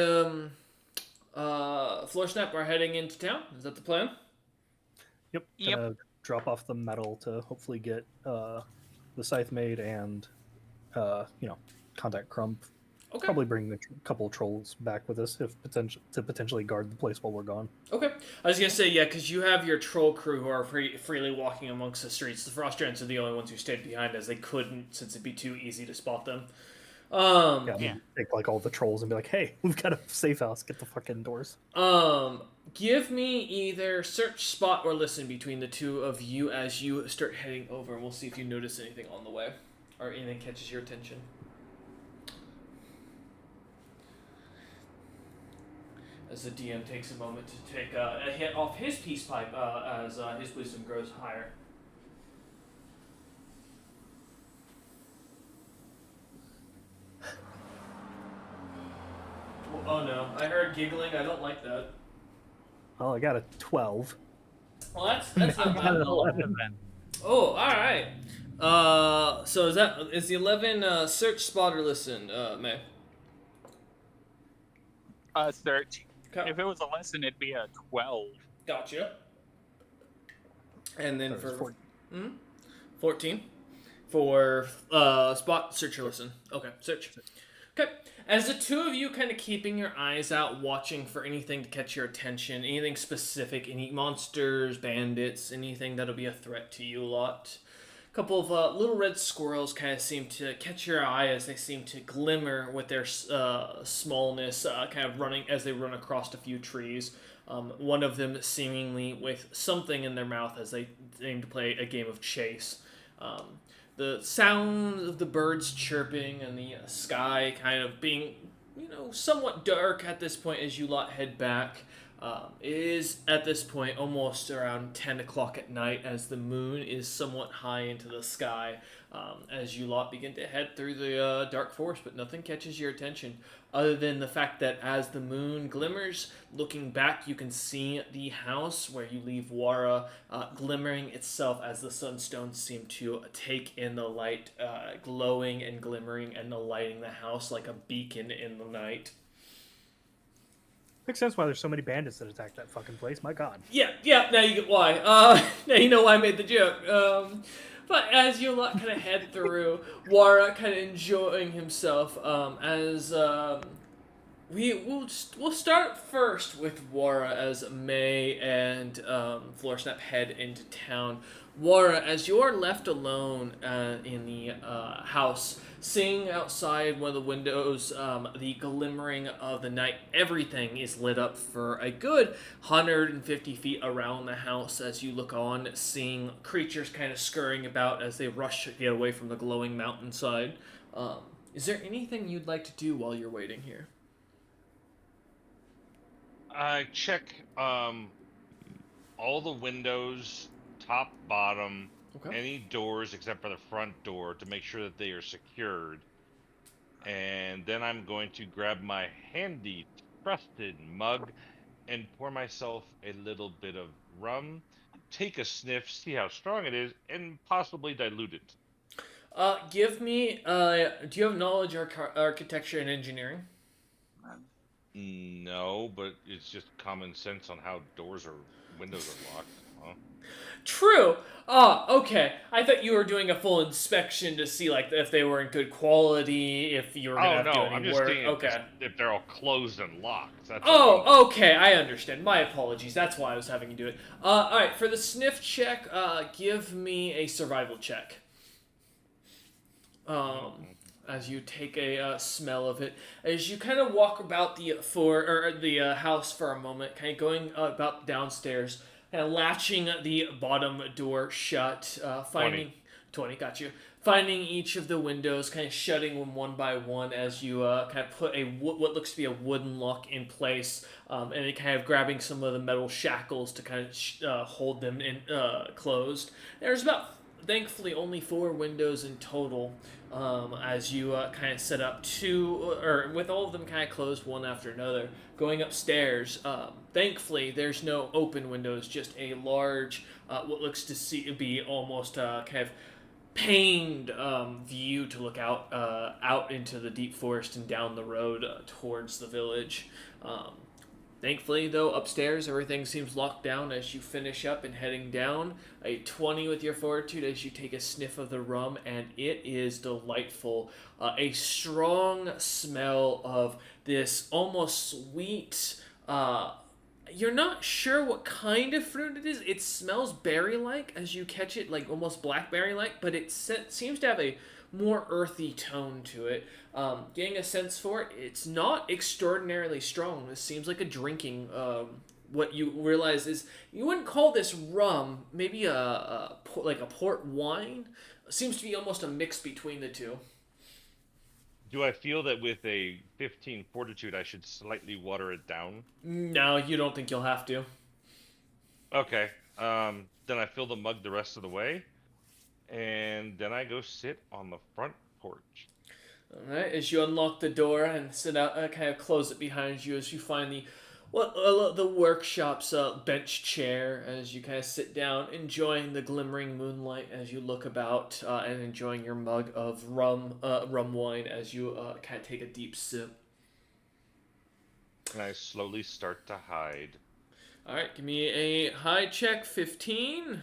Floorsnap are heading into town. Is that the plan? Yep. Yep. Gonna drop off the metal to hopefully get the scythe made and contact Crump. Okay. Probably bring a couple of trolls back with us if potentially guard the place while we're gone. Okay. I was gonna say because you have your troll crew who are freely walking amongst the streets. The Frost Giants are the only ones who stayed behind as they couldn't, since it'd be too easy to spot them. Yeah. Take like all the trolls and be like, "Hey, we've got a safe house. Get the fuck indoors." Give me either search, spot, or listen between the two of you as you start heading over, and we'll see if you notice anything on the way or anything catches your attention. As the DM takes a moment to take a hit off his peace pipe as his wisdom grows higher. Oh no, I heard giggling. I don't like that. Oh, I got a 12. Well, that's not bad. 11. Oh, all right. So is the 11 search, spot, or listen, May? Search. Okay. If it was a lesson, it'd be a 12. Gotcha. And then That was for 14. 14 for spot, search, or listen. Okay, search. Okay. As the two of you kind of keeping your eyes out, watching for anything to catch your attention, anything specific, any monsters, bandits, anything that'll be a threat to you lot. A couple of little red squirrels kind of seem to catch your eye as they seem to glimmer with their smallness, kind of running as they run across a few trees. One of them seemingly with something in their mouth as they aim to play a game of chase. The sound of the birds chirping and the sky kind of being, somewhat dark at this point as you lot head back. It is, at this point, almost around 10 o'clock at night as the moon is somewhat high into the sky as you lot begin to head through the dark forest, but nothing catches your attention other than the fact that as the moon glimmers, looking back, you can see the house where you leave Wara glimmering itself as the sunstones seem to take in the light, glowing and glimmering and lighting the house like a beacon in the night. Makes sense why there's so many bandits that attack that fucking place. My God. Yeah, now you get why. Now you know why I made the joke. But as you lot kind of head through, Wara kind of enjoying himself, as we'll start first with Wara as May and Floorsnap head into town. Wara, as you're left alone in the house, seeing outside one of the windows the glimmering of the night, everything is lit up for a good 150 feet around the house as you look on, seeing creatures kind of scurrying about as they rush to get away from the glowing mountainside. Is there anything you'd like to do while you're waiting here? I check all the windows, top, bottom, Okay. any doors except for the front door to make sure that they are secured. And then I'm going to grab my handy, trusted mug and pour myself a little bit of rum, take a sniff, see how strong it is, and possibly dilute it. Give me. Do you have knowledge of architecture and engineering? No, but it's just common sense on how doors or windows are locked. Huh? True. Okay. I thought you were doing a full inspection to see like if they were in good quality, if you were gonna Oh have to do no, any I'm just work. seeing Okay. if they're all closed and locked. That's all I'm doing. Oh, okay. I understand. My apologies. That's why I was having you do it. All right. For the sniff check, give me a survival check. As you take a smell of it, as you kind of walk about the house for a moment, kind of going about downstairs, kind of latching the bottom door shut, finding 20, got you. Finding each of the windows, kind of shutting them one by one as you kind of put what looks to be a wooden lock in place, and then kind of grabbing some of the metal shackles to kind of hold them in closed. There's about thankfully only 4 windows in total, as you kind of set up two, or with all of them kind of closed one after another. Going upstairs, thankfully there's no open windows, just a large, what looks to be almost kind of paned view to look out into the deep forest and down the road towards the village. Thankfully, though, upstairs everything seems locked down as you finish up and heading down. A 20 with your fortitude as you take a sniff of the rum, and it is delightful. A strong smell of this almost sweet. You're not sure what kind of fruit it is. It smells berry-like as you catch it, like almost blackberry-like, but it seems to have a more earthy tone to it. Getting a sense for it, it's not extraordinarily strong. This seems like a drinking. What you realize is you wouldn't call this rum. Maybe like a port wine. Seems to be almost a mix between the two. Do I feel that with a 15 fortitude, I should slightly water it down? No, you don't think you'll have to. Okay. Then I fill the mug the rest of the way, and then I go sit on the front porch. Alright, as you unlock the door and sit out, kind of close it behind you as you find the workshop's bench chair as you kind of sit down, enjoying the glimmering moonlight as you look about and enjoying your mug of rum wine as you kind of take a deep sip. And I slowly start to hide. Alright, give me a hide check, 15.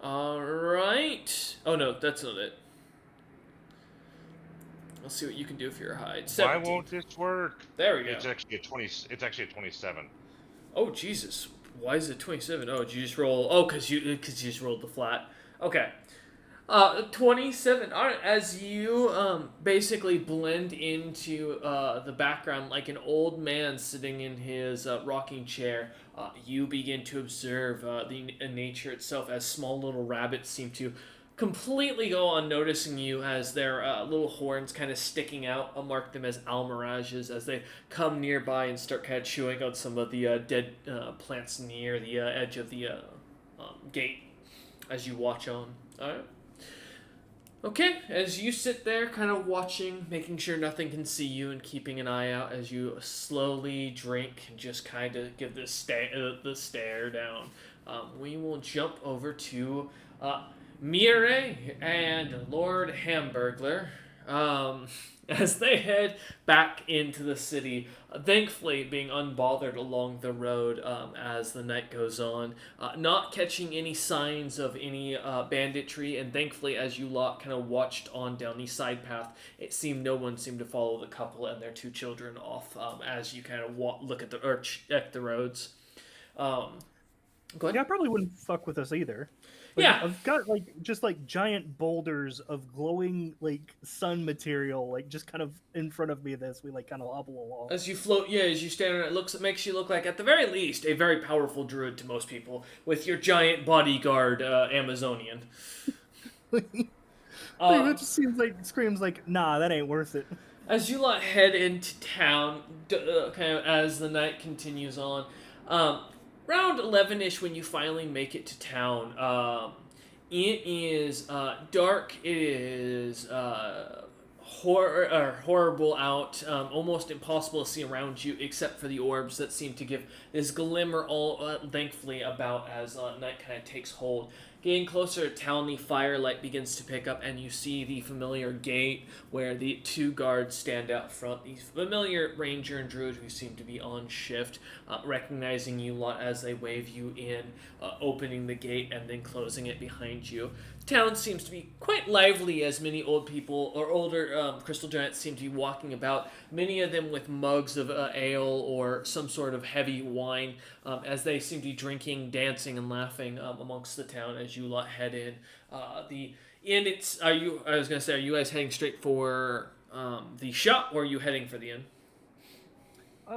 Alright. Oh no, that's not it. Let's see what you can do for your hide. 17. Why won't this work? There we go. It's actually a 20. It's actually a 27. Oh Jesus! Why is it 27? Oh, did you just roll? Oh, because you just rolled the flat. Okay. 27. All right, as you basically blend into the background like an old man sitting in his rocking chair, you begin to observe the nature itself as small little rabbits seem to completely go on noticing you as their little horns kind of sticking out. I'll mark them as almirages as they come nearby and start kind of chewing on some of the dead plants near the edge of the gate as you watch on. Alright. Okay, as you sit there kind of watching, making sure nothing can see you and keeping an eye out as you slowly drink and just kind of give the stare down, we will jump over to Mire and Lord Hamburglar, as they head back into the city, thankfully being unbothered along the road as the night goes on, not catching any signs of any banditry, and thankfully as you lot kind of watched on down the side path, it seemed no one seemed to follow the couple and their 2 children off as you kind of look at check the roads. Go ahead. Yeah, I probably wouldn't fuck with us either. Like, Yeah. I've got just giant boulders of glowing sun material just kind of in front of me as we kind of hobble along. As you float, as you stand on it, it makes you look like, at the very least, a very powerful druid to most people, with your giant bodyguard Amazonian. That just screams nah, that ain't worth it. As you lot head into town, kind of as the night continues on, around 11-ish when you finally make it to town, it is dark, it is horrible out, almost impossible to see around you, except for the orbs that seem to give this glimmer all thankfully about as night kind of takes hold. Getting closer to town, the firelight begins to pick up, and you see the familiar gate where the two guards stand out front. The familiar ranger and druid who seem to be on shift, recognizing you lot as they wave you in, opening the gate and then closing it behind you. Town seems to be quite lively as many old people or older crystal giants seem to be walking about, many of them with mugs of ale or some sort of heavy wine, as they seem to be drinking, dancing, and laughing amongst the town as you lot head in. The inn, are you guys heading straight for the shop, or are you heading for the inn?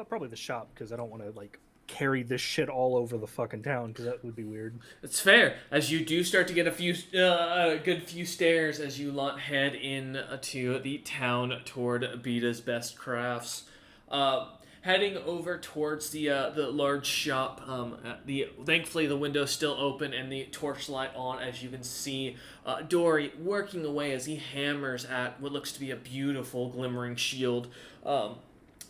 Probably the shop, because I don't want to like carry this shit all over the fucking town, because that would be weird. It's fair, as you do start to get a good few stairs as you lot head in to the town toward Beta's Best Crafts. Heading over towards the large shop, thankfully the window's still open and the torchlight on, as you can see Dory working away as he hammers at what looks to be a beautiful glimmering shield.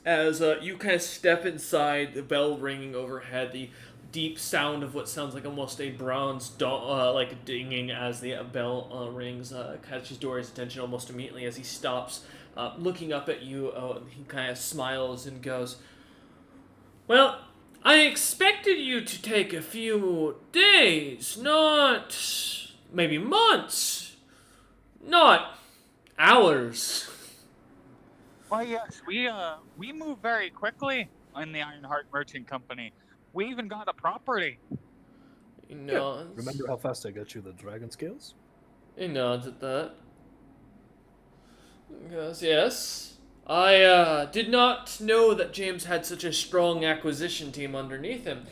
As you kind of step inside, the bell ringing overhead, the deep sound of what sounds like almost a bronze like dinging as the bell rings catches Dory's attention almost immediately as he stops, looking up at you. He kind of smiles and goes, "Well, I expected you to take a few days, not maybe months, not hours." Why, yes, we move very quickly in the Ironheart Merchant Company. We even got a property. He nods. Remember how fast I got you the dragon scales? He nods at that. He goes, "Yes. I did not know that James had such a strong acquisition team underneath him.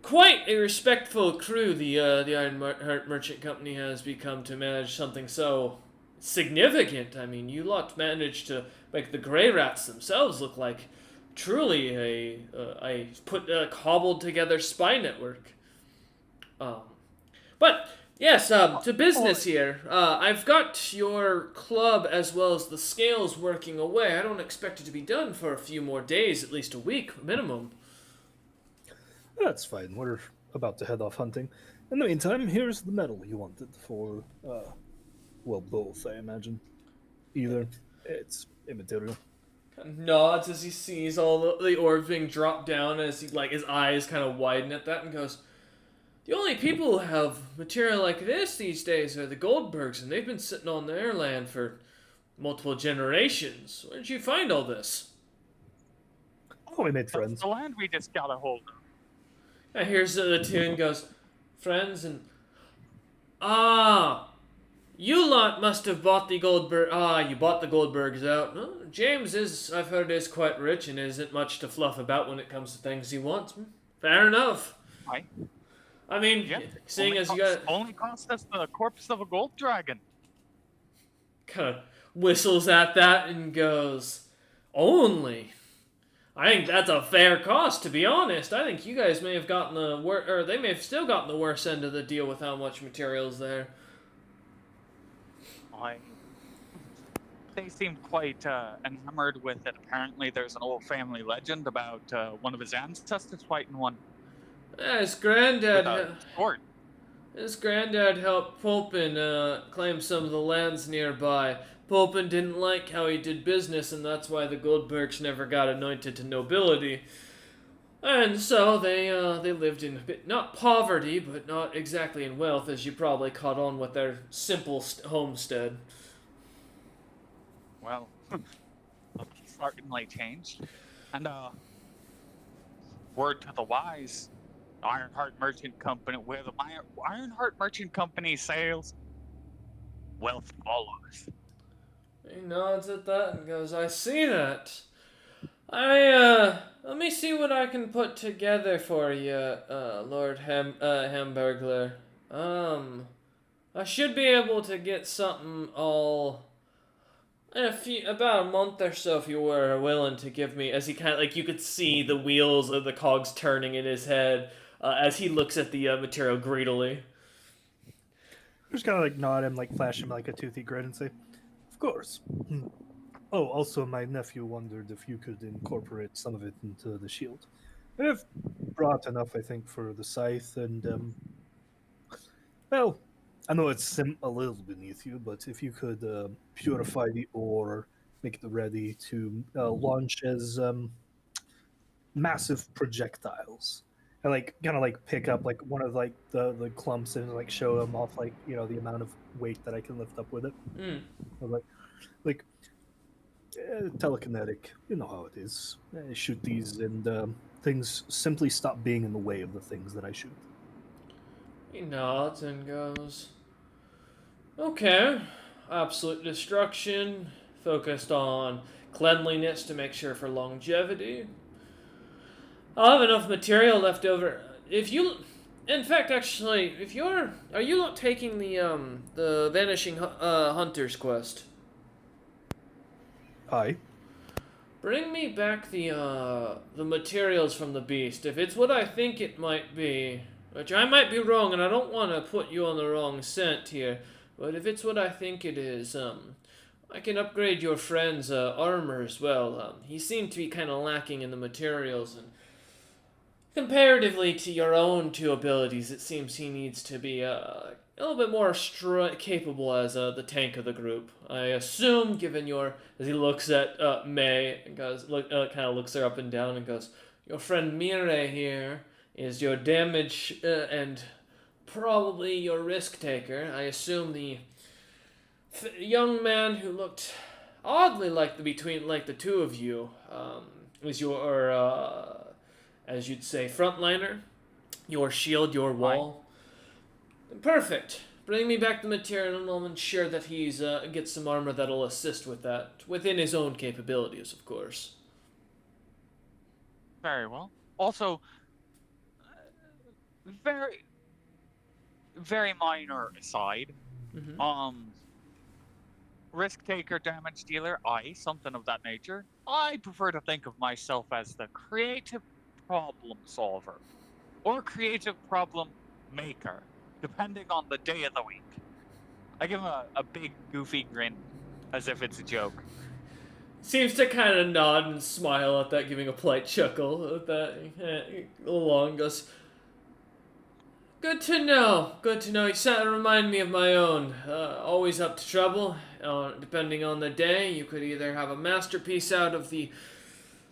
Quite a respectful crew the Ironheart Merchant Company has become to manage something so significant. I mean, you lot managed to make the Grey Rats themselves look like truly a cobbled together spy network. But yes, to business here. I've got your club as well as the scales working away. I don't expect it to be done for a few more days, at least a week minimum." That's fine. We're about to head off hunting. In the meantime, here's the medal you wanted for, well, both, I imagine. Either. It's immaterial. Kind of nods as he sees all the orbs being dropped down, as he his eyes kind of widen at that, and goes, "The only people who have material like this these days are the Goldbergs, and they've been sitting on their land for multiple generations. Where did you find all this?" Oh, we made friends. The land we just got a hold of. And here's the tune goes, "Friends," and you lot must have bought the Goldberg. You bought the Goldbergs out. Well, James I've heard, is quite rich and isn't much to fluff about when it comes to things he wants. Fair enough. Right. I mean, Yeah. seeing as you got only cost us the corpse of a gold dragon. kind of whistles at that and goes, "Only. I think that's a fair cost, to be honest. I think you guys may have gotten or they may have still gotten the worst end of the deal with how much material's there." They seem quite enamored with it. Apparently, there's an old family legend about one of his ancestors fighting one. Yeah, his With a granddad. sword. His granddad helped Pulpin claim some of the lands nearby. Pulpin didn't like how he did business, and that's why the Goldbergs never got anointed to nobility. And so they lived in a bit, not poverty, but not exactly in wealth, as you probably caught on with their simple homestead. Well, certainly changed. And word to the wise, Ironheart Merchant Company, where the Ironheart Merchant Company sails, wealth follows. He nods at that and goes, "I see that. Let me see what I can put together for you, Lord Hamburglar. I should be able to get something all in about a month or so, if you were willing to give me," as he kind of, you could see the wheels of the cogs turning in his head, as he looks at the material greedily. Just kind of nod and flash him a toothy grin and say, "Of course. Oh, also, my nephew wondered if you could incorporate some of it into the shield. I've brought enough, I think, for the scythe, and well, I know it's a little beneath you, but if you could purify the ore, make it ready to launch as massive projectiles, and like kind of like pick up like one of like the clumps and like show them off like the amount of weight that I can lift up with it. Mm. I was like telekinetic, you know how it is. Shoot these and things simply stop being in the way of the things that I shoot. He nods and goes, okay. Absolute destruction, focused on cleanliness to make sure for longevity. I'll have enough material left over. If you, in fact, actually, are you not taking the vanishing hunter's quest? Aye. Bring me back the materials from the beast. If it's what I think it might be, which I might be wrong, and I don't want to put you on the wrong scent here, but if it's what I think it is, I can upgrade your friend's armor as well. He seemed to be kind of lacking in the materials, and comparatively to your own two abilities, it seems he needs to be a little bit more capable as the tank of the group. I assume, given your, as he looks at May and goes, kind of looks her up and down and goes, your friend Mire here is your damage and probably your risk taker. I assume the young man who looked oddly like the two of you was your as you'd say frontliner, your shield, your wall. Perfect. Bring me back the material and I'll ensure that he's gets some armor that'll assist with that, within his own capabilities, of course. Very well. Also, very, very minor aside. Mm-hmm. Risk taker, damage dealer, something of that nature. I prefer to think of myself as the creative problem solver or creative problem maker, depending on the day of the week. I give him a big goofy grin, as if it's a joke. Seems to kind of nod and smile at that, giving a polite chuckle at that. Along goes, good to know. Good to know. You sound remind me of my own. Always up to trouble. Depending on the day, you could either have a masterpiece out of the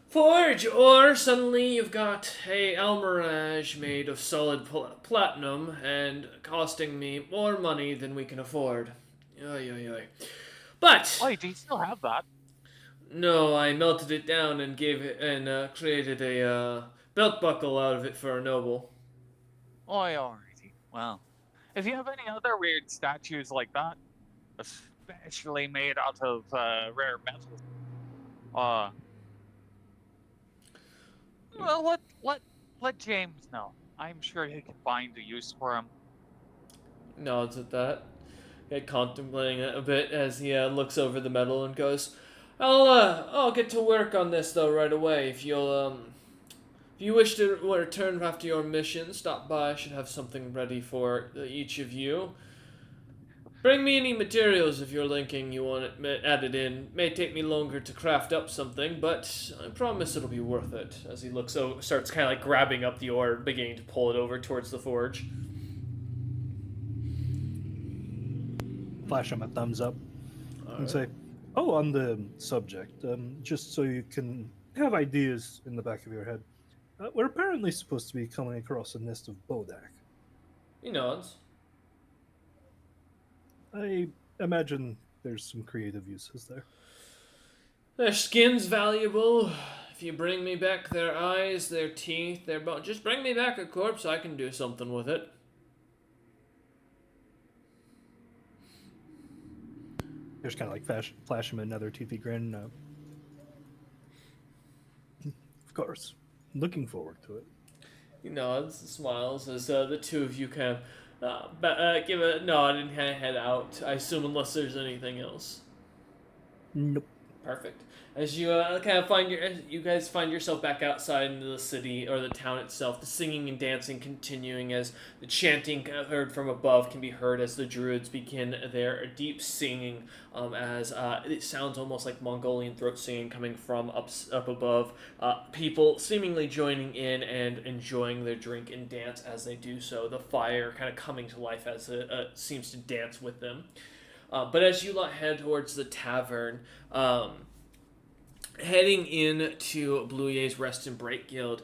forge, or suddenly you've got a almirage made of solid platinum and costing me more money than we can afford. Oy, oy, oy. But Oh, do you still have that? no, I melted it down and gave it and created a belt buckle out of it for a noble. Oh, alrighty. Well, if you have any other weird statues like that, especially made out of rare metals, well, let James know. I'm sure he can find a use for him. Nods at that, contemplating it a bit as he looks over the metal and goes, I'll get to work on this though right away. If you wish to return after your mission, stop by. I should have something ready for each of you. Bring me any materials if you're linking you want it added in. May take me longer to craft up something, but I promise it'll be worth it. As he looks over, starts kind of like grabbing up the ore, beginning to pull it over towards the forge. Flash him a thumbs up and say, "Oh, on the subject, just so you can have ideas in the back of your head, we're apparently supposed to be coming across a nest of bodak. He nods. I imagine there's some creative uses there. Their skin's valuable. If you bring me back their eyes, their teeth, their bones, just bring me back a corpse. I can do something with it." Just kind of like flash him another toothy grin. Of course, looking forward to it. He nods and smiles as the two of you kind of give a nod and kind of head out. I assume unless there's anything else. Nope. Perfect. As you as you guys find yourself back outside into the city or the town itself, the singing and dancing continuing as the chanting heard from above can be heard as the druids begin their deep singing. As it sounds almost like Mongolian throat singing coming from up above. People seemingly joining in and enjoying their drink and dance as they do so. The fire kind of coming to life as it seems to dance with them. But as you lot head towards the tavern, heading into Bluey's Rest and Break Guild,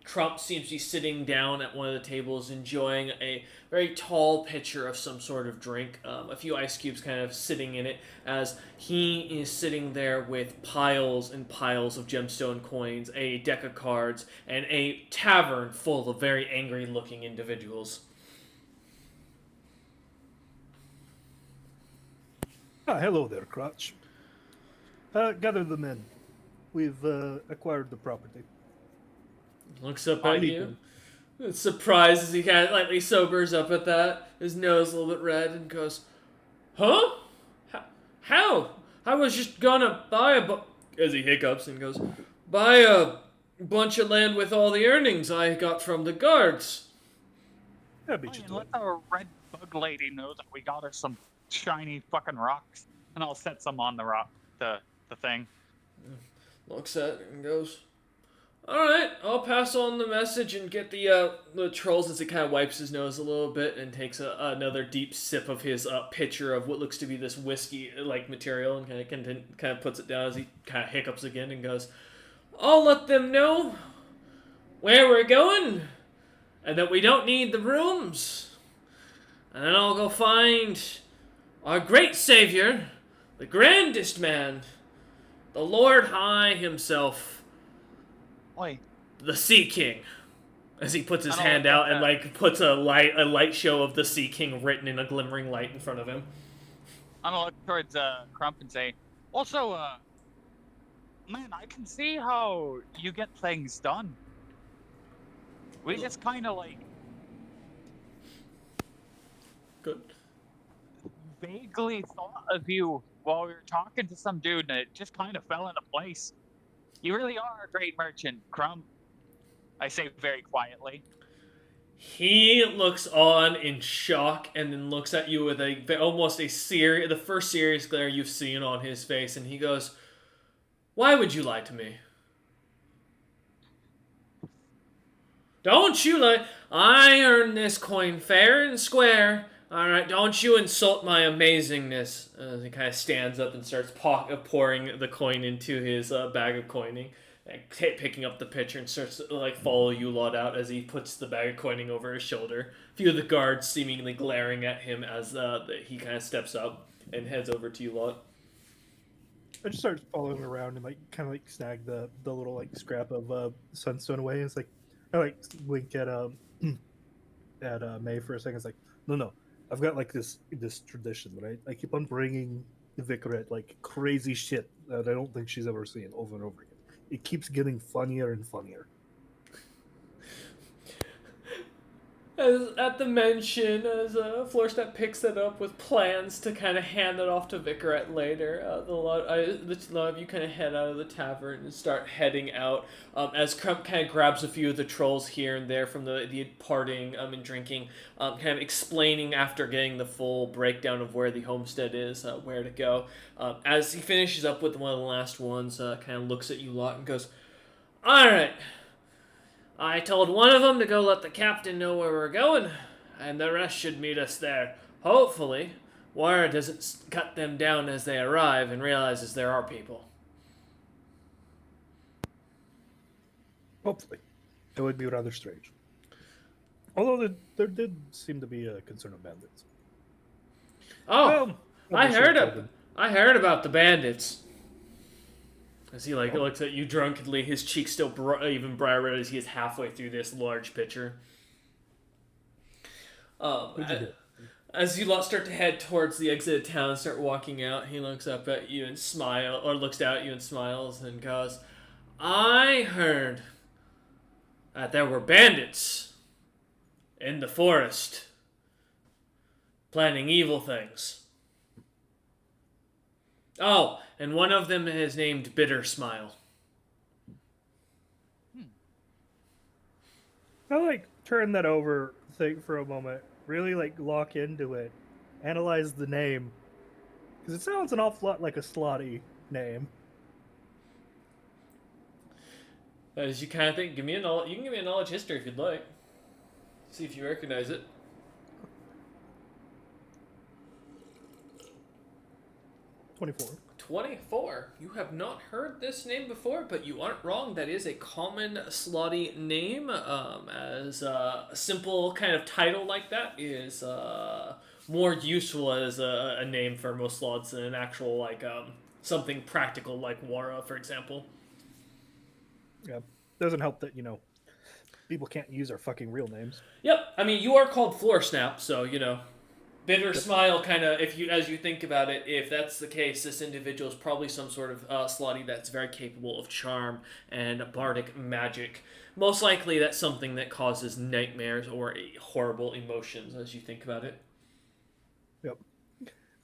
Trump seems to be sitting down at one of the tables enjoying a very tall pitcher of some sort of drink, a few ice cubes kind of sitting in it, as he is sitting there with piles and piles of gemstone coins, a deck of cards, and a tavern full of very angry looking individuals. Hello there, Crotch. Gather the men. We've acquired the property. Looks up at you. Surprised as he kind of lightly sobers up at that. His nose a little bit red and goes, "Huh? How? I was just gonna buy as he hiccups and goes, buy a bunch of land with all the earnings I got from the guards. Yeah, beat you to Let it. the red bug lady know that we got her some shiny fucking rocks, and I'll set some on the rock, the thing. Looks at it and goes, alright, I'll pass on the message and get the trolls as he kind of wipes his nose a little bit and takes another deep sip of his pitcher of what looks to be this whiskey-like material and kind of puts it down as he kind of hiccups again and goes, I'll let them know where we're going and that we don't need the rooms. And then I'll go find our great savior, the grandest man, the Lord High himself, Oi, the Sea King. As he puts his I don't hand like out that. and like puts a light show of the Sea King written in a glimmering light in front of him. I'm gonna look towards Crump and say, also, man, I can see how you get things done. We just kind of like Good. vaguely thought of you while we were talking to some dude, and it just kind of fell into place. You really are a great merchant, Crump. I say very quietly. He looks on in shock and then looks at you with the first serious glare you've seen on his face, and he goes, "Why would you lie to me? Don't you lie. I earned this coin fair and square. Alright, don't you insult my amazingness." He kind of stands up and starts pouring the coin into his bag of coining. And picking up the pitcher and starts to follow you lot out as he puts the bag of coining over his shoulder. A few of the guards seemingly glaring at him as he kind of steps up and heads over to you lot. I just start following around and kind of snag the little scrap of sunstone away. And it's I wink at May for a second. It's no, I've got this tradition, right? I keep on bringing the Vicarette crazy shit that I don't think she's ever seen over and over again. It keeps getting funnier and funnier. As at the mention, as Floorstep picks it up with plans to kind of hand it off to Vicarette later, the lot of you kind of head out of the tavern and start heading out. As Crump kind of grabs a few of the trolls here and there from the partying and drinking, kind of explaining after getting the full breakdown of where the homestead is, where to go. As he finishes up with one of the last ones, kind of looks at you lot and goes, "All right. I told one of them to go let the captain know where we're going, and the rest should meet us there. Hopefully, Wara doesn't cut them down as they arrive and realizes there are people." Hopefully. It would be rather strange. Although there did seem to be a concern of bandits. Oh, I obviously heard told them. I heard about the bandits. As he looks at you drunkenly, his cheeks still even brighter red as he is halfway through this large pitcher. What'd you do? As you lot start to head towards the exit of town and start walking out, he looks up at you and looks down at you and smiles and goes, "I heard that there were bandits in the forest planning evil things. Oh, and one of them is named Bitter Smile. I like turn that over, think for a moment, really like lock into it, analyze the name, because it sounds an awful lot like a slotty name. As you kind of think, give me a knowledge. You can give me a knowledge history if you'd like. See if you recognize it. 24. 24. You have not heard this name before, but you aren't wrong. That is a common slotty name. As a simple kind of title like that is more useful as a name for most slots than an actual like something practical like Wara, for example. Yeah, doesn't help that people can't use our fucking real names. Yep. I mean, you are called Floor Snap, so Bitter Smile, kind of, if you, as you think about it, if that's the case, this individual is probably some sort of slotty that's very capable of charm and bardic magic. Most likely, that's something that causes nightmares or horrible emotions, as you think about it. Yep.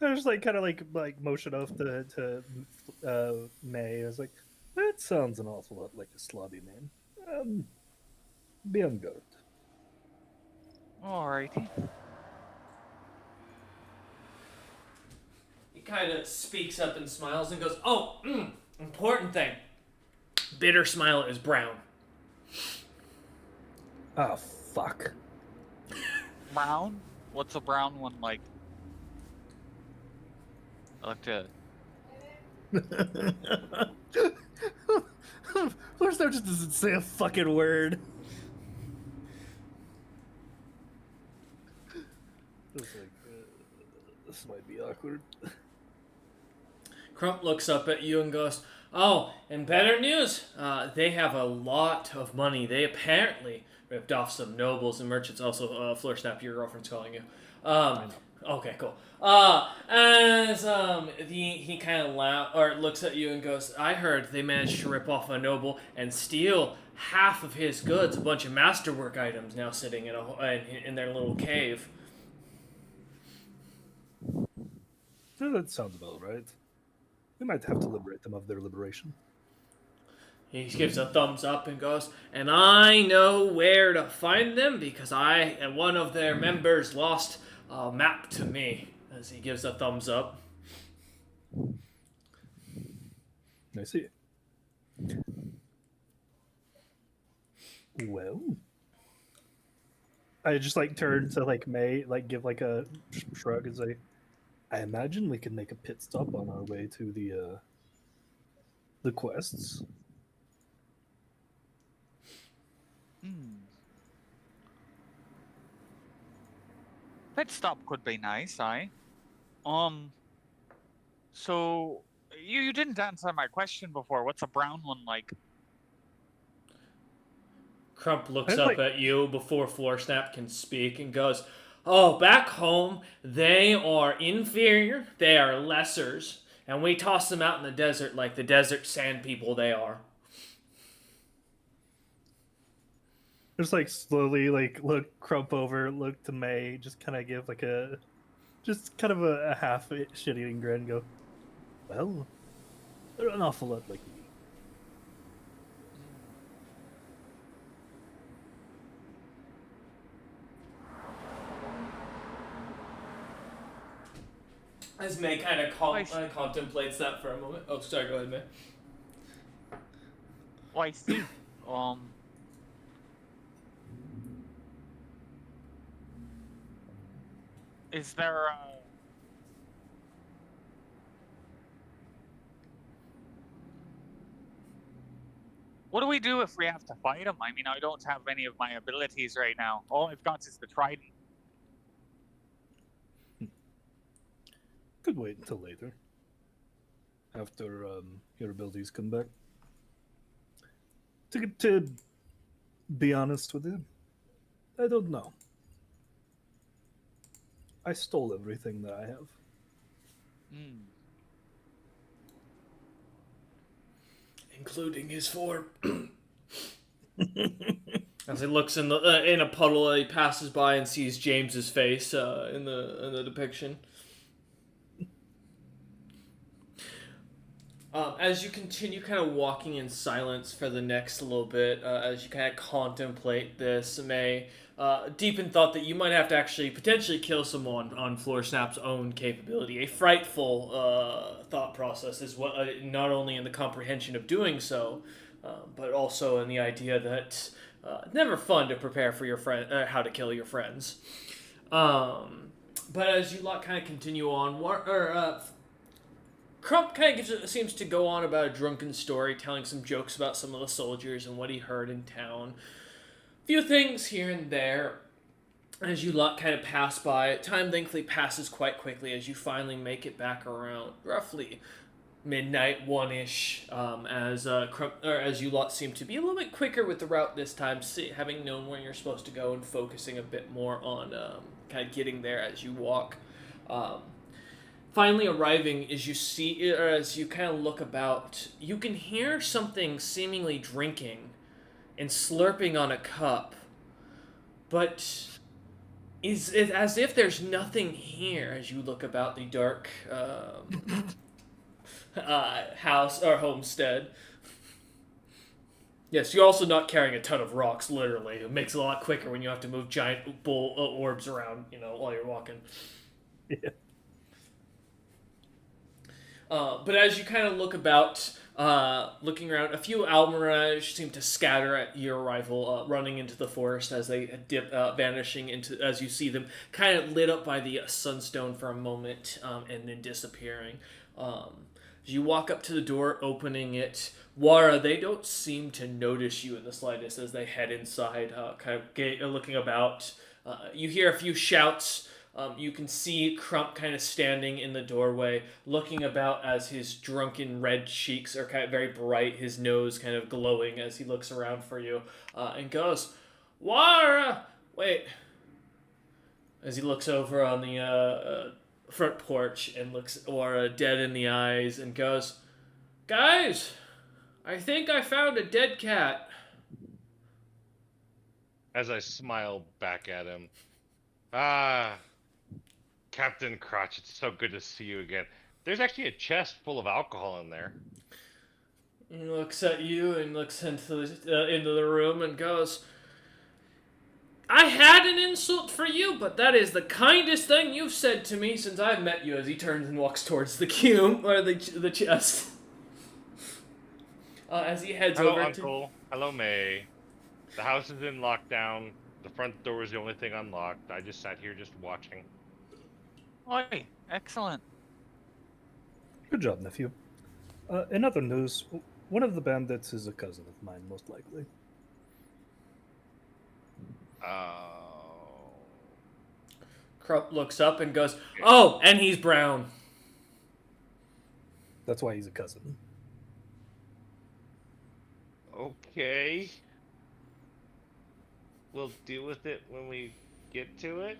I just like kind of like motion off to May. I was like, that sounds an awful lot like a slotty name. Be on guard. Alrighty. He kind of speaks up and smiles and goes, "Oh, important thing. Bitter Smile is brown." Oh, fuck. Brown? What's a brown one like? I like to. Floor Snap just doesn't say a fucking word. It's like, this might be awkward. Crump looks up at you and goes, "Oh, and better news. They have a lot of money. They apparently ripped off some nobles and merchants." Also, Floor Snap, your girlfriend's calling you. Okay, cool. As he kind of looks at you and goes, "I heard they managed to rip off a noble and steal half of his goods, a bunch of masterwork items now sitting in their little cave." Yeah, that sounds about right. We might have to liberate them of their liberation. He gives a thumbs up and goes, "And I know where to find them because one of their members lost a map to me." As he gives a thumbs up. I see. Well, I just like turn to like May, like give like a shrug and say, "I imagine we can make a pit stop on our way to the quests." Pit stop could be nice, aye. So you didn't answer my question before. What's a brown one like? Crump looks I'd up like- at you before Floor Snap can speak and goes, "Oh, back home, they are inferior, they are lessers, and we toss them out in the desert like the desert sand people they are." Just like slowly like look Crump over, look to May, just kind of give like just kind of a half shit-eating grin and go, "Well, they're an awful lot like me." As May kind of contemplates that for a moment. Oh, sorry, go ahead, May. Oh, I see. Is there what do we do if we have to fight him? I mean, I don't have any of my abilities right now. All I've got is the trident. Could wait until later, after your abilities come back. To be honest with you, I don't know. I stole everything that I have. Including his form. As he looks in a puddle, he passes by and sees James's face in the depiction. As you continue kind of walking in silence for the next little bit, as you kind of contemplate this, May, deep in thought that you might have to actually potentially kill someone on Floor Snap's own capability. A frightful thought process is what, not only in the comprehension of doing so, but also in the idea that it's never fun to prepare for your friend, how to kill your friends. But as you lot kind of continue on, Crump kind of seems to go on about a drunken story, telling some jokes about some of the soldiers and what he heard in town. A few things here and there. As you lot kind of pass by, time thankfully passes quite quickly as you finally make it back around roughly midnight, one-ish. As you lot seem to be a little bit quicker with the route this time, having known where you're supposed to go and focusing a bit more on kind of getting there as you walk. Finally arriving, as you see, or as you kind of look about, you can hear something seemingly drinking and slurping on a cup, but is it as if there's nothing here as you look about the dark house or homestead. Yes, you're also not carrying a ton of rocks, literally. It makes it a lot quicker when you have to move giant bull orbs around, while you're walking. Yeah. But as you kind of look about, looking around, a few almirage seem to scatter at your arrival, running into the forest as they dip, vanishing into, as you see them kind of lit up by the sunstone for a moment, and then disappearing. As you walk up to the door, opening it, Wara, they don't seem to notice you in the slightest as they head inside, kind of looking about. You hear a few shouts. You can see Crump kind of standing in the doorway, looking about as his drunken red cheeks are kind of very bright, his nose kind of glowing as he looks around for you, and goes, "Wara! Wait." As he looks over on the front porch and looks Wara dead in the eyes and goes, "Guys, I think I found a dead cat." As I smile back at him. Ah, Captain Crotch, it's so good to see you again. There's actually a chest full of alcohol in there. He looks at you and looks into the room and goes, "I had an insult for you, but that is the kindest thing you've said to me since I've met you." As he turns and walks towards the cube, or the chest. As he heads Hello, over Uncle. Hello, May. The house is in lockdown. The front door is the only thing unlocked. I just sat here just watching. Oi, excellent. Good job, nephew. In other news, one of the bandits is a cousin of mine, most likely. Oh. Crump looks up and goes, "Oh, and he's brown." That's why he's a cousin. Okay. We'll deal with it when we get to it.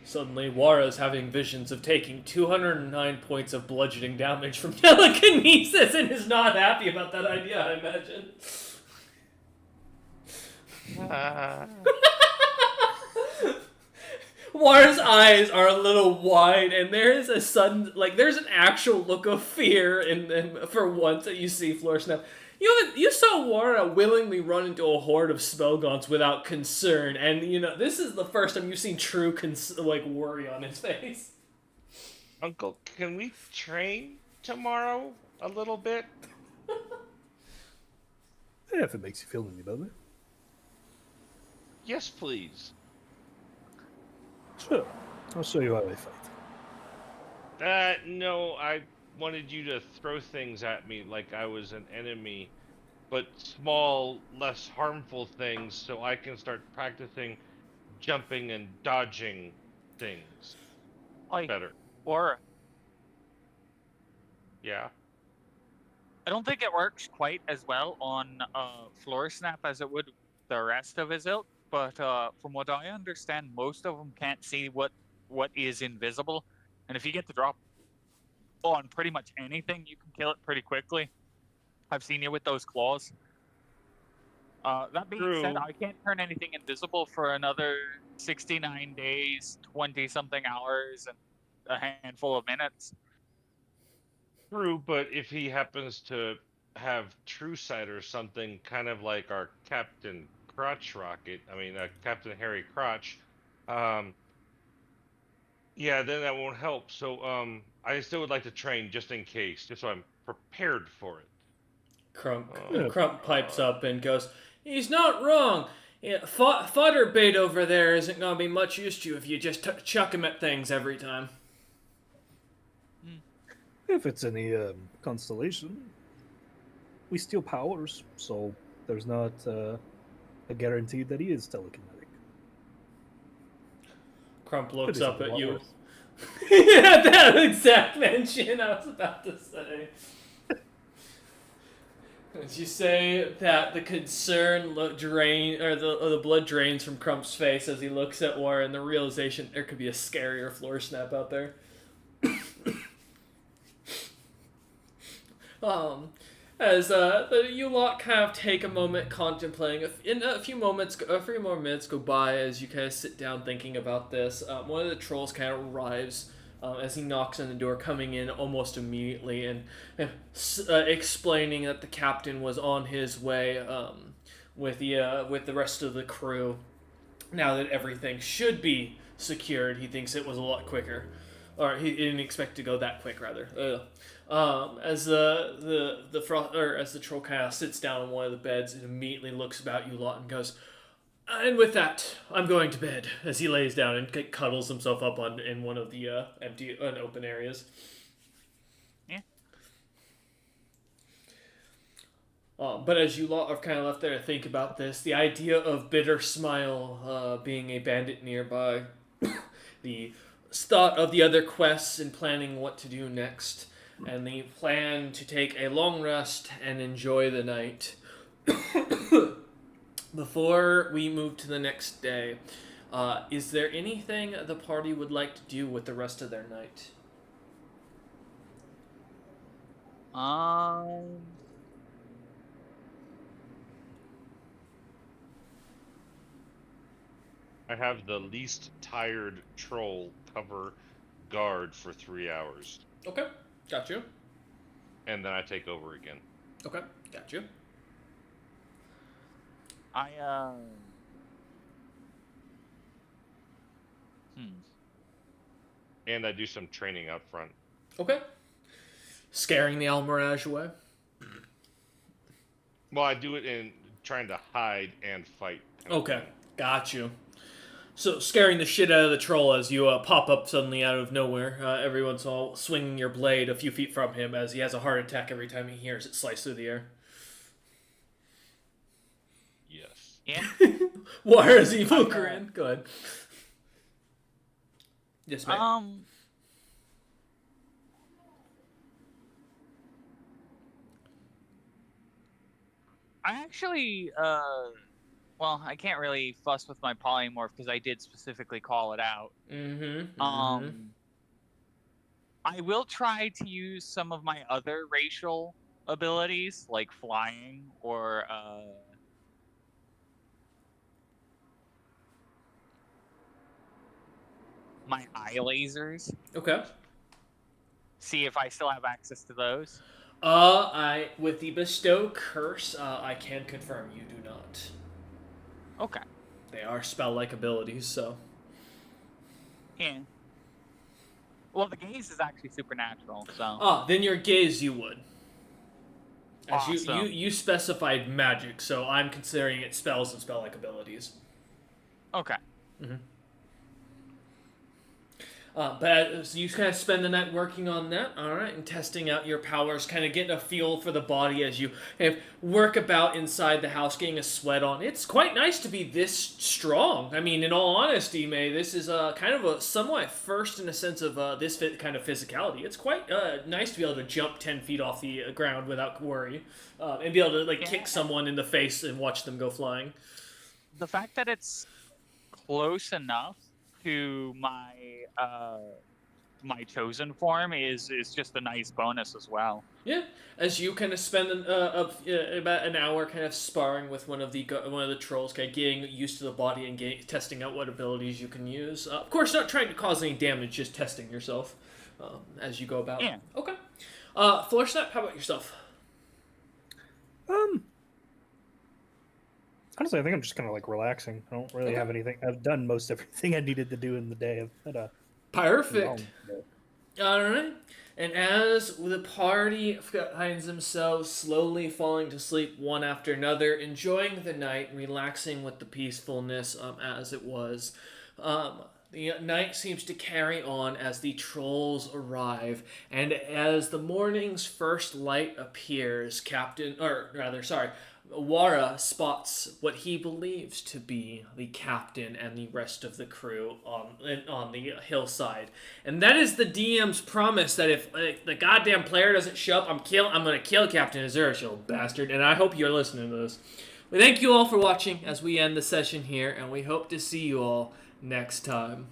Suddenly, Wara's having visions of taking 209 points of bludgeoning damage from telekinesis and is not happy about that idea, I imagine. Wara's eyes are a little wide, and there is a sudden, there's an actual look of fear in them for once that you see Floor Snap. You saw Wara willingly run into a horde of Spellgaunts without concern, and this is the first time you've seen true worry on his face. Uncle, can we train tomorrow a little bit? Yeah, if it makes you feel any better. Yes, please. Sure. I'll show you how I fight. No, I wanted you to throw things at me like I was an enemy, but small, less harmful things so I can start practicing jumping and dodging things Oi, better. Wara. Yeah? I don't think it works quite as well on Floor Snap as it would the rest of his ilk, but from what I understand, most of them can't see what is invisible, and if you get the drop on pretty much anything, you can kill it pretty quickly. I've seen you with those claws. That being said, True. I can't turn anything invisible for another 69 days, 20-something hours, and a handful of minutes. True, but if he happens to have true sight or something, kind of like our Captain Crotch Rocket, Captain Harry Crotch, um, yeah, then that won't help. So, I still would like to train just in case, just so I'm prepared for it. Yeah. Crump pipes up and goes, "He's not wrong. Yeah, fodder bait over there isn't going to be much use to you if you just chuck him at things every time." If it's any constellation, we steal powers, so there's not a guarantee that he is telekinetic. Crump looks Could be up something at a lot you. worse. Yeah, that exact mention I was about to say. As you say that, the concern the blood drains from Crump's face as he looks at Warren. The realization there could be a scarier floor snap out there. As you lot kind of take a moment contemplating, a few more minutes go by as you kind of sit down thinking about this. One of the trolls kind of arrives as he knocks on the door, coming in almost immediately and explaining that the captain was on his way with the rest of the crew. Now that everything should be secured, he thinks it was a lot quicker, or he didn't expect to go that quick. Rather, as the troll kind of sits down on one of the beds and immediately looks about you lot and goes, "And with that, I'm going to bed." As he lays down and cuddles himself up in one of the empty and open areas. Yeah. But as you lot are kind of left there to think about this, the idea of Bitter Smile being a bandit nearby, the thought of the other quests and planning what to do next, and the plan to take a long rest and enjoy the night. Before we move to the next day, is there anything the party would like to do with the rest of their night? I have the least tired troll cover guard for 3 hours, Okay, got you. and then I take over again. Okay, got you. And I do some training out front. Okay. Scaring the Almirage away? Well, I do it in trying to hide and fight. Okay, got you. So, scaring the shit out of the troll as you pop up suddenly out of nowhere. Everyone's all swinging your blade a few feet from him as he has a heart attack every time he hears it slice through the air. Yes. Yeah. Why is he in? Go ahead. Yes, ma'am. I actually, well, I can't really fuss with my polymorph because I did specifically call it out. I will try to use some of my other racial abilities, like flying or my eye lasers. Okay. See if I still have access to those. With the bestow curse, I can confirm you do not. Okay. They are spell-like abilities, so. Yeah. Well, the gaze is actually supernatural, so. Then your gaze you would. As Awesome. you specified magic, so I'm considering it spells and spell-like abilities. Okay. Mm-hmm. But so you kind of spend the night working on that, all right, and testing out your powers, kind of getting a feel for the body as you kind of work about inside the house, getting a sweat on. It's quite nice to be this strong. I mean, in all honesty, May, this is kind of a somewhat first in a sense of this kind of physicality. It's quite nice to be able to jump 10 feet off the ground without worry, and be able to kick someone in the face and watch them go flying. The fact that it's close enough to my my chosen form is just a nice bonus as well. Yeah, as you kind of spend about an hour kind of sparring with one of the trolls, kind of getting used to the body and testing out what abilities you can use. Of course, not trying to cause any damage, just testing yourself as you go about. Yeah. Okay. Floor Snap, how about yourself? Um, Honestly, I think I'm just kind of like relaxing. I don't really Okay. have anything. I've done most everything I needed to do in the day. I've had a Perfect. long day. All right. And as the party finds themselves slowly falling to sleep one after another, enjoying the night, relaxing with the peacefulness as it was, the night seems to carry on as the trolls arrive, and as the morning's first light appears, Wara spots what he believes to be the captain and the rest of the crew on the hillside, and that is the DM's promise that if the goddamn player doesn't show up, I'm gonna kill Captain Azura, you little bastard. And I hope you're listening to this. We thank you all for watching as we end the session here, and we hope to see you all next time.